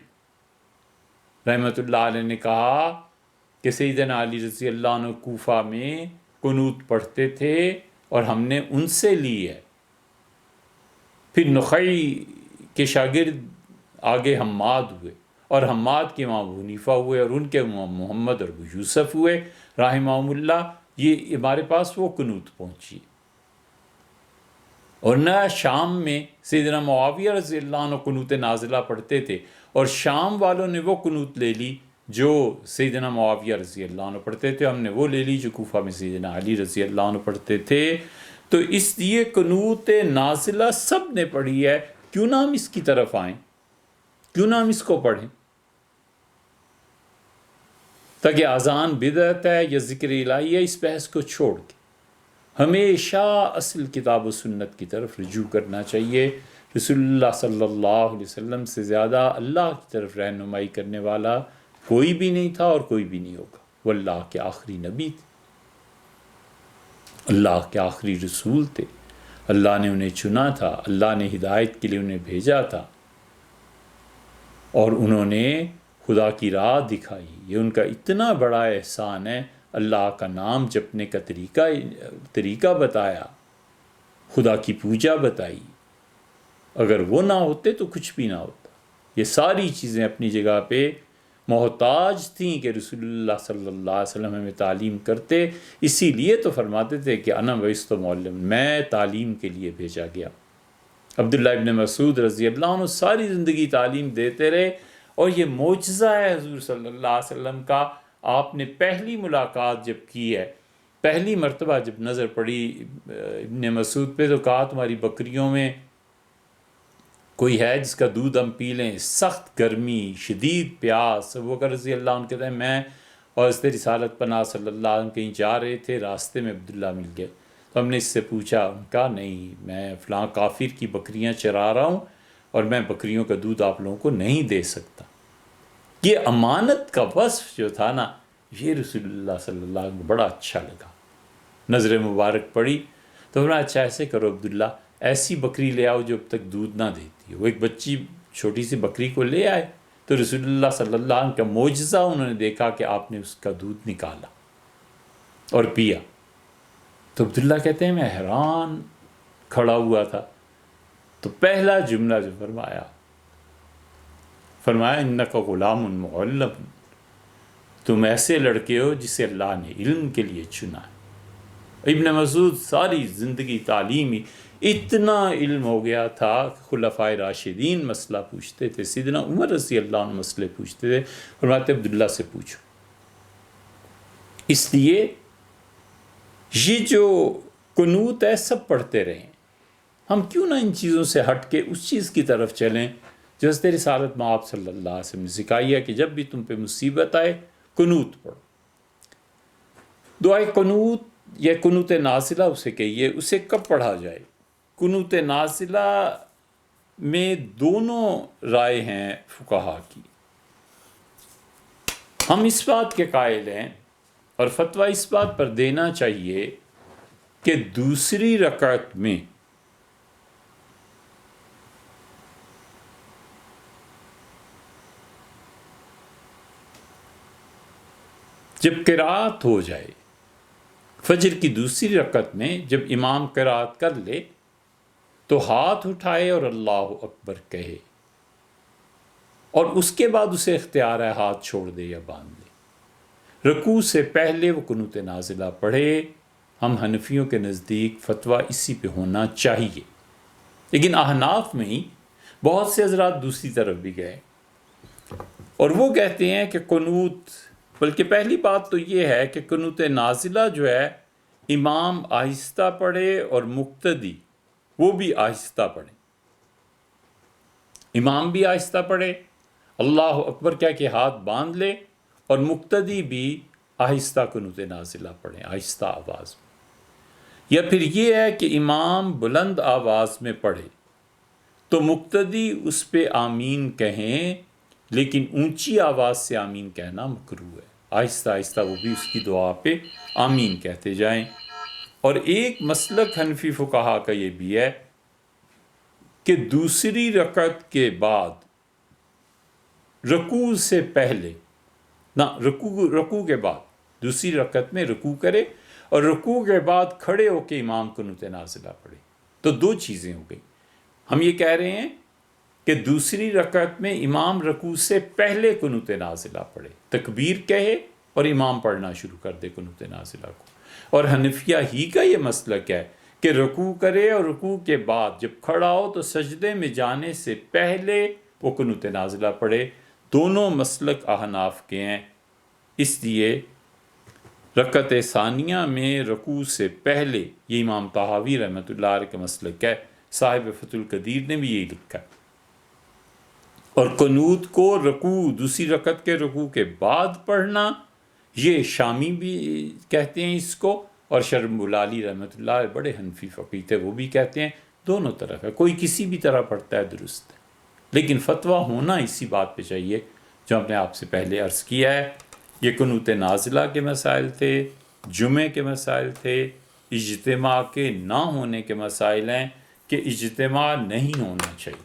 رحمۃ اللہ علیہ نے کہا کہ سیدنا علی رضی اللہ عنہ کوفہ میں قنوت پڑھتے تھے اور ہم نے ان سے لی ہے۔ پھر نخعی کے شاگرد آگے حماد ہوئے، اور حماد کے امام ابو حنیفہ ہوئے، اور ان کے امام محمد اور ابو یوسف ہوئے رحمہم اللہ۔ یہ ہمارے پاس وہ قنوت پہنچی، اور نہ شام میں سیدنا معاویہ رضی اللہ عنہ قنوت نازلہ پڑھتے تھے، اور شام والوں نے وہ قنوت لے لی جو سیدنا معاویہ رضی اللہ عنہ پڑھتے تھے، ہم نے وہ لے لی جو کوفہ میں سیدنا علی رضی اللہ عنہ پڑھتے تھے۔ تو اس لیے قنوت نازلہ سب نے پڑھی ہے، کیوں نہ ہم اس کی طرف آئیں، کیوں نہ ہم اس کو پڑھیں، تاکہ اذان بدعت ہے یا ذکر الہی ہے اس بحث کو چھوڑ کے ہمیشہ اصل کتاب و سنت کی طرف رجوع کرنا چاہیے۔ رسول اللہ صلی اللہ علیہ وسلم سے زیادہ اللہ کی طرف رہنمائی کرنے والا کوئی بھی نہیں تھا اور کوئی بھی نہیں ہوگا۔ وہ اللہ کے آخری نبی تھے، اللہ کے آخری رسول تھے، اللہ نے انہیں چنا تھا، اللہ نے ہدایت کے لیے انہیں بھیجا تھا، اور انہوں نے خدا کی راہ دکھائی۔ یہ ان کا اتنا بڑا احسان ہے، اللہ کا نام جپنے کا طریقہ بتایا، خدا کی پوجا بتائی، اگر وہ نہ ہوتے تو کچھ بھی نہ ہوتا۔ یہ ساری چیزیں اپنی جگہ پہ محتاج تھیں کہ رسول اللہ صلی اللہ علیہ وسلم ہمیں تعلیم کرتے، اسی لیے تو فرماتے تھے کہ انا بعثت معلم، میں تعلیم کے لیے بھیجا گیا۔ عبداللہ ابن مسعود رضی اللہ عنہ ساری زندگی تعلیم دیتے رہے، اور یہ معجزہ ہے حضور صلی اللہ علیہ وسلم کا۔ آپ نے پہلی ملاقات جب کی ہے، پہلی مرتبہ جب نظر پڑی ابن مسعود پہ، تو کہا تمہاری بکریوں میں کوئی ہے جس کا دودھ ہم پی لیں؟ سخت گرمی، شدید پیاس۔ ابو بکر رضی اللہ عنہ کہتے ہیں میں اور حضرت رسالت پناہ صلی اللہ علیہ وسلم کہیں جا رہے تھے، راستے میں عبداللہ مل گئے، تو ہم نے اس سے پوچھا، ان کہا نہیں، میں فلاں کافر کی بکریاں چرا رہا ہوں اور میں بکریوں کا دودھ آپ لوگوں کو نہیں دے سکتا۔ یہ امانت کا وصف جو تھا نا، یہ رسول اللہ صلی اللہ علیہ وسلم کو بڑا اچھا لگا۔ نظر مبارک پڑی تو فرمایا اچھا ایسے کرو عبداللہ، ایسی بکری لے آؤ جو اب تک دودھ نہ دیتی ہے۔ وہ ایک بچی چھوٹی سی بکری کو لے آئے، تو رسول اللہ صلی اللہ علیہ وسلم کا معجزہ انہوں نے دیکھا کہ آپ نے اس کا دودھ نکالا اور پیا۔ تو عبداللہ کہتے ہیں میں حیران کھڑا ہوا تھا، تو پہلا جملہ جو فرمایا انک غلام معلم، تم ایسے لڑکے ہو جسے اللہ نے علم کے لیے چنا ہے۔ ابن مسعود ساری زندگی تعلیمی، اتنا علم ہو گیا تھا کہ خلفائے راشدین مسئلہ پوچھتے تھے، سیدنا عمر رضی اللہ عنہ مسئلے پوچھتے تھے، فرماتے عبداللہ سے پوچھو۔ اس لیے یہ جو قنوت ہے سب پڑھتے رہیں، ہم کیوں نہ ان چیزوں سے ہٹ کے اس چیز کی طرف چلیں جو حضرت رسالت مآب صلی اللہ علیہ وسلم نے سکھائی ہے کہ جب بھی تم پہ مصیبت آئے قنوت پڑھو۔ دعائے قنوت یا قنوت نازلہ اسے کہیے، اسے کب پڑھا جائے؟ قنوت نازلہ میں دونوں رائے ہیں فقہا کی۔ ہم اس بات کے قائل ہیں اور فتویٰ اس بات پر دینا چاہیے کہ دوسری رکعت میں جب قرات ہو جائے، فجر کی دوسری رکعت میں جب امام قرات کر لے تو ہاتھ اٹھائے اور اللہ اکبر کہے، اور اس کے بعد اسے اختیار ہے ہاتھ چھوڑ دے یا باندھ دے۔ رکوع سے پہلے وہ قنوت نازلہ پڑھے۔ ہم حنفیوں کے نزدیک فتویٰ اسی پہ ہونا چاہیے، لیکن احناف میں ہی بہت سے حضرات دوسری طرف بھی گئے، اور وہ کہتے ہیں کہ قنوت، بلکہ پہلی بات تو یہ ہے کہ قنوت نازلہ جو ہے امام آہستہ پڑھے اور مقتدی وہ بھی آہستہ پڑھے۔ امام بھی آہستہ پڑھے، اللہ اکبر کہہ کے ہاتھ باندھ لے، اور مقتدی بھی آہستہ قنوت نازلہ پڑھیں، آہستہ آواز میں۔ یا پھر یہ ہے کہ امام بلند آواز میں پڑھے تو مقتدی اس پہ آمین کہیں، لیکن اونچی آواز سے آمین کہنا مکروہ ہے۔ آہستہ آہستہ وہ بھی اس کی دعا پہ آمین کہتے جائیں۔ اور ایک مسلک حنفی فقہا کا یہ بھی ہے کہ دوسری رکعت کے بعد رکوع سے پہلے نہ، رکوع کے بعد دوسری رکعت میں رکوع کرے اور رکوع کے بعد کھڑے ہو کے امام قنوت نازلہ پڑھے۔ تو دو چیزیں ہو گئی۔ ہم یہ کہہ رہے ہیں کہ دوسری رکعت میں امام رکوع سے پہلے قنوت نازلہ پڑھے، تکبیر کہے اور امام پڑھنا شروع کر دے قنوت نازلہ کو۔ اور حنفیہ ہی کا یہ مسلک ہے کہ رکوع کرے اور رکوع کے بعد جب کھڑا ہو تو سجدے میں جانے سے پہلے وہ قنوت نازلہ پڑھے۔ دونوں مسلک احناف کے ہیں، اس لیے رکعت ثانیہ میں رکوع سے پہلے یہ امام طحاوی رحمۃ اللہ علیہ کا مسلک ہے، صاحب فتح القدیر نے بھی یہی لکھا ہے۔ اور قنوت کو رکوع، دوسری رکعت کے رکوع کے بعد پڑھنا، یہ شامی بھی کہتے ہیں اس کو، اور شرم بلالی رحمۃ اللہ علیہ بڑے حنفی فقیہ تھے، وہ بھی کہتے ہیں۔ دونوں طرف ہے، کوئی کسی بھی طرح پڑھتا ہے درست ہے، لیکن فتویٰ ہونا اسی بات پہ چاہیے جو ہم نے آپ سے پہلے عرض کیا ہے۔ یہ قنوت نازلہ کے مسائل تھے، جمعے کے مسائل تھے، اجتماع کے نہ ہونے کے مسائل ہیں کہ اجتماع نہیں ہونا چاہیے۔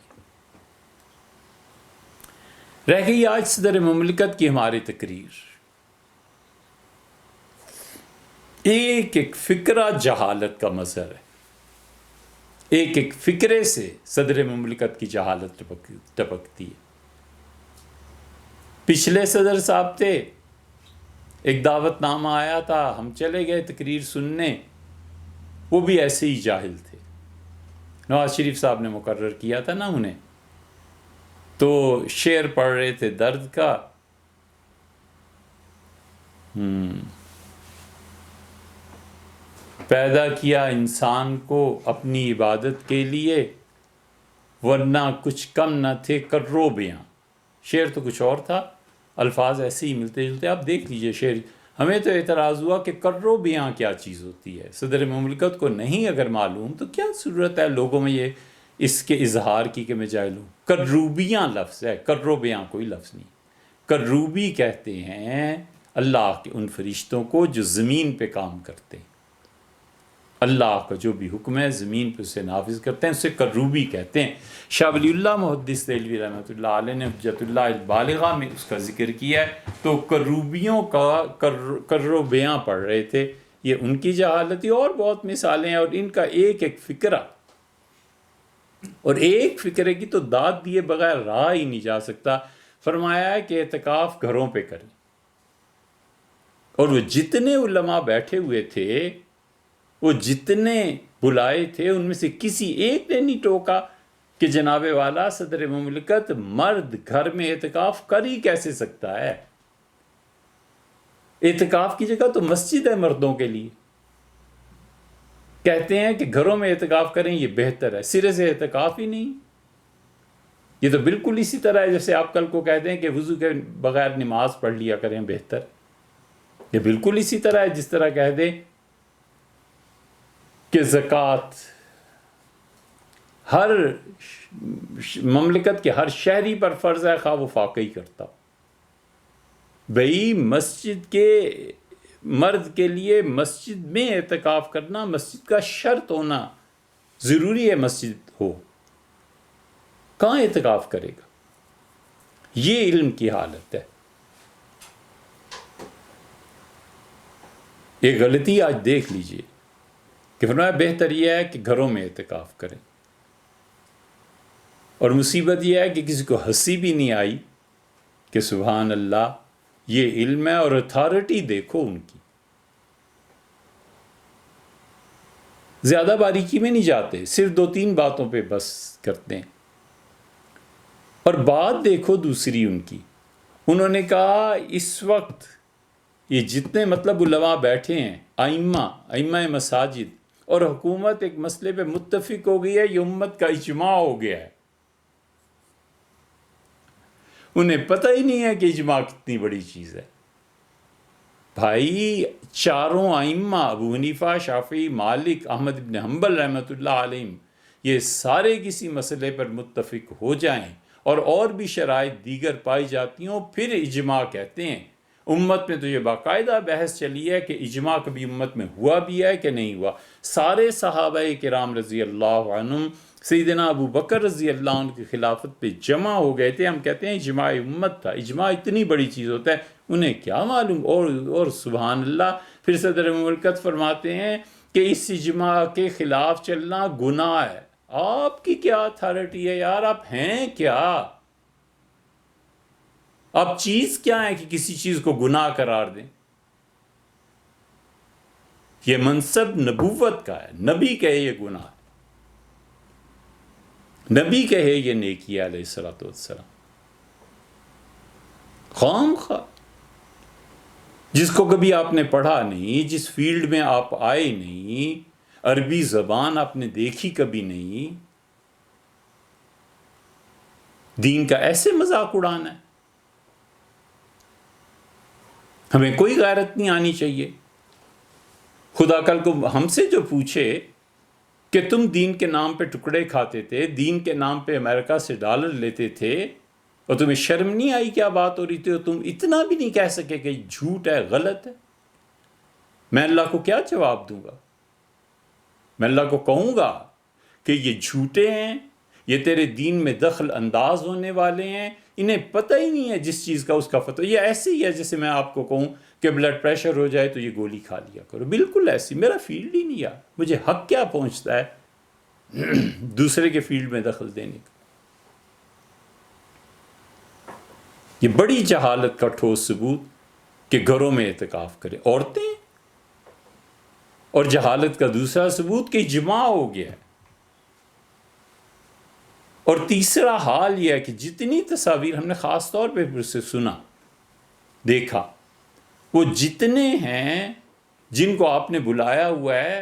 رہ گئی آج صدر مملکت کی ہماری تقریر۔ ایک ایک فکرہ جہالت کا مظہر ہے، ایک ایک فکرے سے صدر مملکت کی جہالت ٹپکتی ہے۔ پچھلے صدر صاحب تھے، ایک دعوت نامہ آیا تھا، ہم چلے گئے تقریر سننے، وہ بھی ایسے ہی جاہل تھے۔ نواز شریف صاحب نے مقرر کیا تھا نا انہیں، تو شعر پڑھ رہے تھے درد کا، پیدا کیا انسان کو اپنی عبادت کے لیے، ورنہ کچھ کم نہ تھے کرو بیاں۔ شعر تو کچھ اور تھا، الفاظ ایسے ہی ملتے جلتے، آپ دیکھ لیجئے شعر۔ ہمیں تو اعتراض ہوا کہ کرو بیاں کیا چیز ہوتی ہے، صدر مملکت کو نہیں اگر معلوم تو کیا ضرورت ہے لوگوں میں یہ اس کے اظہار کی کہ میں جاہل ہوں۔ کروبیاں لفظ ہے، کرو بیاں کوئی لفظ نہیں۔ کروبی کہتے ہیں اللہ کے ان فرشتوں کو جو زمین پہ کام کرتے ہیں، اللہ کا جو بھی حکم ہے زمین پہ اسے نافذ کرتے ہیں، اسے کروبی کہتے ہیں۔ شاہ ولی اللہ محدث دہلوی رحمۃ اللہ علیہ نے حجت اللہ البالغہ میں اس کا ذکر کیا ہے، تو کروبیوں کا کرو بیاں پڑھ رہے تھے، یہ ان کی جہالت، اور بہت مثالیں ہیں، اور ان کا ایک ایک فکرہ، اور ایک فکرے کی تو داد دیے بغیر رہا ہی نہیں جا سکتا۔ فرمایا ہے کہ اعتکاف گھروں پہ کریں، اور وہ جتنے علماء بیٹھے ہوئے تھے، وہ جتنے بلائے تھے، ان میں سے کسی ایک نے نہیں ٹوکا کہ جناب والا صدر مملکت مرد گھر میں اعتکاف کر ہی کیسے سکتا ہے؟ اعتکاف کی جگہ تو مسجد ہے مردوں کے لیے، کہتے ہیں کہ گھروں میں اعتکاف کریں یہ بہتر ہے، سرے سے اعتکاف ہی نہیں۔ یہ تو بالکل اسی طرح ہے جیسے آپ کل کو کہتے ہیں کہ وضو کے بغیر نماز پڑھ لیا کریں بہتر، یہ بالکل اسی طرح ہے جس طرح کہہ دیں کہ زکوٰۃ ہر مملکت کے ہر شہری پر فرض ہے، خواہ وہ فاقہ ہی کرتا ہو۔ بھئی مسجد کے مرد کے لیے مسجد میں اعتکاف کرنا، مسجد کا شرط ہونا ضروری ہے، مسجد ہو، کہاں اعتکاف کرے گا؟ یہ علم کی حالت ہے۔ ایک غلطی آج دیکھ لیجئے کہ فرمایا بہتر یہ ہے کہ گھروں میں اعتکاف کریں، اور مصیبت یہ ہے کہ کسی کو ہنسی بھی نہیں آئی کہ سبحان اللہ یہ علم ہے، اور اتھارٹی دیکھو ان کی، زیادہ باریکی میں نہیں جاتے، صرف 2-3 باتوں پہ بس کرتے ہیں۔ اور بات دیکھو دوسری ان کی، انہوں نے کہا اس وقت یہ جتنے مطلب علماء بیٹھے ہیں، ائمہ مساجد اور حکومت ایک مسئلے پہ متفق ہو گئی ہے، یہ امت کا اجماع ہو گیا ہے۔ انہیں پتہ ہی نہیں ہے کہ اجماع کتنی بڑی چیز ہے۔ بھائی چاروں ائمہ ابو حنیفہ، شافعی، مالک، احمد بن حنبل رحمۃ اللہ علیہ، یہ سارے کسی مسئلے پر متفق ہو جائیں اور بھی شرائط دیگر پائی جاتی ہوں، پھر اجماع کہتے ہیں۔ امت میں تو یہ باقاعدہ بحث چلی ہے کہ اجماع کبھی امت میں ہوا بھی ہے کہ نہیں ہوا۔ سارے صحابہ کرام رضی اللہ عنہم سیدنا ابو بکر رضی اللہ عنہ کی خلافت پہ جمع ہو گئے تھے، ہم کہتے ہیں اجماع امت تھا۔ اجماع اتنی بڑی چیز ہوتا ہے، انہیں کیا معلوم، اور سبحان اللہ پھر صدر مملکت فرماتے ہیں کہ اس اجماع کے خلاف چلنا گناہ ہے۔ آپ کی کیا اتھارٹی ہے یار، آپ ہیں کیا؟ آپ چیز کیا ہے کہ کسی چیز کو گناہ قرار دیں؟ یہ منصب نبوت کا ہے، نبی کہے یہ گناہ ہے، نبی کہے یہ نیکی ہے علیہ الصلوۃ والسلام۔ خام خواہ جس کو کبھی آپ نے پڑھا نہیں، جس فیلڈ میں آپ آئے نہیں، عربی زبان آپ نے دیکھی کبھی نہیں، دین کا ایسے مذاق اڑانا ہے؟ ہمیں کوئی غیرت نہیں آنی چاہیے؟ خدا کل کو ہم سے جو پوچھے کہ تم دین کے نام پہ ٹکڑے کھاتے تھے، دین کے نام پہ امریکہ سے ڈالر لیتے تھے، اور تمہیں شرم نہیں آئی کیا بات ہو رہی تھی، اور تم اتنا بھی نہیں کہہ سکے کہ جھوٹ ہے، غلط ہے؟ میں اللہ کو کیا جواب دوں گا؟ میں اللہ کو کہوں گا کہ یہ جھوٹے ہیں، یہ تیرے دین میں دخل انداز ہونے والے ہیں، انہیں پتہ ہی نہیں ہے جس چیز کا اس کا فتویٰ۔ یہ ایسے ہی ہے جیسے میں آپ کو کہوں کہ بلڈ پریشر ہو جائے تو یہ گولی کھا لیا کرو. بالکل ایسی، میرا فیلڈ ہی نہیں یار، مجھے حق کیا پہنچتا ہے دوسرے کے فیلڈ میں دخل دینے کا. یہ بڑی جہالت کا ٹھوس ثبوت کہ گھروں میں اعتکاف کریں عورتیں، اور جہالت کا دوسرا ثبوت کہ اجماع ہو گیا ہے. اور تیسرا حال یہ ہے کہ جتنی تصاویر ہم نے خاص طور پہ پھر سے سنا دیکھا، وہ جتنے ہیں جن کو آپ نے بلایا ہوا ہے،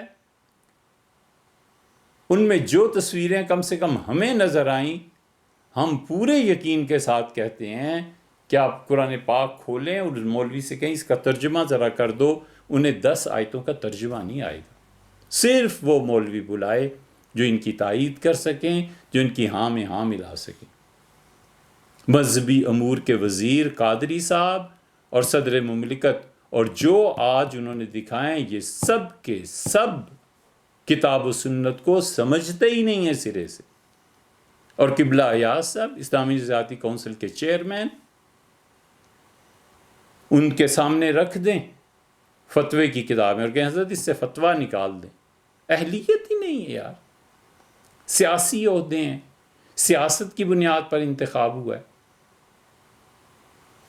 ان میں جو تصویریں کم سے کم ہمیں نظر آئیں، ہم پورے یقین کے ساتھ کہتے ہیں کہ آپ قرآن پاک کھولیں اور مولوی سے کہیں اس کا ترجمہ ذرا کر دو، انہیں 10 آیتوں کا ترجمہ نہیں آئے گا. صرف وہ مولوی بلائے جو ان کی تائید کر سکیں، جو ان کی ہاں میں ہاں ملا سکیں. مذہبی امور کے وزیر قادری صاحب اور صدر مملکت، اور جو آج انہوں نے دکھائیں، یہ سب کے سب کتاب و سنت کو سمجھتے ہی نہیں ہیں سرے سے. اور قبلہ ایاز صاحب اسلامی نظریاتی کونسل کے چیئرمین، ان کے سامنے رکھ دیں فتوے کی کتابیں اور کہ حضرت اس سے فتویٰ نکال دیں. اہلیت ہی نہیں ہے یار. سیاسی عہدے ہیں، سیاست کی بنیاد پر انتخاب ہوا ہے.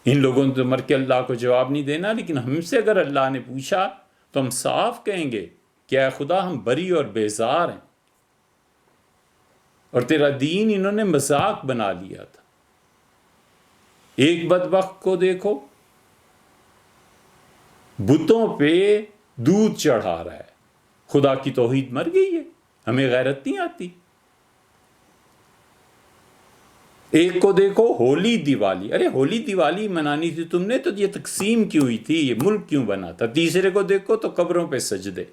ان لوگوں نے تو مر کے اللہ کو جواب نہیں دینا، لیکن ہم سے اگر اللہ نے پوچھا تو ہم صاف کہیں گے کہ اے خدا ہم بری اور بیزار ہیں، اور تیرا دین انہوں نے مذاق بنا لیا تھا. ایک بدبخت کو دیکھو بتوں پہ دودھ چڑھا رہا ہے. خدا کی توحید مر گئی ہے، ہمیں غیرت نہیں آتی. ایک کو دیکھو ہولی دیوالی، ارے ہولی دیوالی منانی تھی تم نے تو یہ تقسیم کیوں ہوئی تھی، یہ ملک کیوں بنا تھا. تیسرے کو دیکھو تو قبروں پہ سجدے.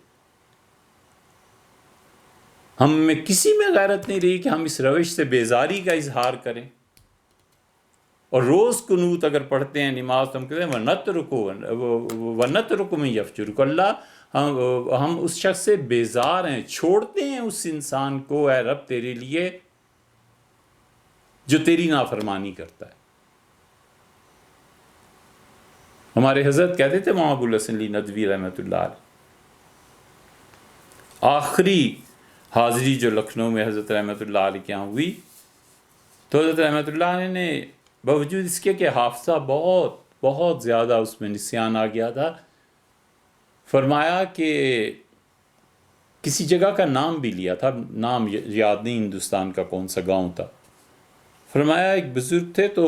ہم میں کسی میں غیرت نہیں رہی کہ ہم اس روش سے بیزاری کا اظہار کریں. اور روز قنوت اگر پڑھتے ہیں نماز تو ہم کہتے ہیں وَنَتْرُكُ مَن يَفْجُرُكُ، اللہ ہم اس شخص سے بیزار ہیں، چھوڑتے ہیں اس انسان کو اے رب تیرے لیے جو تیری نافرمانی کرتا ہے. ہمارے حضرت کہتے تھے مولانا ابوالحسن علی ندوی رحمۃ اللہ علیہ، آخری حاضری جو لکھنؤ میں حضرت رحمۃ اللہ علیہ کے یہاں ہوئی تو حضرت رحمۃ اللہ علیہ نے باوجود اس کے کہ حافظہ بہت بہت زیادہ اس میں نسیان آ گیا تھا، فرمایا کہ کسی جگہ کا نام بھی لیا تھا، نام یاد نہیں ہندوستان کا کون سا گاؤں تھا. فرمایا ایک بزرگ تھے تو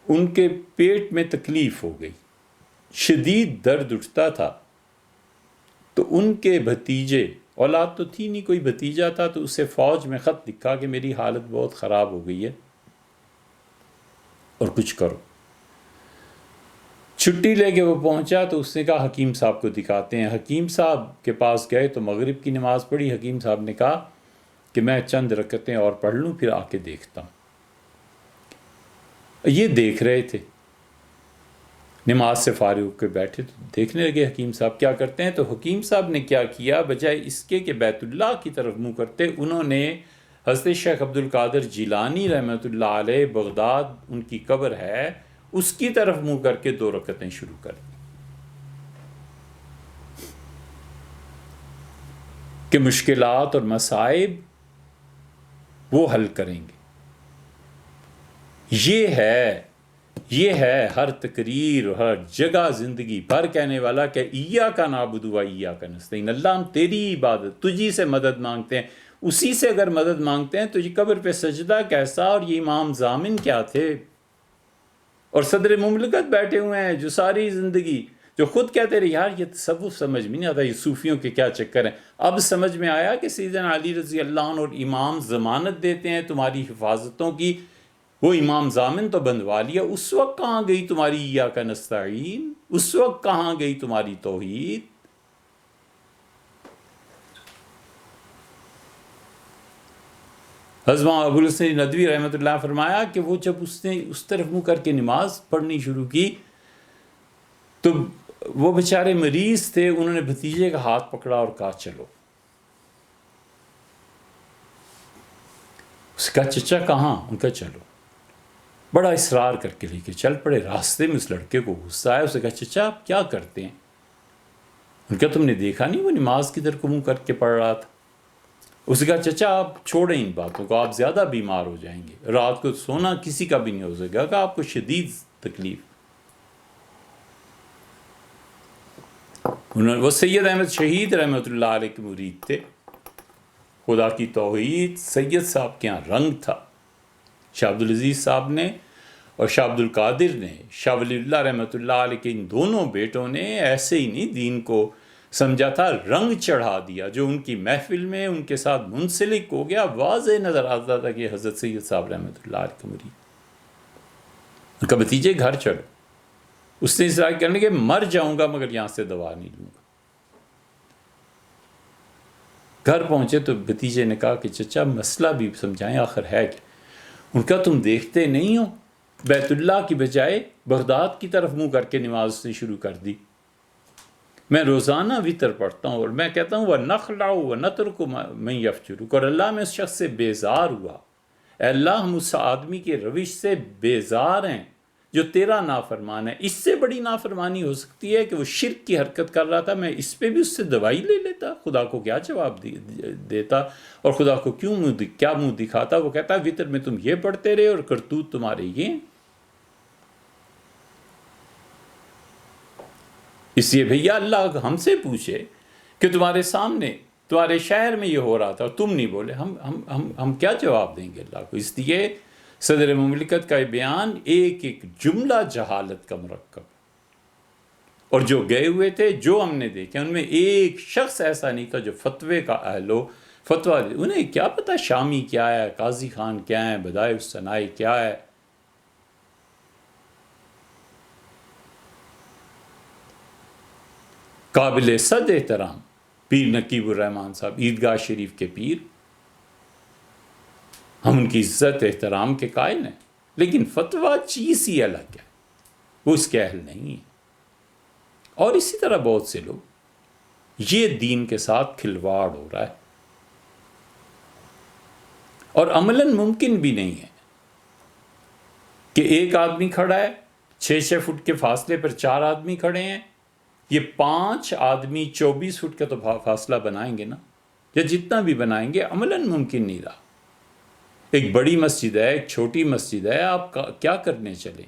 ان کے پیٹ میں تکلیف ہو گئی، شدید درد اٹھتا تھا، تو ان کے بھتیجے، اولاد تو تھی نہیں، کوئی بھتیجا تھا، تو اسے فوج میں خط لکھا کہ میری حالت بہت خراب ہو گئی ہے اور کچھ کرو. چھٹی لے کے وہ پہنچا تو اس نے کہا حکیم صاحب کو دکھاتے ہیں. حکیم صاحب کے پاس گئے تو مغرب کی نماز پڑھی. حکیم صاحب نے کہا کہ میں چند رکعتیں اور پڑھ لوں پھر آ کے دیکھتا ہوں. یہ دیکھ رہے تھے، نماز سے فارغ ہو کے بیٹھے تو دیکھنے لگے حکیم صاحب کیا کرتے ہیں. تو حکیم صاحب نے کیا کیا، بجائے اس کے کہ بیت اللہ کی طرف منہ کرتے، انہوں نے حضرت شیخ عبد القادر جیلانی رحمۃ اللہ علیہ بغداد ان کی قبر ہے، اس کی طرف منہ کر کے 2 رکعتیں شروع کر دی کہ مشکلات اور مصائب وہ حل کریں گے. یہ ہے ہر تقریر اور ہر جگہ زندگی بھر کہنے والا کہ ایاک نعبد و ایاک نستعین، اللہ ہم تیری عبادت، تجھی سے مدد مانگتے ہیں. اسی سے اگر مدد مانگتے ہیں تو یہ قبر پہ سجدہ کیسا. اور یہ امام ضامن کیا تھے، اور صدر مملکت بیٹھے ہوئے ہیں جو ساری زندگی، جو خود کہتے رہے یار یہ تصوف سمجھ میں نہیں آتا، یہ صوفیوں کے کیا چکر ہیں. اب سمجھ میں آیا کہ سیدنا علی رضی اللہ عنہ اور امام ضمانت دیتے ہیں تمہاری حفاظتوں کی. وہ امام ضامن تو بندوا لیا، اس وقت کہاں گئی تمہاری ایاک نستعین، اس وقت کہاں گئی تمہاری توحید. حضرت ابوالحسن ندوی رحمۃ اللہ فرمایا کہ وہ جب اس نے اس طرف منہ کر کے نماز پڑھنی شروع کی تو وہ بیچارے مریض تھے، انہوں نے بھتیجے کا ہاتھ پکڑا اور کہا چلو. اس کا چچا کہاں؟ ان کا چلو. بڑا اصرار کر کے لے کے چل پڑے. راستے میں اس لڑکے کو غصہ آیا. اسے کہا چچا آپ کیا کرتے ہیں؟ ان کا تم نے دیکھا نہیں وہ نماز کی طرف منہ کر کے پڑھ رہا تھا. اس نے کہا چچا آپ چھوڑیں ان باتوں کو, آپ زیادہ بیمار ہو جائیں گے, رات کو سونا کسی کا بھی نہیں ہو سکے گا, کہ آپ کو شدید تکلیف. وہ سید احمد شہید رحمۃ اللہ علیہ کے مرید تھے. خدا کی توحید سید صاحب کے یہاں رنگ تھا. شاہ عبدالعزیز صاحب نے اور شاہ عبد القادر نے, شاہ ولی اللہ رحمۃ اللہ علیہ کے ان دونوں بیٹوں نے ایسے ہی نہیں دین کو سمجھا تھا, رنگ چڑھا دیا. جو ان کی محفل میں ان کے ساتھ منسلک ہو گیا, واضح نظر آتا تھا کہ حضرت سید صاحب رحمۃ اللہ علیہ کا مرید. ان کا بھتیجے گھر چلو. اس نے اصرار کرنے کہ مر جاؤں گا مگر یہاں سے دوا نہیں لوں گا. گھر پہنچے تو بھتیجے نے کہا کہ چچا مسئلہ بھی سمجھائیں, آخر ہے کیا؟ ان کا تم دیکھتے نہیں ہو بیت اللہ کی بجائے بغداد کی طرف منہ کر کے نماز سے شروع کر دی. میں روزانہ وطر پڑھتا ہوں اور میں کہتا ہوں وَنَخْلَعُ وَنَتْرُكُ مَن يَفْجُرُكَ, اور اللہ میں اس شخص سے بیزار ہوا. اے اللہ ہم اس آدمی کے روش سے بیزار ہیں جو تیرا نافرمان ہے. اس سے بڑی نافرمانی ہو سکتی ہے کہ وہ شرک کی حرکت کر رہا تھا, میں اس پہ بھی اس سے دوائی لے لیتا, خدا کو کیا جواب دیتا اور خدا کو کیا منہ دکھاتا. وہ کہتا وطر میں تم یہ پڑھتے رہے اور کرتوت تمہارے یہ. اس لیے بھیا اللہ ہم سے پوچھے کہ تمہارے سامنے تمہارے شہر میں یہ ہو رہا تھا اور تم نہیں بولے, ہم کیا جواب دیں گے اللہ کو. اس لیے صدر مملکت کا یہ بیان ایک ایک جملہ جہالت کا مرکب. اور جو گئے ہوئے تھے, جو ہم نے دیکھے, ان میں ایک شخص ایسا نہیں تھا جو فتوے کا اہل ہو. فتویٰ انہیں کیا پتا شامی کیا ہے, قاضی خان کیا ہے, بدائے الثنائی کیا ہے. قابل صد احترام پیر نقیب الرحمن صاحب, عیدگاہ شریف کے پیر, ہم ان کی عزت احترام کے قائل ہیں, لیکن فتویٰ چیز ہی الگ ہے, وہ اس کے اہل نہیں ہے. اور اسی طرح بہت سے لوگ, یہ دین کے ساتھ کھلواڑ ہو رہا ہے. اور عملاً ممکن بھی نہیں ہے کہ ایک آدمی کھڑا ہے, 6 فٹ کے فاصلے پر 4 آدمی کھڑے ہیں, یہ 5 آدمی 24 فٹ کا تو فاصلہ بنائیں گے نا, یا جتنا بھی بنائیں گے, عملاً ممکن نہیں رہا. ایک بڑی مسجد ہے, ایک چھوٹی مسجد ہے, آپ کیا کرنے چلیں؟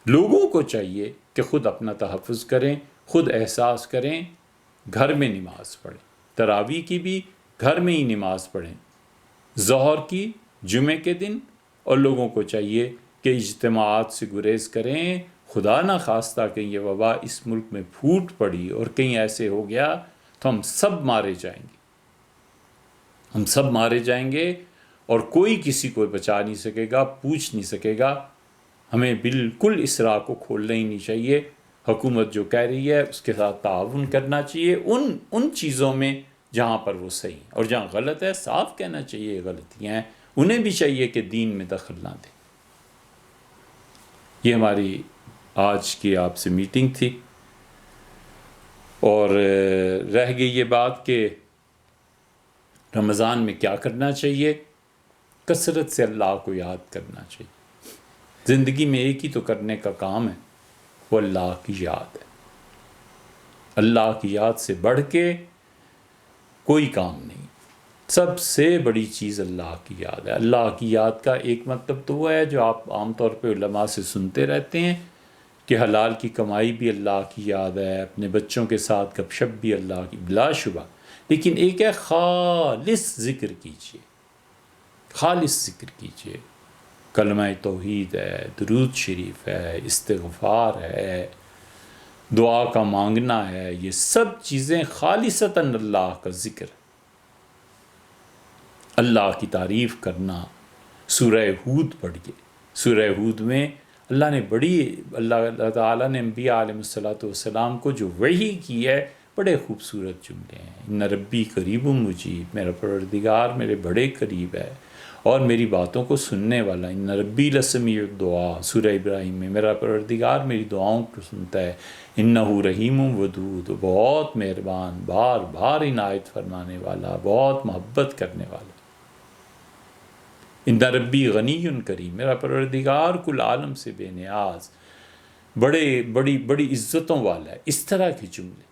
لوگوں کو چاہیے کہ خود اپنا تحفظ کریں, خود احساس کریں, گھر میں نماز پڑھیں. تراویح کی بھی گھر میں ہی نماز پڑھیں, ظہر کی جمعے کے دن. اور لوگوں کو چاہیے کہ اجتماعات سے گریز کریں. خدا نہ خواستہ کہیں یہ وبا اس ملک میں پھوٹ پڑی اور کہیں ایسے ہو گیا تو ہم سب مارے جائیں گے, ہم سب مارے جائیں گے, اور کوئی کسی کو بچا نہیں سکے گا, پوچھ نہیں سکے گا. ہمیں بالکل اس راہ کو کھولنا ہی نہیں چاہیے. حکومت جو کہہ رہی ہے اس کے ساتھ تعاون کرنا چاہیے ان چیزوں میں جہاں پر وہ صحیح, اور جہاں غلط ہے صاف کہنا چاہیے غلطیاں ہیں. انہیں بھی چاہیے کہ دین میں دخل نہ دیں. یہ ہماری آج کی آپ سے میٹنگ تھی, اور رہ گئی یہ بات کہ رمضان میں کیا کرنا چاہیے. کثرت سے اللہ کو یاد کرنا چاہیے. زندگی میں ایک ہی تو کرنے کا کام ہے, وہ اللہ کی یاد ہے. اللہ کی یاد سے بڑھ کے کوئی کام نہیں. سب سے بڑی چیز اللہ کی یاد ہے. اللہ کی یاد کا ایک مطلب تو وہ ہے جو آپ عام طور پہ علماء سے سنتے رہتے ہیں کہ حلال کی کمائی بھی اللہ کی یاد ہے, اپنے بچوں کے ساتھ گپ شپ بھی اللہ کی, بلا شبہ. لیکن ایک ہے خالص ذکر کیجیے, خالص ذکر کیجیے. کلمہ توحید ہے, درود شریف ہے, استغفار ہے, دعا کا مانگنا ہے. یہ سب چیزیں خالصتاً اللہ کا ذکر, اللہ کی تعریف کرنا. سورہ ہود پڑھیے. سورہ ہود میں اللہ نے اللہ تعالیٰ نے انبیاء علیہ السلام کو جو وحی کی ہے, بڑے خوبصورت جملے ہیں. ان ربی قریب مجیب, میرا پروردگار میرے بڑے قریب ہے اور میری باتوں کو سننے والا. ان ربی لسمیع الدعا, سورہ ابراہیم میں میرا پروردگار میری دعاؤں کو سنتا ہے. انہ رحیم ودود, بہت مہربان, بار بار عنایت فرمانے والا, بہت محبت کرنے والا. ان ربی غنی کریم، میرا پروردگار کل عالم سے بے نیاز، بڑی عزتوں والا ہے. اس طرح کے جملے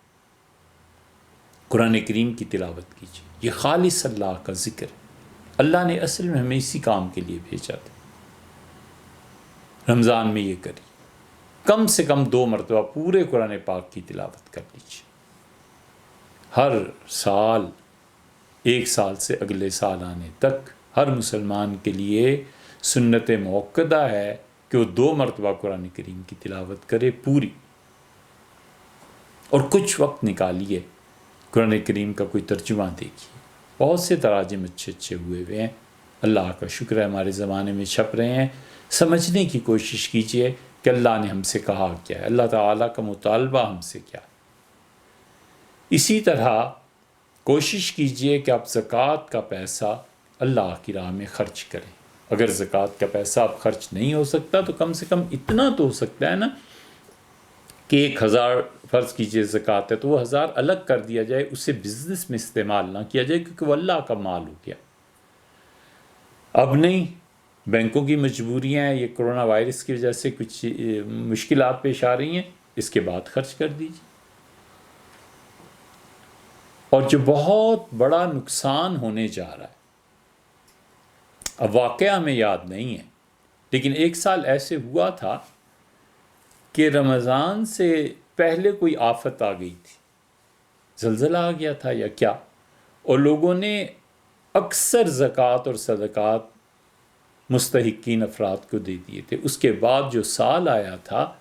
قرآن کریم کی تلاوت کیجیے. یہ خالص اللہ کا ذکر ہے. اللہ نے اصل میں ہمیں اسی کام کے لیے بھیجا تھا. رمضان میں یہ کری، کم سے کم 2 مرتبہ پورے قرآن پاک کی تلاوت کر لیجیے. ہر سال، 1 سال سے اگلے سال آنے تک ہر مسلمان کے لیے سنت موقدہ ہے کہ وہ 2 مرتبہ قرآن کریم کی تلاوت کرے پوری. اور کچھ وقت نکالیے، قرآن کریم کا کوئی ترجمہ دیکھیے. بہت سے تراجم اچھے ہوئے ہیں، اللہ کا شکر ہے ہمارے زمانے میں چھپ رہے ہیں. سمجھنے کی کوشش کیجئے کہ اللہ نے ہم سے کہا کیا ہے، اللہ تعالیٰ کا مطالبہ ہم سے کیا ہے. اسی طرح کوشش کیجئے کہ آپ زکوٰۃ کا پیسہ اللہ کی راہ میں خرچ کریں. اگر زکوٰۃ کا پیسہ آپ خرچ نہیں ہو سکتا تو کم سے کم اتنا تو ہو سکتا ہے نا کہ 1000 فرض کیجئے زکوٰۃ ہے تو وہ 1000 الگ کر دیا جائے، اسے بزنس میں استعمال نہ کیا جائے کیونکہ وہ اللہ کا مال ہو گیا. اب نہیں، بینکوں کی مجبوریاں ہیں، یہ کرونا وائرس کی وجہ سے کچھ مشکلات پیش آ رہی ہیں، اس کے بعد خرچ کر دیجیے. اور جو بہت بڑا نقصان ہونے جا رہا ہے، اب واقعہ ہمیں یاد نہیں ہے، لیکن 1 سال ایسے ہوا تھا کہ رمضان سے پہلے کوئی آفت آ گئی تھی، زلزلہ آ گیا تھا یا کیا، اور لوگوں نے اکثر زکوٰۃ اور صدقات مستحقین افراد کو دے دیے تھے. اس کے بعد جو سال آیا تھا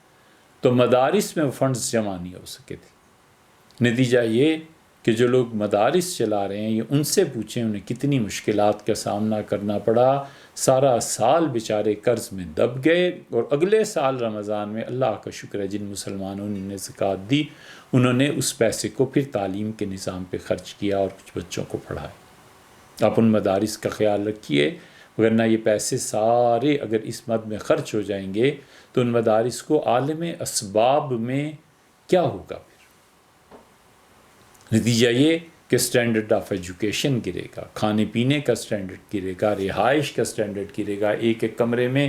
تو مدارس میں وہ فنڈز جمع نہیں ہو سکے تھے. نتیجہ یہ کہ جو لوگ مدارس چلا رہے ہیں، یہ ان سے پوچھیں انہیں کتنی مشکلات کا سامنا کرنا پڑا. سارا سال بیچارے قرض میں دب گئے، اور اگلے سال رمضان میں اللہ کا شکر ہے جن مسلمانوں نے زکوٰۃ دی انہوں نے اس پیسے کو پھر تعلیم کے نظام پہ خرچ کیا اور کچھ بچوں کو پڑھایا. آپ ان مدارس کا خیال رکھیے، ورنہ یہ پیسے سارے اگر اس مد میں خرچ ہو جائیں گے تو ان مدارس کو عالم اسباب میں کیا ہوگا. نتیجہ یہ کہ سٹینڈرڈ آف ایجوکیشن گرے گا، کھانے پینے کا سٹینڈرڈ گرے گا، رہائش کا سٹینڈرڈ گرے گا. ایک کمرے میں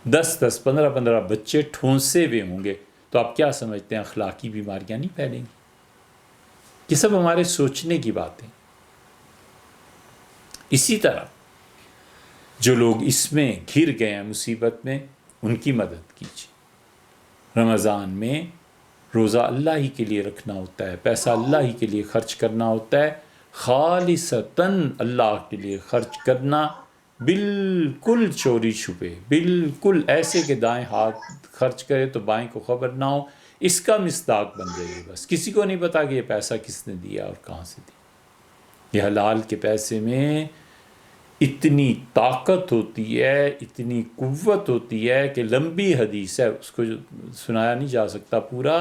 10 15 بچے ٹھونسے ہوئے ہوں گے تو آپ کیا سمجھتے ہیں اخلاقی بیماریاں نہیں پھیلیں گی؟ یہ سب ہمارے سوچنے کی باتیں. اسی طرح جو لوگ اس میں گھر گئے ہیں مصیبت میں، ان کی مدد کیجیے. رمضان میں روزہ اللہ ہی کے لیے رکھنا ہوتا ہے، پیسہ اللہ ہی کے لیے خرچ کرنا ہوتا ہے. خالصتاً اللہ کے لیے خرچ کرنا، بالکل چوری چھپے، بالکل ایسے کہ دائیں ہاتھ خرچ کرے تو بائیں کو خبر نہ ہو. اس کا مصداق بن جائے گا. بس کسی کو نہیں پتا کہ یہ پیسہ کس نے دیا اور کہاں سے دیا. یہ حلال کے پیسے میں اتنی طاقت ہوتی ہے، اتنی قوت ہوتی ہے کہ لمبی حدیث ہے، اس کو سنایا نہیں جا سکتا پورا.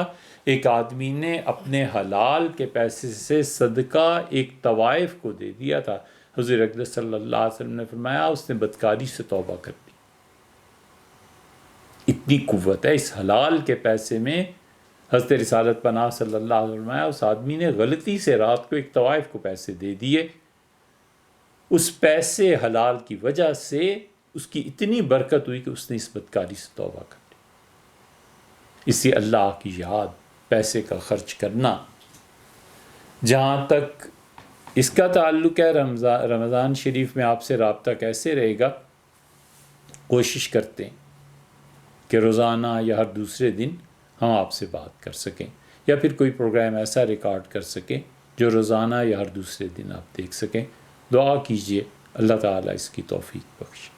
ایک آدمی نے اپنے حلال کے پیسے سے صدقہ ایک طوائف کو دے دیا تھا. حضور اقدس صلی اللہ علیہ وسلم نے فرمایا اس نے بدکاری سے توبہ کر دی. اتنی قوت ہے اس حلال کے پیسے میں. حضرت رسالت پناہ صلی اللہ علیہ وسلم نے فرمایا اس آدمی نے غلطی سے رات کو ایک طوائف کو پیسے دے دیے، اس پیسے حلال کی وجہ سے اس کی اتنی برکت ہوئی کہ اس نے اس بدکاری سے توبہ کر لی. اسی اللہ کی یاد، پیسے کا خرچ کرنا. جہاں تک اس کا تعلق ہے رمضان شریف میں آپ سے رابطہ کیسے رہے گا، کوشش کرتے ہیں کہ روزانہ یا ہر دوسرے دن ہم آپ سے بات کر سکیں، یا پھر کوئی پروگرام ایسا ریکارڈ کر سکیں جو روزانہ یا ہر دوسرے دن آپ دیکھ سکیں. دعا کیجئے اللہ تعالیٰ اس کی توفیق بخشے.